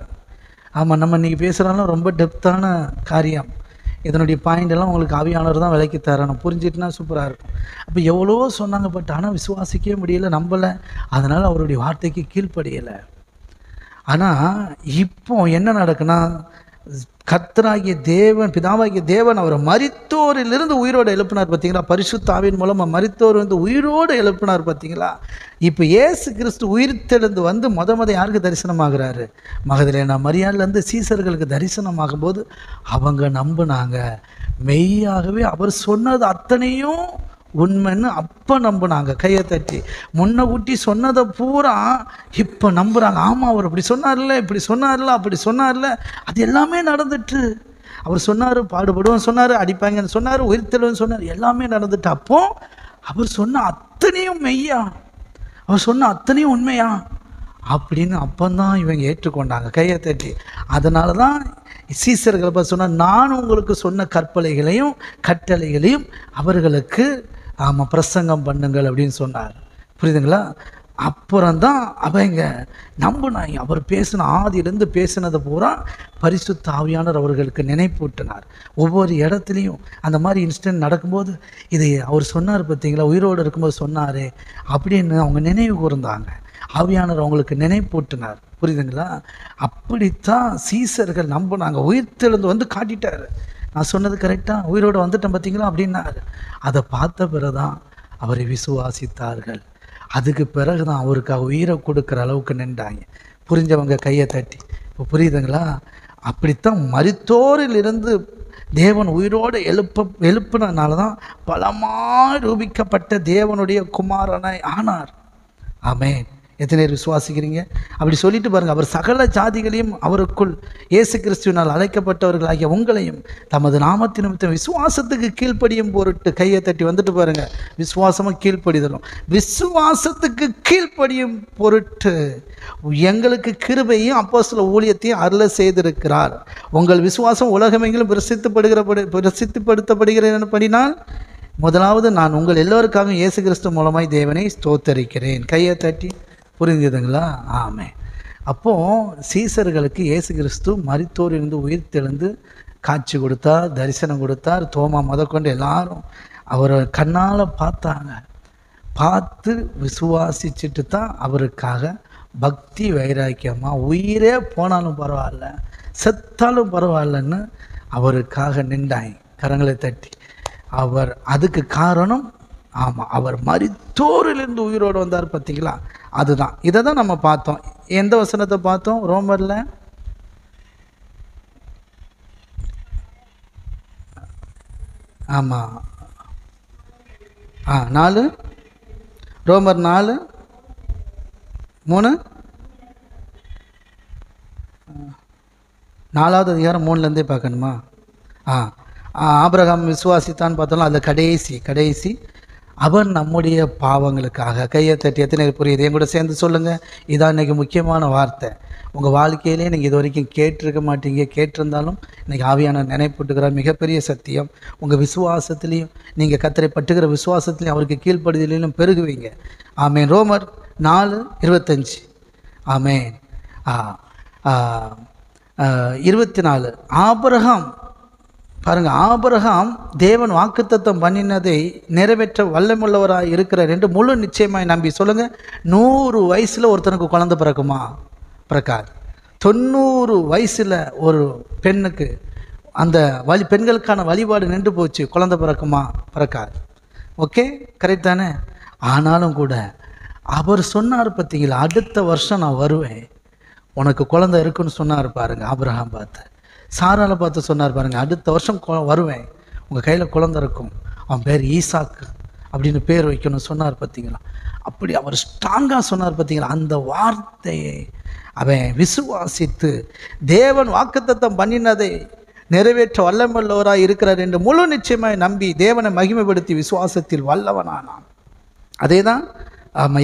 ஆமாம், நம்ம இன்றைக்கி பேசுகிறாலும் ரொம்ப டெப்த்தான காரியம். இதனுடைய பாயிண்டெல்லாம் உங்களுக்கு ஆவியானவர் தான் விலைக்கு தரணும். புரிஞ்சிட்டுனா சூப்பராக இருக்கும். அப்போ எவ்வளோ சொன்னாங்க, பட் ஆனால் விசுவாசிக்கவே முடியலை, நம்பலை. அதனால் அவருடைய வார்த்தைக்கு கீழ்ப்படியலை. ஆனால் இப்போ என்ன நடக்குன்னா, கர்த்தராகிய தேவன், பிதாவாகிய தேவன் அவரை மரித்தோரிலிருந்து உயிரோடு எழுப்பினார். பார்த்தீங்களா? பரிசுத்த ஆவியின் மூலமாக மரித்தோர் உயிரோடு எழுப்பினார். பார்த்தீங்களா? இப்போ இயேசு கிறிஸ்து உயிர்த்தெழுந்து முத யாருக்கு தரிசனமாகிறாரு? மகதலேனா மரியாளிலேருந்து சீசர்களுக்கு தரிசனமாகும் போது அவங்க நம்பினாங்க. மெய்யாகவே அவர் சொன்னது அத்தனையும் உண்மைன்னு அப்போ நம்பினாங்க. கையை தட்டி முன்னக்கூட்டி சொன்னதை பூரா இப்போ நம்புகிறாங்க. ஆமாம், அவர் இப்படி சொன்னார்ல, இப்படி சொன்னார்ல, அப்படி சொன்னார்ல, அது எல்லாமே நடந்துட்டு. அவர் சொன்னார் பாடுபடுவோம் சொன்னார், அடிப்பாங்கன்னு சொன்னார், உயிர்த்தெழுன்னு சொன்னார், எல்லாமே நடந்துட்டு. அப்போ அவர் சொன்ன அத்தனையும் மெய்யா, அவர் சொன்ன அத்தனையும் உண்மையா அப்படின்னு அப்போதான் இவங்க ஏற்றுக்கொண்டாங்க. கையை தட்டி. அதனால தான் சீசர்கள் சொன்னார், நான் உங்களுக்கு சொன்ன கற்பனைகளையும் கட்டளைகளையும் அவர்களுக்கு பிரசங்கம் பண்ணுங்கள் அப்படின்னு சொன்னார். புரியுதுங்களா? அப்புறம்தான் அவங்க நம்பினாங்க. அவர் பேசின ஆதியிலேருந்து பேசினதை பூரா பரிசுத்த ஆவியானவர் அவர்களுக்கு நினைப்பூட்டினார். ஒவ்வொரு இடத்துலையும் அந்த மாதிரி இன்சிடென்ட் நடக்கும்போது இது அவர் சொன்னார் பார்த்தீங்களா, உயிரோடு இருக்கும்போது சொன்னார் அப்படின்னு அவங்க நினைவு கூர்ந்தாங்க. ஆவியானவர் அவங்களுக்கு நினைப்பூட்டினார். புரியுதுங்களா? அப்படித்தான் சீசர்கள் நம்பினாங்க. உயிர்த்தெழுந்து காட்டிட்டார், நான் சொன்னது கரெக்டாக, உயிரோடு வந்துட்டேன் பார்த்தீங்களா அப்படின்னாரு. அதை பார்த்த பிறகுதான் அவரை விசுவாசித்தார்கள். அதுக்கு பிறகு தான் அவருக்காக உயிரை கொடுக்குற அளவுக்கு நின்றாங்க. புரிஞ்சவங்க கையை தட்டி. இப்போ புரியுதுங்களா? அப்படித்தான் மரித்தோரிலிருந்து தேவன் உயிரோடு எழுப்பினால தான் பலமாக ரூபிக்கப்பட்ட தேவனுடைய குமாரனாய் ஆனார். ஆமென். எத்தனை பேர் விசுவாசிக்கிறீங்க? அப்படி சொல்லிட்டு பாருங்கள், அவர் சகல ஜாதிகளையும் அவருக்குள் இயேசு கிறிஸ்துவினால் அழைக்கப்பட்டவர்களாகிய உங்களையும் தமது நாமத்தின் நிமித்தம் விசுவாசத்துக்கு கீழ்ப்படியும் பொருட்டு கையை தட்டி வந்துட்டு பாருங்கள். விசுவாசமாக கீழ்ப்படிதலும், விசுவாசத்துக்கு கீழ்ப்படியும் பொருட்டு எங்களுக்கு கிருபையும் அப்போஸ்தல ஊழியத்தையும் அருள செய்திருக்கிறார். உங்கள் விசுவாசம் உலகமெங்கிலும் பிரசித்திப்படுத்தப்படுகிறபடினால் முதலாவது நான் உங்கள் எல்லோருக்காகவும் இயேசு கிறிஸ்து மூலமாய் தேவனை ஸ்தோத்தரிக்கிறேன். கையை தட்டி. புரிஞ்சுதுங்களா? ஆமே. அப்போது சீசர்களுக்கு இயேசு கிறிஸ்து மரித்தோரிலிருந்து உயிர்த்தெழுந்து காட்சி கொடுத்தார், தரிசனம் கொடுத்தார். தோமா முதற்கொண்டு எல்லாரும் அவரை கண்ணால் பார்த்தாங்க. பார்த்து விசுவாசிச்சுட்டு தான் அவருக்காக பக்தி வைராக்கியமாக உயிரே போனாலும் பரவாயில்ல, செத்தாலும் பரவாயில்லன்னு அவருக்காக நின்றாங்க கரங்களை தட்டி. அவர் அதுக்கு காரணம், ஆமாம், அவர் மரித்தோரிலிருந்து உயிரோடு வந்தார். பார்த்தீங்களா? அதுதான். இதை தான் நம்ம பார்த்தோம். எந்த வசனத்தை பார்த்தோம்? ரோமரில் ஆமாம் 4, ரோமர் 4:3, 4வது அதிகாரம் 3லேருந்தே பார்க்கணுமா? ஆபிரகாம் விசுவாசித்தான்னு பார்த்தோம்னா அதில் கடைசி அவர் நம்முடைய பாவங்களுக்காக. கையை தட்டி எத்தனை புரியுது? என் கூட சேர்ந்து சொல்லுங்கள். இதான் இன்றைக்கி முக்கியமான வார்த்தை. உங்கள் வாழ்க்கையிலே நீங்கள் இது வரைக்கும் கேட்டிருக்க மாட்டீங்க. கேட்டிருந்தாலும் இன்றைக்கி ஆவியான நினைப்பட்டுக்கிறார். மிகப்பெரிய சத்தியம். உங்கள் விசுவாசத்துலேயும், நீங்கள் கர்த்தரை பற்றுகிற விசுவாசத்துலேயும் அவருக்கு கீழ்ப்படுதலிலும் பெருகுவீங்க. ஆமேன். ரோமர் 4:25. ஆமேன். 24. ஆபிரகாம் பாருங்கள், ஆபிரகாம் தேவன் வாக்குத்தத்தம் பண்ணினதை நிறைவேற்ற வல்லமுள்ளவராக இருக்கிறார் என்று முழு நிச்சயமாய் நம்பி. சொல்லுங்கள், 100 வயசில் ஒருத்தனுக்கு குழந்தை பிறக்குமா? பிறக்காது. 90 வயசில் ஒரு பெண்ணுக்கு அந்த பெண்களுக்கான வழிபாடு நின்று போச்சு, குழந்தை பிறக்குமா? பிறக்காது. ஓகே, கரெக்ட் தானே? ஆனாலும் கூட அவர் சொன்னார் பார்த்தீங்களா, அடுத்த வருஷம் நான் வருவேன், உனக்கு குழந்தை இருக்குன்னு சொன்னார் பாருங்கள். ஆபிரகாம் பார்த்து, சாராலை பார்த்து சொன்னார் பாருங்கள், அடுத்த வருஷம் வருவேன், உங்கள் கையில் குழந்தை இருக்கும், அவன் பேர் ஈசாக்கு அப்படின்னு பேர் வைக்கணும்னு சொன்னார் பார்த்தீங்களா? அப்படி அவர் ஸ்ட்ராங்காக சொன்னார் பார்த்தீங்களா? அந்த வார்த்தையை அவன் விசுவாசித்து தேவன் வாக்குத்தத்தம் பண்ணினதை நிறைவேற்ற வல்லமுள்ளவராக இருக்கிறார் என்று முழு நிச்சயமாய் நம்பி தேவனை மகிமைப்படுத்தி விசுவாசத்தில் வல்லவனானான். அதே தான்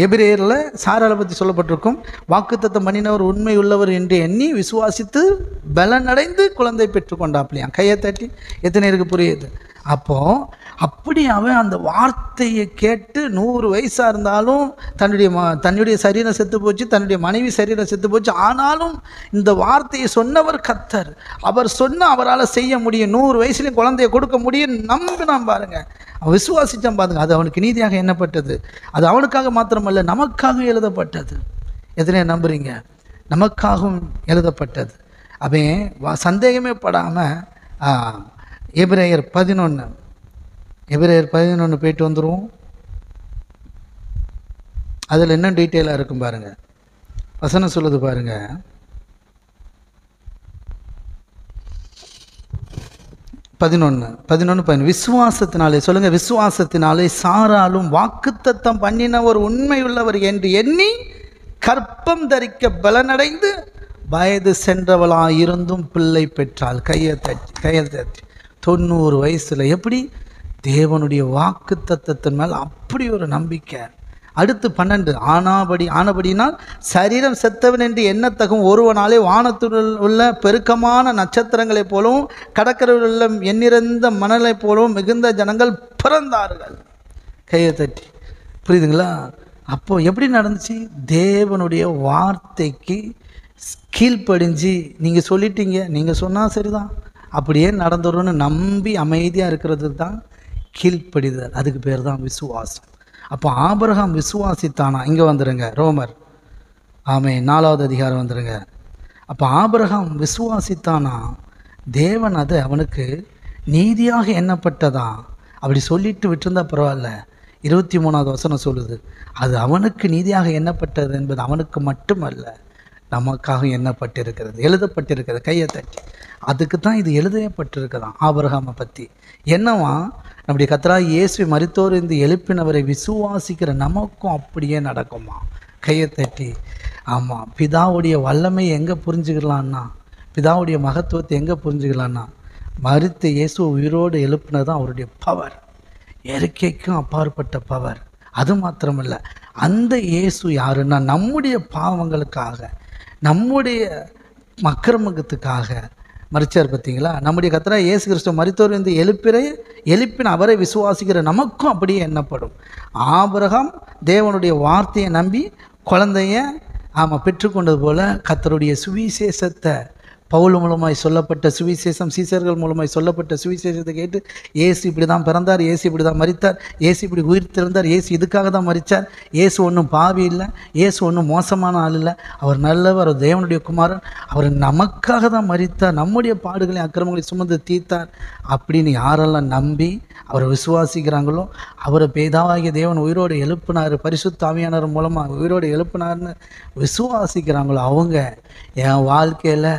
எபிரேயரில் சாராளை பற்றி சொல்லப்பட்டிருக்கும். வாக்குத்தத்தம் பண்ணினவர் உண்மை உள்ளவர் என்று எண்ணி விசுவாசித்து பலனடைந்து குழந்தை பெற்றுக்கொண்டாப்லையா? கையை தட்டி எத்தனை இருக்கு புரியுது? அப்படி அவன் அந்த வார்த்தையை கேட்டு 100 வயசாக இருந்தாலும் தன்னுடைய சரீரம் செத்து போச்சு, தன்னுடைய மனைவி சரீரம் செத்து போச்சு, ஆனாலும் இந்த வார்த்தையை சொன்னவர் கர்த்தர். அவர் சொன்ன அவரால் செய்ய முடியும், 100 வயசுலையும் குழந்தைய கொடுக்க முடியும் நம்பினான் பாருங்க. அவன் விசுவாசித்தான் பாருங்க. அது அவனுக்கு நீதியாக எண்ணப்பட்டது. அது அவனுக்காக மாத்திரமல்ல, நமக்காக எழுதப்பட்டது. எத்தனை நம்புறீங்க? நமக்காகவும் எழுதப்பட்டது. அவன் சந்தேகமே படாமல் எபிரேயர் 11 போயிட்டு வந்துடுவோம். அதில் என்ன டீட்டெயிலாக இருக்கும் பாருங்கள். வசனம் சொல்லுது பாருங்க. 11 விசுவாசத்தினாலே, சொல்லுங்க, விசுவாசத்தினாலே சாராலும் வாக்குத்தத்தம் பண்ணினவர் உண்மையுள்ளவர் என்று எண்ணி கற்பம் தரிக்க பலனடைந்து வயது சென்றவளாயிருந்தும் பிள்ளை பெற்றாள். கையை தட்டி 90 வயசில் எப்படி? தேவனுடைய வாக்கு தத்தத்தின் மேல் அப்படி ஒரு நம்பிக்கை. அடுத்து 12 ஆனபடினால் சரீரம் செத்தவன் என்று எண்ணத்தகும் ஒருவனாலே வானத்துள் உள்ள பெருக்கமான நட்சத்திரங்களைப் போலவும் கடற்கரையில் உள்ள எண்ணிறந்த மணலைப் போலவும் மிகுந்த ஜனங்கள் பிறந்தார்கள். கையை தட்டி புரியுதுங்களா? அப்போது எப்படி நடந்துச்சு? தேவனுடைய வார்த்தைக்கு கீழ்ப்படிஞ்சு, நீங்கள் சொல்லிட்டீங்க, நீங்கள் சொன்னால் சரிதான், அப்படியே நடந்துரும்னு நம்பி அமைதியாக இருக்கிறது தான் கீழ்ப்படிதல். அதுக்கு பேர் தான் விசுவாசம். அப்போ ஆபிரகாம் விசுவாசித்தானா? இங்கே வந்துடுங்க, ரோமர் 4வது அதிகாரம் வந்துடுங்க. அப்போ ஆபிரகாம் விசுவாசித்தானா, தேவன் அது அவனுக்கு நீதியாக எண்ணப்பட்டதா? அப்படி சொல்லிட்டு விட்டுருந்தா பரவாயில்ல. 23வது வசனம் சொல்லுது, அது அவனுக்கு நீதியாக எண்ணப்பட்டது என்பது அவனுக்கு மட்டுமல்ல, நமக்காக எண்ணப்பட்டிருக்கிறது, எழுதப்பட்டிருக்கிறது. கையை தட்டி அதுக்கு தான் இது எழுதப்பட்டிருக்குதான். ஆபிரகாமை பற்றி என்னவா? நம்முடைய கர்த்தராகிய இயேசு மரித்தோர் இந்த எழுப்பினவரை விசுவாசிக்கிற நமக்கும் அப்படியே நடக்குமா? கையை தட்டி ஆமாம். பிதாவுடைய வல்லமை எங்கே புரிஞ்சுக்கலான்னா, பிதாவுடைய மகத்துவத்தை எங்கே புரிஞ்சுக்கலான்னா, மரித்த இயேசு உயிரோடு எழுப்பினதான் அவருடைய பவர், இயற்கைக்கும் அப்பாற்பட்ட பவர். அது மாத்திரமில்லை, அந்த இயேசு யாருன்னா நம்முடைய பாவங்களுக்காக, நம்முடைய அக்கிரமத்துக்காக மரிச்சார். பார்த்தீங்களா? நம்முடைய கர்த்தராகிய இயேசு கிறிஸ்து மரித்தோர் இந்த எழுப்பின அவரை விசுவாசிக்கிற நமக்கும் அப்படியே எண்ணப்படும். ஆபிரகாம் தேவனுடைய வார்த்தையை நம்பி குழந்தைய பெற்றுக்கொண்டது போல கர்த்தருடைய சுவிசேஷத்தை பவுல் மூலமாய் சொல்லப்பட்ட சுவிசேஷம், சீசர்கள் மூலமாய் சொல்லப்பட்ட சுவிசேஷத்தை கேட்டு இயேசு இப்படி தான் பிறந்தார், இயேசு இப்படி தான் மரித்தார், இயேசு இப்படி உயிர் தெழுந்தார், இயேசு இதுக்காக தான் மரித்தார், இயேசு ஒன்றும் பாவி இல்லை, இயேசு ஒன்றும் மோசமான ஆள் இல்லை, அவர் நல்லவர், அவர் தேவனுடைய குமாரன், அவர் நமக்காக தான் மரித்தார், நம்முடைய பாடுகளை அக்கிரமங்களை சுமந்து தீர்த்தார் அப்படின்னு யாரெல்லாம் நம்பி அவரை விசுவாசிக்கிறாங்களோ, அவரை பேதாவாகிய தேவன் உயிரோடு எழுப்பினார், பரிசுத்த ஆவியானவர் மூலமாக உயிரோடு எழுப்பினார்னு விசுவாசிக்கிறாங்களோ அவங்க என் வாழ்க்கையில்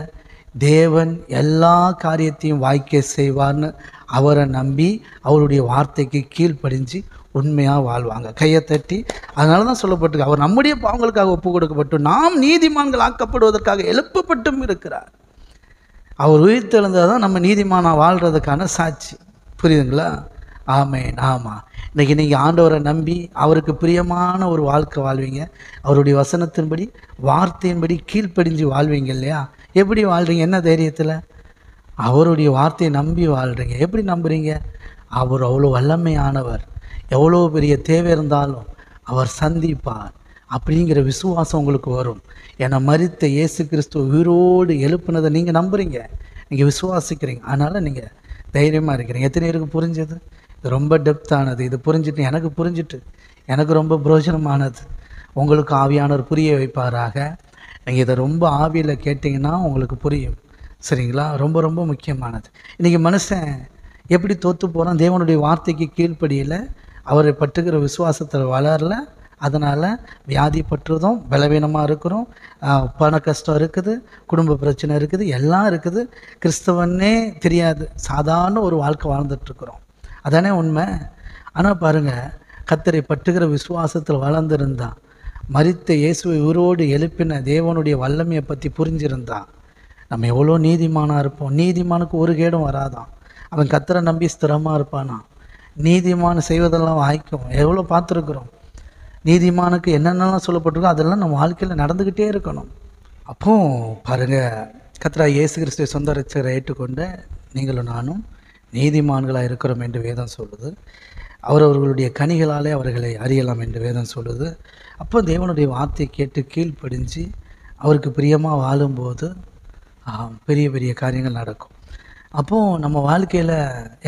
தேவன் எல்லா காரியத்தையும் வாய்க்க செய்வார்னு அவரை நம்பி அவருடைய வார்த்தைக்கு கீழ்ப்படிஞ்சு உண்மையாக வாழ்வாங்க. கையை தட்டி. அதனால தான் சொல்லப்பட்டிருக்கு, அவர் நம்முடைய பாவங்களுக்காக ஒப்பு கொடுக்கப்பட்டு நாம் நீதிமான்கள் ஆக்கப்படுவதற்காக எழுப்பப்பட்டும் இருக்கிறார். அவர் உயிர்த்தெழுந்தால் தான் நம்ம நீதிமானாக வாழ்கிறதுக்கான சாட்சி. புரியுதுங்களா? ஆமென். ஆமாம். இன்றைக்கி நீங்கள் ஆண்டவரை நம்பி அவருக்கு பிரியமான ஒரு வாழ்க்கை வாழ்வீங்க. அவருடைய வசனத்தின்படி வார்த்தையின்படி கீழ்ப்படிஞ்சு வாழ்வீங்க இல்லையா? எப்படி வாழ்கிறீங்க? என்ன தைரியத்தில்? அவருடைய வார்த்தையை நம்பி வாழ்கிறீங்க. எப்படி நம்புகிறீங்க? அவர் அவ்வளோ வல்லமையானவர், எவ்வளோ பெரிய தேவை இருந்தாலும் அவர் சந்திப்பார் அப்படிங்கிற விசுவாசம் உங்களுக்கு வரும். ஏன்னா மரித்த இயேசு கிறிஸ்து உயிரோடு எழுப்புனதை நீங்கள் நம்புகிறீங்க, நீங்கள் விசுவாசிக்கிறீங்க. அதனால் நீங்கள் தைரியமாக இருக்கிறீங்க. எத்தனை பேருக்கு புரிஞ்சது? இது ரொம்ப டெப்த்தானது. இது புரிஞ்சுட்டு எனக்கு ரொம்ப பிரயோஜனமானது. உங்களுக்கு ஆவியானவர் புரிய வைப்பாராக. நீங்கள் இதை ரொம்ப ஆவியில் கேட்டிங்கன்னா உங்களுக்கு புரியும். சரிங்களா? ரொம்ப ரொம்ப முக்கியமானது. இன்றைக்கி மனுஷன் எப்படி தோற்று போகிறான்? தேவனுடைய வார்த்தைக்கு கீழ்ப்படியில், அவரை பற்றுகிற விசுவாசத்தில் வளரல. அதனால் வியாதி பற்றுறதும், பலவீனமாக இருக்கிறோம், பண கஷ்டம் இருக்குது, குடும்ப பிரச்சனை இருக்குது, எல்லாம் இருக்குது. கிறிஸ்தவனே தெரியாது, சாதாரண ஒரு வாழ்க்கை வாழ்ந்துட்டுருக்குறோம். அதானே உண்மை. ஆனால் பாருங்கள், கர்த்தரை பற்றுகிற விசுவாசத்தில் வளர்ந்துருந்தா, மரித்த இயேசுவை உயிரோடு எழுப்பின தேவனுடைய வல்லமையை பற்றி புரிஞ்சிருந்தா நம்ம எவ்வளோ நீதிமானாக இருப்போம். நீதிமானுக்கு ஒரு கேடும் வராதான். அவன் கர்த்தரை நம்பி ஸ்திரமாக இருப்பானா. நீதிமான் செய்வதெல்லாம் வாய்க்கும். எவ்வளோ பார்த்துருக்குறோம். நீதிமானுக்கு என்னென்னலாம் சொல்லப்பட்டிருக்கோ அதெல்லாம் நம்ம வாழ்க்கையில் நடந்துக்கிட்டே இருக்கணும். அப்போ பாருங்கள், கர்த்தராகிய இயேசு கிறிஸ்துவை சொந்த இரட்சகரை ஏற்றுக்கொண்டு நீங்களும் நானும் நீதிமான்களாக இருக்கிறோம் என்று வேதம் சொல்லுது. அவரவர்களுடைய கனிகளாலே அவர்களை அறியலாம் என்று வேதம் சொல்லுது. அப்போ தேவனுடைய வார்த்தையை கேட்டு கீழ்ப்படிஞ்சு அவருக்கு பிரியமாக வாழும்போது பெரிய பெரிய காரியங்கள் நடக்கும். அப்போது நம்ம வாழ்க்கையில்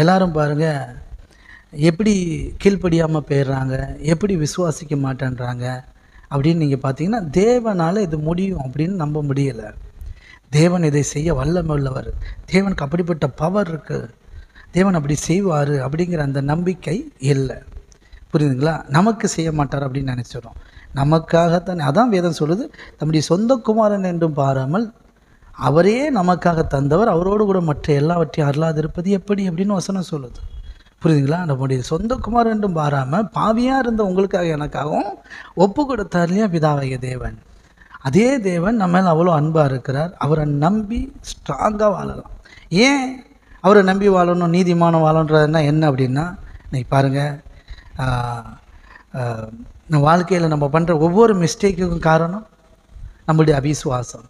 எல்லாரும் பாருங்கள் எப்படி கீழ்ப்படியாமல் போயிடுறாங்க, எப்படி விசுவாசிக்க மாட்டேன்றாங்க அப்படின்னு நீங்கள் பார்த்தீங்கன்னா, தேவனால் இது முடியும் அப்படின்னு நம்ப முடியலை. தேவன் இதை செய்ய வல்லமை உள்ளவர், தேவனுக்கு அப்படிப்பட்ட பவர் இருக்குது, தேவன் அப்படி செய்வார் அப்படிங்கிற அந்த நம்பிக்கை இல்லை. புரியுதுங்களா? நமக்கு செய்ய மாட்டார் அப்படின்னு நினச்சிடும். நமக்காகத்தான். அதான் வேதம் சொல்லுது, தம்முடைய சொந்த குமாரன் என்றும் பாராமல் அவரே நமக்காக தந்தவர் அவரோடு கூட மற்ற எல்லாவற்றையும் அருளாதிருப்பது எப்படி அப்படின்னு வசனம் சொல்லுது. புரியுதுங்களா? நம்முடைய சொந்த குமாரன் என்றும் பாராமல் பாவியாக இருந்த உங்களுக்காக எனக்காகவும் ஒப்பு கொடுத்தார் இல்லையா பிதாவாகிய தேவன். அதே தேவன் நம்ம மேலே அவ்வளோ அன்பாக இருக்கிறார். அவரை நம்பி ஸ்ட்ராங்காக வாழலாம். ஏன் அவரை நம்பி வாழணும், நீதிமான வாழன்றதுனா என்ன அப்படின்னா, இன்னைக்கு பாருங்கள், நம்ம வாழ்க்கையில் நம்ம பண்ணுற ஒவ்வொரு மிஸ்டேக்குக்கும் காரணம் நம்மளுடைய அவிசுவாசம்.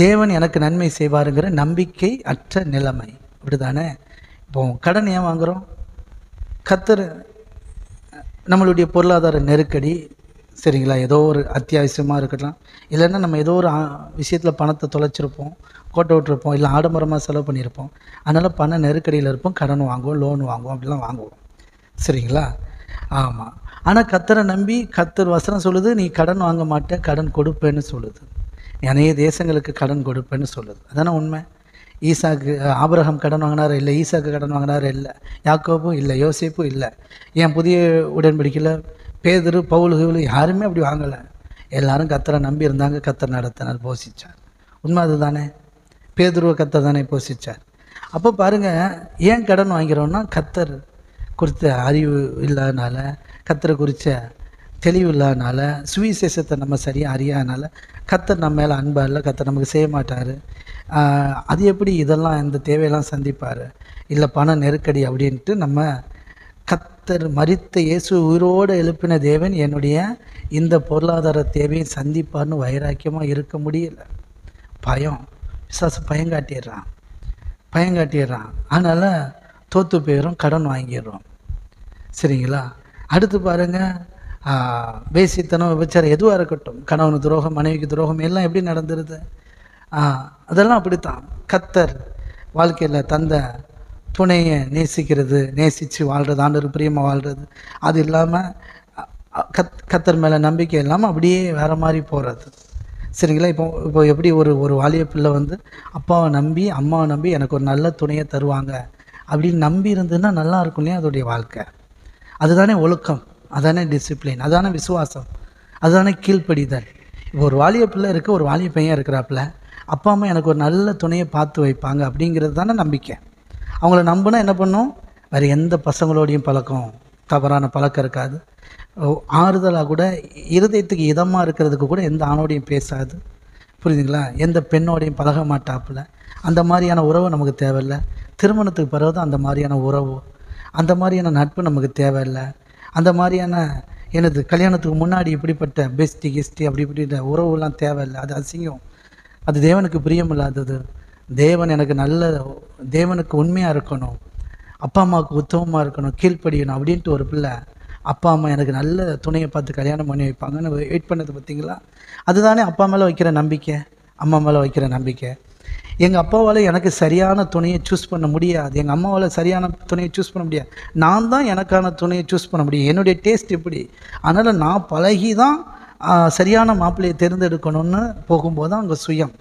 தேவன் எனக்கு நன்மை செய்வாருங்கிற நம்பிக்கை அற்ற நிலைமை. அப்படி தானே? இப்போ கடன் ஏன் வாங்குகிறோம்? கர்த்தர் நம்மளுடைய பொருளாதார நெருக்கடி, சரிங்களா, ஏதோ ஒரு அத்தியாவசியமாக இருக்கலாம், இல்லைன்னா நம்ம ஏதோ ஒரு விஷயத்தில் பணத்தை தொலைச்சிருப்போம், கோட்டை விட்டுருப்போம், இல்லை ஆடம்பரமாக செலவு பண்ணியிருப்போம். அதனால் பண நெருக்கடியில் இருப்போம், கடன் வாங்குவோம், லோன் வாங்குவோம், அப்படிலாம் வாங்குவோம். சரிங்களா? ஆமாம். ஆனால் கர்த்தரை நம்பி கர்த்தர் வசனம் சொல்லுது, நீ கடன் வாங்க மாட்டேன், கடன் கொடுப்பேன்னு சொல்லுது. அநேக தேசங்களுக்கு கடன் கொடுப்பேன்னு சொல்லுது. அதானே உண்மை. ஈசாக்கு ஆபிரகாம் கடன் வாங்கினார் இல்லை, ஈசாக்கு கடன் வாங்கினார் இல்லை, யாக்கோபும் இல்லை, யோசேப்பும் இல்லை. ஏன் புதிய உடன்படிக்கையில் பேதுரு, பவுல் யாருமே அப்படி வாங்கலை. எல்லாரும் கர்த்தரை நம்பி இருந்தாங்க, கர்த்தர் நடத்தினார், போஷிச்சார். உண்மை அது தானே? பேதுருவை கர்த்தர் தானே போஷிச்சார். அப்போ பாருங்கள், ஏன் கடன் வாங்கிறோன்னா கர்த்தர் குறித்த அறிவு இல்லாதனால, கர்த்தரை குறித்த தெளிவு இல்லாதனால, சுவிசேஷத்தை நம்ம சரியாக அறியாதனால, கர்த்தர் நம்ம மேலே அன்பாக இல்லை, கர்த்தர் நமக்கு செய்ய மாட்டார். அது எப்படி இதெல்லாம் இந்த தேவையெல்லாம் சந்திப்பார், இல்லை பண நெருக்கடி அப்படின்ட்டு நம்ம கர்த்தர் மரித்த இயேசு உயிரோடு எழுப்பின தேவன் என்னுடைய இந்த பொருளாதார தேவையை சந்திப்பார்னு வைராக்கியமாக இருக்க முடியல. பயம், விசுவாசம் பயங்காட்டிடுறான். அதனால் தோற்று போயிடும், கடன் வாங்கிடுறோம். சரிங்களா? அடுத்து பாருங்கள், வேசித்தனம், விபச்சாரம் எதுவாக இருக்கட்டும், கணவனு துரோகம், மனைவிக்கு துரோகம் எல்லாம் எப்படி நடந்துருது? அதெல்லாம் அப்படித்தான். கர்த்தர் வாழ்க்கையில் தந்த துணையை நேசித்து வாழ்கிறது, ஆண்டவருக்கு பிரியமாக வாழ்கிறது, அது இல்லாமல் கர்த்தர் மேலே நம்பிக்கை இல்லாமல் அப்படியே வேறு மாதிரி போகிறது. சரிங்களா? இப்போ எப்படி ஒரு வாலிய பிள்ளை வந்து அப்பாவை நம்பி அம்மாவை நம்பி எனக்கு ஒரு நல்ல துணையை தருவாங்க அப்படின்னு நம்பி இருந்ததுன்னா நல்லா இருக்கும் இல்லையா அதோடைய வாழ்க்கை. அதுதானே ஒழுக்கம், அதுதானே டிசிப்ளின், அதுதானே விசுவாசம், அதுதானே கீழ்ப்படிதல். இப்போ ஒரு வாலிய பிள்ளை இருக்குது, ஒரு வாலிய பையன் இருக்கிறாப்புல, அப்பா அம்மா எனக்கு ஒரு நல்ல துணையை பார்த்து வைப்பாங்க அப்படிங்கிறது தானே நம்பிக்கை. அவங்கள நம்பினா என்ன பண்ணும்? வேறு எந்த பசங்களோடையும் தவறான பழக்கம் இருக்காது. ஆறுதலாக கூட இருதயத்துக்கு இதமாக இருக்கிறதுக்கு கூட எந்த ஆணோடையும் பேசாது. புரியுதுங்களா? எந்த பெண்ணோடையும் பழக மாட்டாப்புல. அந்த மாதிரியான உறவு நமக்கு தேவையில்லை. திருமணத்துக்கு பிறகு தான் அந்த மாதிரியான உறவு, அந்த மாதிரியான நட்பு நமக்கு தேவையில்லை. அந்த மாதிரியான கல்யாணத்துக்கு முன்னாடி இப்படிப்பட்ட கிஸ்டி அப்படி இப்படின்ற உறவுலாம் தேவையில்லை. அது அசிங்கம், அது தேவனுக்கு பிரியமில்லாதது. தேவனுக்கு உண்மையாக இருக்கணும், அப்பா அம்மாவுக்கு உத்தமமாக இருக்கணும், கீழ்ப்படியணும் அப்படின்ட்டு ஒரு பிள்ளை அப்பா அம்மா எனக்கு நல்ல துணையை பார்த்து கல்யாணம் பண்ணி வைப்பாங்கன்னு வெயிட் பண்ணது பார்த்தீங்களா? அதுதானே அப்பா மேலே வைக்கிற நம்பிக்கை, அம்மா மேலே வைக்கிற நம்பிக்கை. எங்கள் அப்பாவால் எனக்கு சரியான துணையை சூஸ் பண்ண முடியாது, எங்கள் அம்மாவால் சரியான துணையை சூஸ் பண்ண முடியாது. நான் தான் எனக்கான துணையை சூஸ் பண்ண முடியும், என்னுடைய டேஸ்ட் எப்படி. அதனால் நான் பழகி தான் சரியான மாப்பிள்ளையை தேர்ந்தெடுக்கணும்னு போகும்போது தான் அங்கே சுயம்.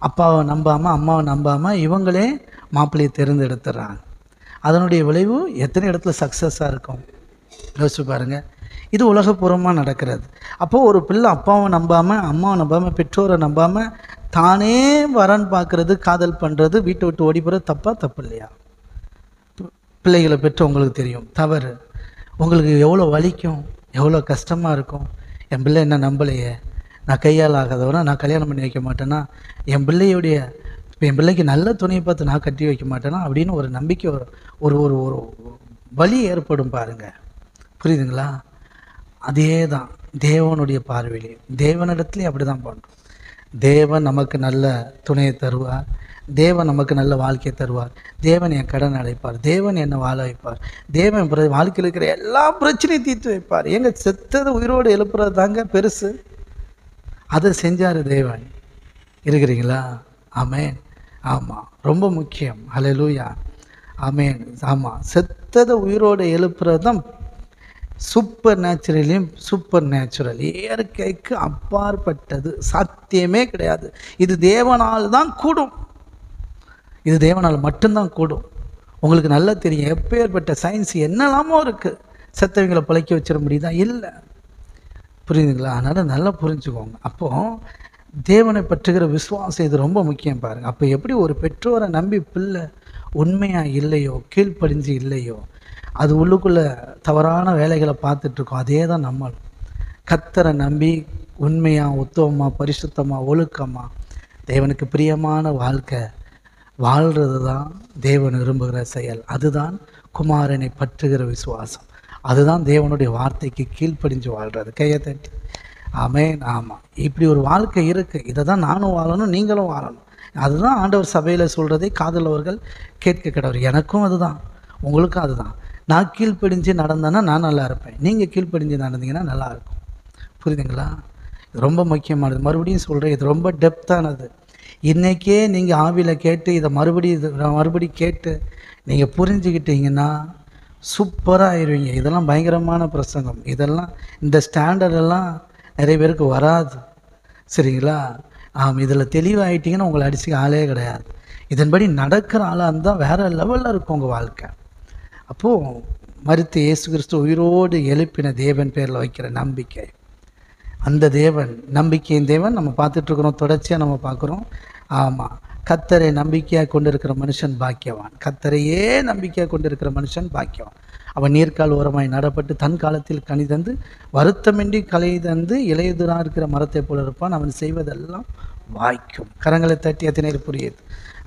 அப்பாவை நம்பாமல் அம்மாவை நம்பாமல் இவங்களே மாப்பிள்ளையை தேர்ந்தெடுத்துறாங்க. அதனுடைய விளைவு எத்தனை இடத்துல சக்ஸஸாக இருக்கும் யோசிச்சு பாருங்கள். இது உலகப்பூர்வமாக நடக்கிறது. அப்போது ஒரு பிள்ளை அப்பாவை நம்பாமல் அம்மாவை நம்பாமல் பெற்றோரை நம்பாமல் தானே வரன் பார்க்குறது, காதல் பண்ணுறது, வீட்டை விட்டு ஓடி போகிறது தப்பு இல்லையா? பிள்ளைகளை பெற்று உங்களுக்கு தெரியும் தவறு. உங்களுக்கு எவ்வளோ வலிக்கும், எவ்வளோ கஷ்டமாக இருக்கும். என் பிள்ளை என்ன நம்பலையே, நான் கையால் ஆகாதவனா, நான் கல்யாணம் பண்ணி வைக்க மாட்டேன்னா, என் பிள்ளைக்கு நல்ல துணையை பார்த்து நான் கட்டி வைக்க மாட்டேன்னா அப்படின்னு ஒரு நம்பிக்கை, ஒரு ஒரு ஒரு வலி ஏற்படும் பாருங்கள். புரியுதுங்களா? அதே தான் தேவனுடைய பார்வையிலே, தேவனிடத்துலேயே அப்படி தான் பண்ணுறோம். தேவன் நமக்கு நல்ல துணையை தருவார், தேவன் நமக்கு நல்ல வாழ்க்கையை தருவார், தேவன் என் கடன் அடைப்பார், தேவன் என்னை வாழ வைப்பார், தேவன் வாழ்க்கையில் இருக்கிற எல்லா பிரச்சனையும் தீர்த்து வைப்பார். எங்க செத்தது உயிரோடு எழுப்புறது தாங்க பெருசு. அதை செஞ்சார் தேவன். இருக்கிறீங்களா? ஆமேன். ஆமாம், ரொம்ப முக்கியம். ஹல்லேலூயா. ஆமேன். ஆமாம், செத்ததை உயிரோடு எழுப்புறது தான் சூப்பர் நேச்சுரல், இயற்கைக்கு அப்பாற்பட்டது, சாத்தியமே கிடையாது. இது தேவனால் தான் கூடும், இது தேவனால் மட்டும்தான் கூடும். உங்களுக்கு நல்லா தெரியும், எப்பேற்பட்ட சயின்ஸ் என்னெல்லாமோ இருக்குது, செத்தவங்களை பழைக்க வச்சிட முடியுதா? இல்லை. புரியுதுங்களா? அதனால் நல்லா புரிஞ்சுக்கோங்க. அப்போது தேவனை பற்றுகிற விசுவாசம் இது ரொம்ப முக்கியம் பாருங்கள். அப்போ எப்படி ஒரு பெற்றோரை நம்பி பிள்ளை உண்மையாக இல்லையோ, கீழ்ப்படிஞ்சு இல்லையோ, அது உள்ளுக்குள்ளே தவறான வேலைகளை பார்த்துட்ருக்கோம். அதே தான் நம்ம கர்த்தரை நம்பி உண்மையாக, உத்தமமாக, பரிசுத்தமாக, ஒழுக்கமாக, தேவனுக்கு பிரியமான வாழ்க்கை வாழ்கிறது தான் தேவன் விரும்புகிற செயல். அதுதான் குமாரனை பற்றுகிற விசுவாசம். அதுதான் தேவனுடைய வார்த்தைக்கு கீழ்ப்படிஞ்சு வாழ்கிறது. கையை தட்டி ஆமேன். ஆமாம், இப்படி ஒரு வாழ்க்கை இருக்குது. இதை தான் நானும் வாழணும், நீங்களும் வாழணும். அதுதான் ஆண்டவர் சபையில் சொல்கிறதே காதலவர்கள் கேட்க கடவுள். எனக்கும் அதுதான், உங்களுக்கும் அதுதான். நான் கீழ்ப்படிஞ்சு நடந்தேன்னா நான் நல்லா இருப்பேன், நீங்கள் கீழ்ப்படிஞ்சு நடந்தீங்கன்னா நல்லாயிருக்கும். புரியுதுங்களா? இது ரொம்ப முக்கியமானது. மறுபடியும் சொல்கிறேன், இது ரொம்ப டெப்த்தானது. இன்றைக்கே நீங்கள் ஆவியில் கேட்டு இதை மறுபடியும் கேட்டு நீங்கள் புரிஞ்சுக்கிட்டீங்கன்னா சூப்பராக ஆயிடுவீங்க. இதெல்லாம் பயங்கரமான பிரசங்கம். இதெல்லாம் இந்த ஸ்டாண்டர்டெல்லாம் நிறைய பேருக்கு வராது. சரிங்களா? இதில் தெளிவாகிட்டிங்கன்னா உங்களை அடிச்சுக்க ஆளே கிடையாது. இதன்படி நடக்கிற ஆளாக இருந்தால் வேறு லெவலில் இருக்கும் உங்கள் வாழ்க்கை. அப்போது மரித்த இயேசு கிறிஸ்து உயிரோடு எழுப்பின தேவன் பேரில் வைக்கிற நம்பிக்கை, அந்த தேவன் நம்பிக்கையின் தேவன் நம்ம பார்த்துட்ருக்குறோம், தொடர்ச்சியாக நம்ம பார்க்குறோம். ஆமாம், கர்த்தரை நம்பிக்கையாக கொண்டிருக்கிற மனுஷன் பாக்கியவான். கர்த்தரையே நம்பிக்கையாக கொண்டிருக்கிற மனுஷன் பாக்கியவான். அவன் நீர்க்கால் ஓரமாய் நடப்பட்டு தன் காலத்தில் கனி தந்து வருத்தமின்றி களை தந்து இலையுதிராக இருக்கிற மரத்தை போல இருப்பான். அவன் செய்வதெல்லாம் வாய்க்கும். கரங்களை தட்டி எத்தனை புரியுது?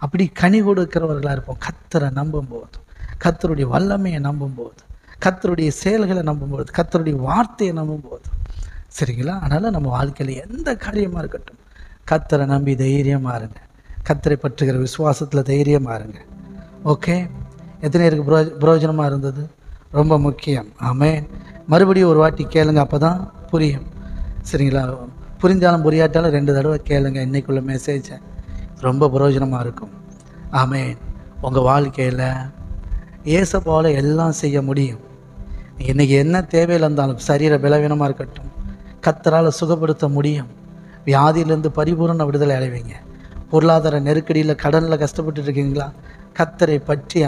அப்படி கனி கொடுக்கிறவர்களாக இருப்போம். கர்த்தரை நம்பும்போது, கர்த்தருடைய வல்லமையை நம்பும்போது, கர்த்தருடைய செயல்களை நம்பும்போது, கர்த்தருடைய வார்த்தையை நம்பும்போது. சரிங்களா? அதனால் நம்ம வாழ்க்கையில் எந்த காரியமாக இருக்கட்டும், கர்த்தரை நம்பி தைரியமாக இருங்க. கர்த்தரை பற்றுகிற விசுவாசத்தில் தைரியமாக இருங்க. ஓகே, எத்தனை பேருக்கு பிரயோஜனமாக இருந்தது? ரொம்ப முக்கியம். ஆமேன். மறுபடியும் ஒரு வாட்டி கேளுங்க, அப்போ தான் புரியும். சரிங்களா? புரிஞ்சாலும் புரியாட்டாலும் 2 தடவை கேளுங்க. இன்றைக்குள்ள மெசேஜை ரொம்ப பிரயோஜனமாக இருக்கும். ஆமென். உங்கள் வாழ்க்கையில் ஏசப்பாவால் எல்லாம் செய்ய முடியும். இன்றைக்கி என்ன தேவையில் இருந்தாலும், சரீர பலவீனமாக இருக்கட்டும், கர்த்தரால் சுகப்படுத்த முடியும். வியாதியிலேருந்து பரிபூரண விடுதலை அடைவீங்க. பொருளாதார நெருக்கடியில் கடனில் கஷ்டப்பட்டு இருக்கீங்களா? கர்த்தரை பற்றி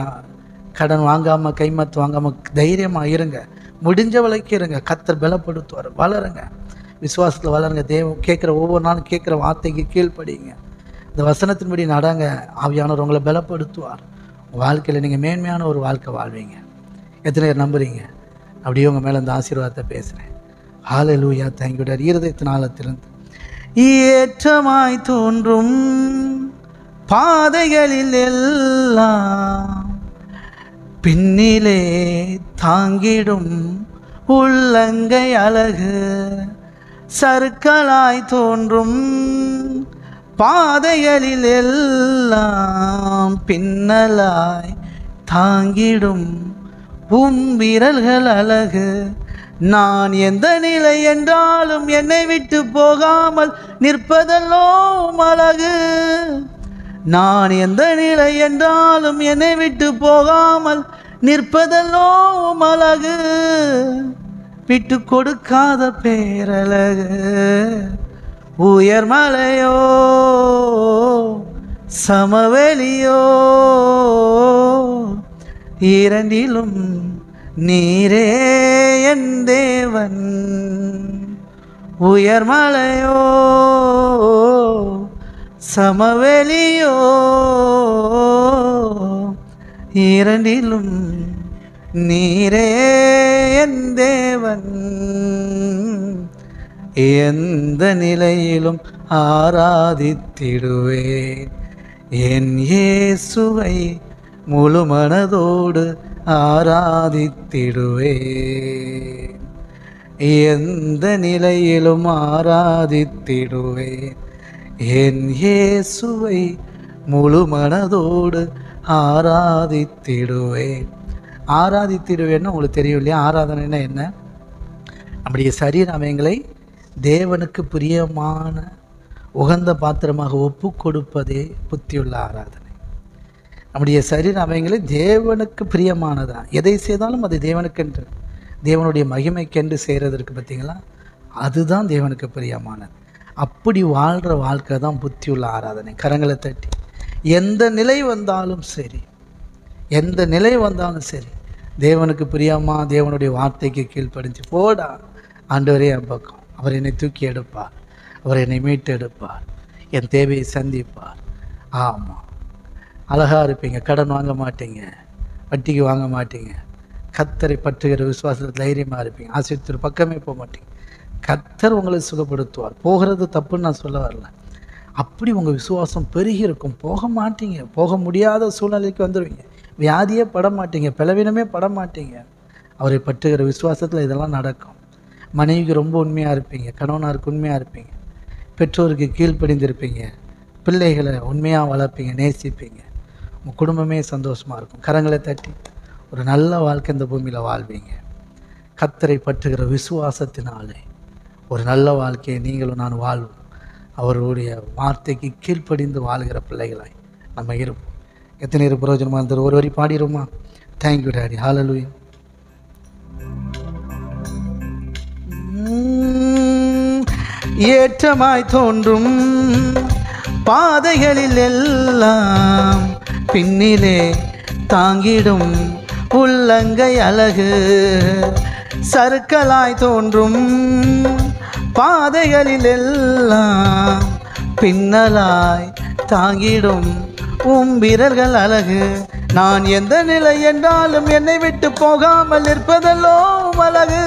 கடன் வாங்காமல், கைமாத்து வாங்காமல் தைரியமாக இருங்க. முடிஞ்ச வரைக்கும் இருங்க. கர்த்தர் பலப்படுத்துவார். வளருங்க, விசுவாசத்தில் வளருங்க. கேட்குற ஒவ்வொரு நாளும் கேட்குற வார்த்தைக்கு கீழ்ப்படிங்க. இந்த வசனத்தின்படி நடங்க. ஆவியானவர் உங்களை பலப்படுத்துவார். வாழ்க்கையில் நீங்கள் மேன்மையான ஒரு வாழ்க்கை வாழ்வீங்க. எத்தனை பேர் நம்புறீங்க? அப்படியே உங்கள் மேலே இந்த ஆசீர்வாதத்தை பேசுகிறேன். ஹல்லேலூயா. Thank you daddy. இருதயத்தின் ஆழத்திலிருந்து ஏற்றமாய் தோன்றும் பாதைகளில் எல்லாம் பின்னிலே தாங்கிடும் உள்ளங்கை அழகு, சறுக்கலாய் தோன்றும் பாதைகளில் எல்லாம் பின்னலாய் தாங்கிடும் விரல்கள் அழகு. நான் எந்த நிலை என்றாலும் என்னை விட்டு போகாமல் நிற்பதல்லோ அழகு. நான் எந்த நிலை என்றாலும் என்னை விட்டு போகாமல் நிற்பதல்லோ அழகு. விட்டு கொடுக்காத பேரழகு. உயர்மலையோ சமவெளியோ இரண்டிலும் நீரே என் தேவன். உயர்மலையோ சமவெளியோ இரண்டிலும் நீரே என் தேவன். எந்த நிலையிலும் ஆராதித்திடுவேன் என் இயேசுவை, முழு மனதோடு ஆராதித்திடுவேன். எந்த நிலையிலும் ஆராதித்திடுவேன் என் இயேசுவை, முழு மனதோடு ஆராதித்திடுவேன். ஆராதித்திடுவேன்னு உங்களுக்கு தெரியும் இல்லையா? ஆராதனைன்னா என்ன? நம்முடைய சரீர அவயங்களை தேவனுக்கு பிரியமான உகந்த பாத்திரமாக ஒப்பு கொடுப்பதே புத்தியுள்ள ஆராதனை. நம்முடைய சரீர அவயங்களை தேவனுக்கு பிரியமானதான். எதை செய்தாலும் அது தேவனுக்கென்று, தேவனுடைய மகிமைக்கென்று செய்கிறதற்கு பார்த்தீங்களா, அதுதான் தேவனுக்கு பிரியமானது. அப்படி வாழ்கிற வாழ்க்கை தான் புத்தியுள்ள ஆராதனை. கரங்களை தட்டி எந்த நிலை வந்தாலும் சரி, எந்த நிலை வந்தாலும் சரி, தேவனுக்கு பிரியமா தேவனுடைய வார்த்தைக்கு கீழ்ப்படிஞ்சு போடா, ஆண்டவரே என் பக்கம், அவர் என்னை தூக்கி எடுப்பார், அவர் என்னை மீட்டு எடுப்பார், என் தேவையை சந்திப்பார். ஆமாம், அழகாக இருப்பீங்க, கடன் வாங்க மாட்டீங்க, வட்டிக்கு வாங்க மாட்டீங்க, கர்த்தரை பற்றுகிற விசுவாசத்தில் தைரியமாக இருப்பீங்க, ஆசீர்வாதத்திற்கு பக்கமே போக மாட்டீங்க. கர்த்தர் உங்களை சுகப்படுத்துவார். போகிறது தப்புன்னு நான் சொல்ல வரல, அப்படி உங்கள் விசுவாசம் பெருகி இருக்கும். போக மாட்டீங்க, போக முடியாத சூழ்நிலைக்கு வந்துடுவீங்க, வியாதியே பட மாட்டீங்க, பலவீனமே பட மாட்டீங்க. அவரை பற்றுகிற விசுவாசத்தில் இதெல்லாம் நடக்கும். மனைவிக்கு ரொம்ப உண்மையாக இருப்பீங்க, கணவனாருக்கு உண்மையாக இருப்பீங்க, பெற்றோருக்கு கீழ்ப்படிந்திருப்பீங்க, பிள்ளைகளை உண்மையாக வளர்ப்பீங்க, நேசிப்பீங்க, உங்கள் குடும்பமே சந்தோஷமாக இருக்கும். கரங்களை தட்டி ஒரு நல்ல வாழ்க்கை இந்த பூமியில் வாழ்வீங்க. கர்த்தரை பற்றுகிற விசுவாசத்தினாலே ஒரு நல்ல வாழ்க்கையை நீங்களும் நான் வாழ்வோம். அவருடைய வார்த்தைக்கு கீழ்ப்படிந்து வாழ்கிற பிள்ளைகளாய் நம்ம இருப்போம். எத்தனை பேர் பிரயோஜனமாக இருந்தது? ஒரு வரி பாடிடுமா? Thank you daddy. ஹல்லேலூயா. ஏற்றமாய் தோன்றும் பாதைகளில் எல்லாம் பின்னிலே தாங்கிடும் உள்ளங்கை அழகு, சறுக்கலாய் தோன்றும் பாதைகளில் எல்லாம் பின்னலாய் தாங்கிடும் விரல்கள் அழகு. நான் எந்த நிலை என்றாலும் என்னை விட்டு போகாமல் நிற்பதல்லோ அழகு.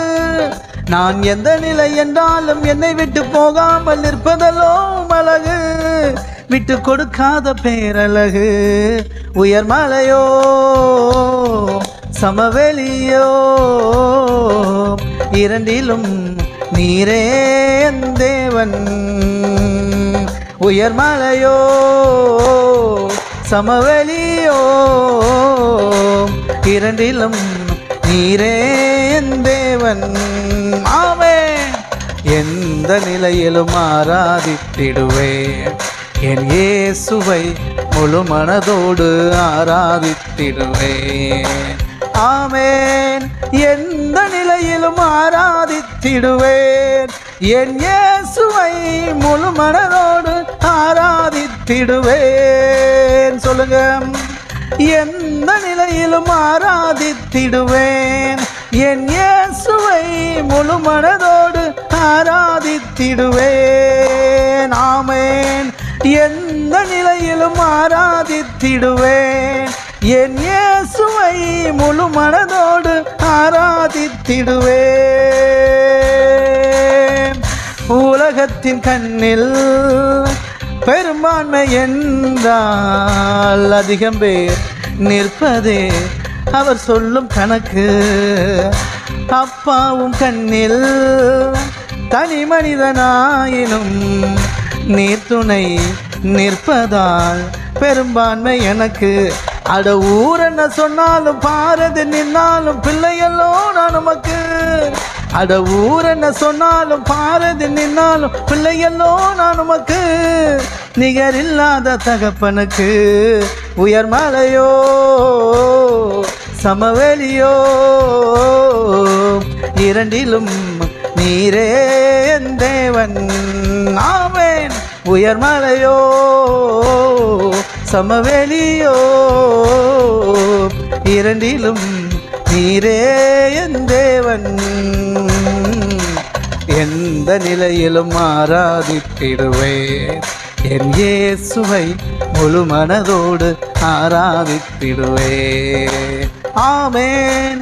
நான் எந்த நிலை என்றாலும் என்னை விட்டு போகாமல் நிற்பதல்லோ அழகு. விட்டு கொடுக்காத பேரழகு. உயர்மலையோ சமவெளியோ இரண்டிலும் நீரே என் தேவன். உயர்மலையோ சமவெளியோ இரண்டிலும் நீரே என் தேவன். ஆமென். என் எந்த நிலையிலும் ஆராதித்திடுவேன். என் இயேசுவை முழு மனதோடு ஆராதித்திடுவேன். ஆமென். எந்த நிலையிலும் ஆராதித்திடுவேன். என் இயேசுவை முழு மனதோடு ஆராதித்திடுவேன். சொல்லுங்க. எந்த நிலையிலும் ஆராதித்திடுவேன். என் இயேசுவை முழு மனதோடு ஆராதித்திடுவேன். ஆமென். எந்த நிலையிலும் ஆராதித்திடுவேன். என் இயேசுவை முழு மனதோடு ஆராதித்திடுவேன். உலகத்தின் கண்ணில் பெரும்பான்மை என்றால் அதிகம் பேர் நிற்பதே அவர் சொல்லும் கணக்கு. அப்பாவும் கண்ணில் தனி மனிதனாயினும் நீர் துணை நிற்பதால் பெரும்பான்மை எனக்கு. அட ஊர் என்ன சொன்னாலும் பாரதி நின்னாலும் பிள்ளையல்லோ நான் நமக்கு. அட ஊர் என்ன சொன்னாலும் பாரதி நின்னாலும் பிள்ளையல்லோ நான் நமக்கு. நிகரில்லாத தகப்பனுக்கு உயர் மலையோ சமவெளியோ இரண்டிலும் நீரே என் தேவன். ஆமென். உயர் மலையோ சமவெளியோ இரண்டிலும் நீரே என் தேவன். எந்த நிலையிலும் ஆராதித்திடுவேன். என் இயேசுவை முழு மனதோடு ஆராதித்திடுவேன். ஆமென்.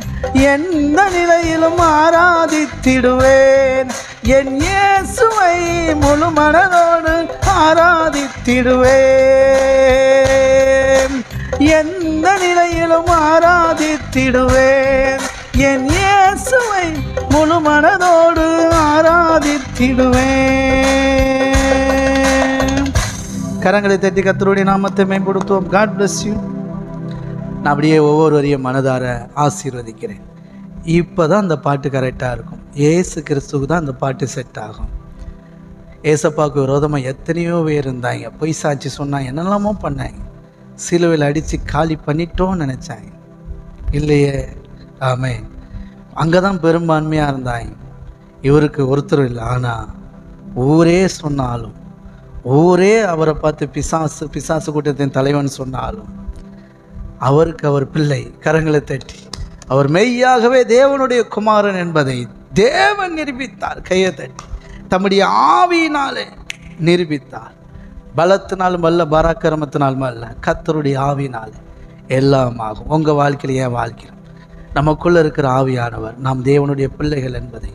எந்த நிலையிலும் ஆராதித்திடுவேன். என் இயேசுவை முழு மனதோடு ஆராதித்திடுவேன். எந்த நிலையிலும் ஆராதித்திடுவேன். என் இயேசுவை முழு மனதோடு ஆராதித்திடுவேன். கரங்களை தட்டி கர்த்தருடைய நாமத்தை மேம்படுத்துவோம். God bless you. நான் அப்படியே ஒவ்வொருவரையும் மனதார ஆசீர்வதிக்கிறேன். இப்போ தான் அந்த பாட்டு கரெக்டாக இருக்கும். ஏசு கிறிஸ்துவுக்கு தான் அந்த பாட்டு செட் ஆகும். ஏசப்பாவுக்கு விரோதமாக எத்தனையோ பேர் இருந்தாங்க. பொய் சாட்சி சொன்னாங்க, என்னெல்லாமோ பண்ணாங்க. சிலுவையில் அடித்து காலி பண்ணிட்டோன்னு நினச்சாங்க. இல்லையே. ஆமென். அங்கே தான் பெரும்பான்மையாக இருந்தாங்க. இவருக்கு ஒருத்தர் இல்லை. ஆனால் ஊரே சொன்னாலும், ஊரே அவரை பார்த்து பிசாசு கூட்டத்தின் தலைவன் சொன்னாலும் அவருக்கு அவர் பிள்ளை. கரங்களை தட்டி அவர் மெய்யாகவே தேவனுடைய குமாரன் என்பதை தேவன் நிரூபித்தார். கையை தட்டி தம்முடைய ஆவியினாலே நிரூபித்தார். பலத்தினாலும் அல்ல, பராக்கிரமத்தினாலும் அல்ல, கர்த்தருடைய ஆவியினாலே எல்லாம் ஆகும். உங்கள் வாழ்க்கையில் என் வாழ்க்கையில் நமக்குள்ளே இருக்கிற ஆவியானவர் நாம் தேவனுடைய பிள்ளைகள் என்பதை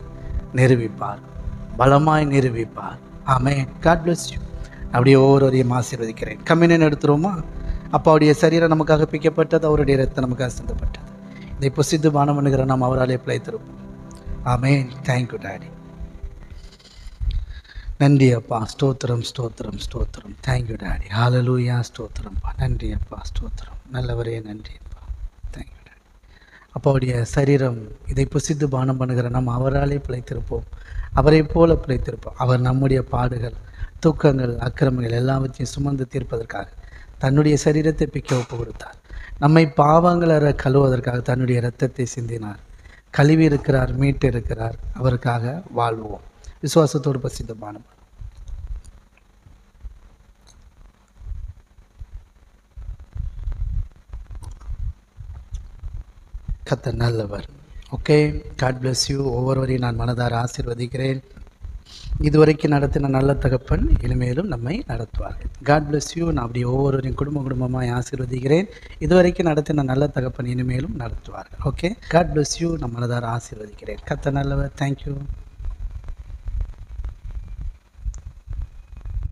நிரூபிப்பார், பலமாய் நிரூபிப்பார். ஆமென். God bless you. அப்படியே ஒவ்வொருவரையும் ஆசீர்வதிக்கிறேன். கம்யூனியன் எடுத்துருவோமா? அப்பாவுடைய சரீரம் நமக்காக பிக்கப்பட்டது, அவருடைய ரத்தம் நமக்காக சிந்தப்பட்டது. இதை புசித்து பானம் பண்ணுகிற நாம் அவராலே பிழைத்திருப்போம். ஆமென். Thank you daddy. நன்றி அப்பா. ஸ்தோத்திரம் ஸ்தோத்திரம் ஸ்தோத்திரம். Thank you daddy. ஹல்லேலூயா. ஸ்தோத்திரம்ப்பா. நன்றி அப்பா. ஸ்தோத்திரம். நல்லவரே நன்றி அப்பா. Thank you daddy. அப்பாவுடைய சரீரம் இதை புசித்து பானம் பண்ணுகிற நாம் அவராலே பிழைத்திருப்போம், அவரை போல பிழைத்திருப்போம். அவர் நம்முடைய பாடுகள், துக்கங்கள், அக்கிரமங்கள் எல்லாவற்றையும் சுமந்து தீர்ப்பதற்காக தன்னுடைய சரீரத்தை பிக்க ஒப்பு கொடுத்தார். நம்மை பாவங்களை கழுவதற்காக தன்னுடைய இரத்தத்தை சிந்தினார். கழுவி இருக்கிறார், மீட்டு இருக்கிறார். அவருக்காக வாழ்வோம். விசுவாசத்தோடு பசித்த பானம். கர்த்தர் நல்லவர். ஓகே. God bless you. ஒவ்வொருவரையும் நான் மனதார ஆசீர்வதிக்கிறேன். இதுவரைக்கும் நடத்தின நல்ல தகப்பன் இனிமேலும் நம்மை நடத்துவார்கள். God bless you. நான் அப்படி ஒவ்வொருவரையும் குடும்பமாக ஆசீர்வதிக்கிறேன். இதுவரைக்கும் நடத்தின நல்ல தகப்பன் இனிமேலும் நடத்துவார்கள். ஓகே. God bless you. நான் மனதார ஆசீர்வதிக்கிறேன். கர்த்தர் நல்லவர். தேங்க்யூ.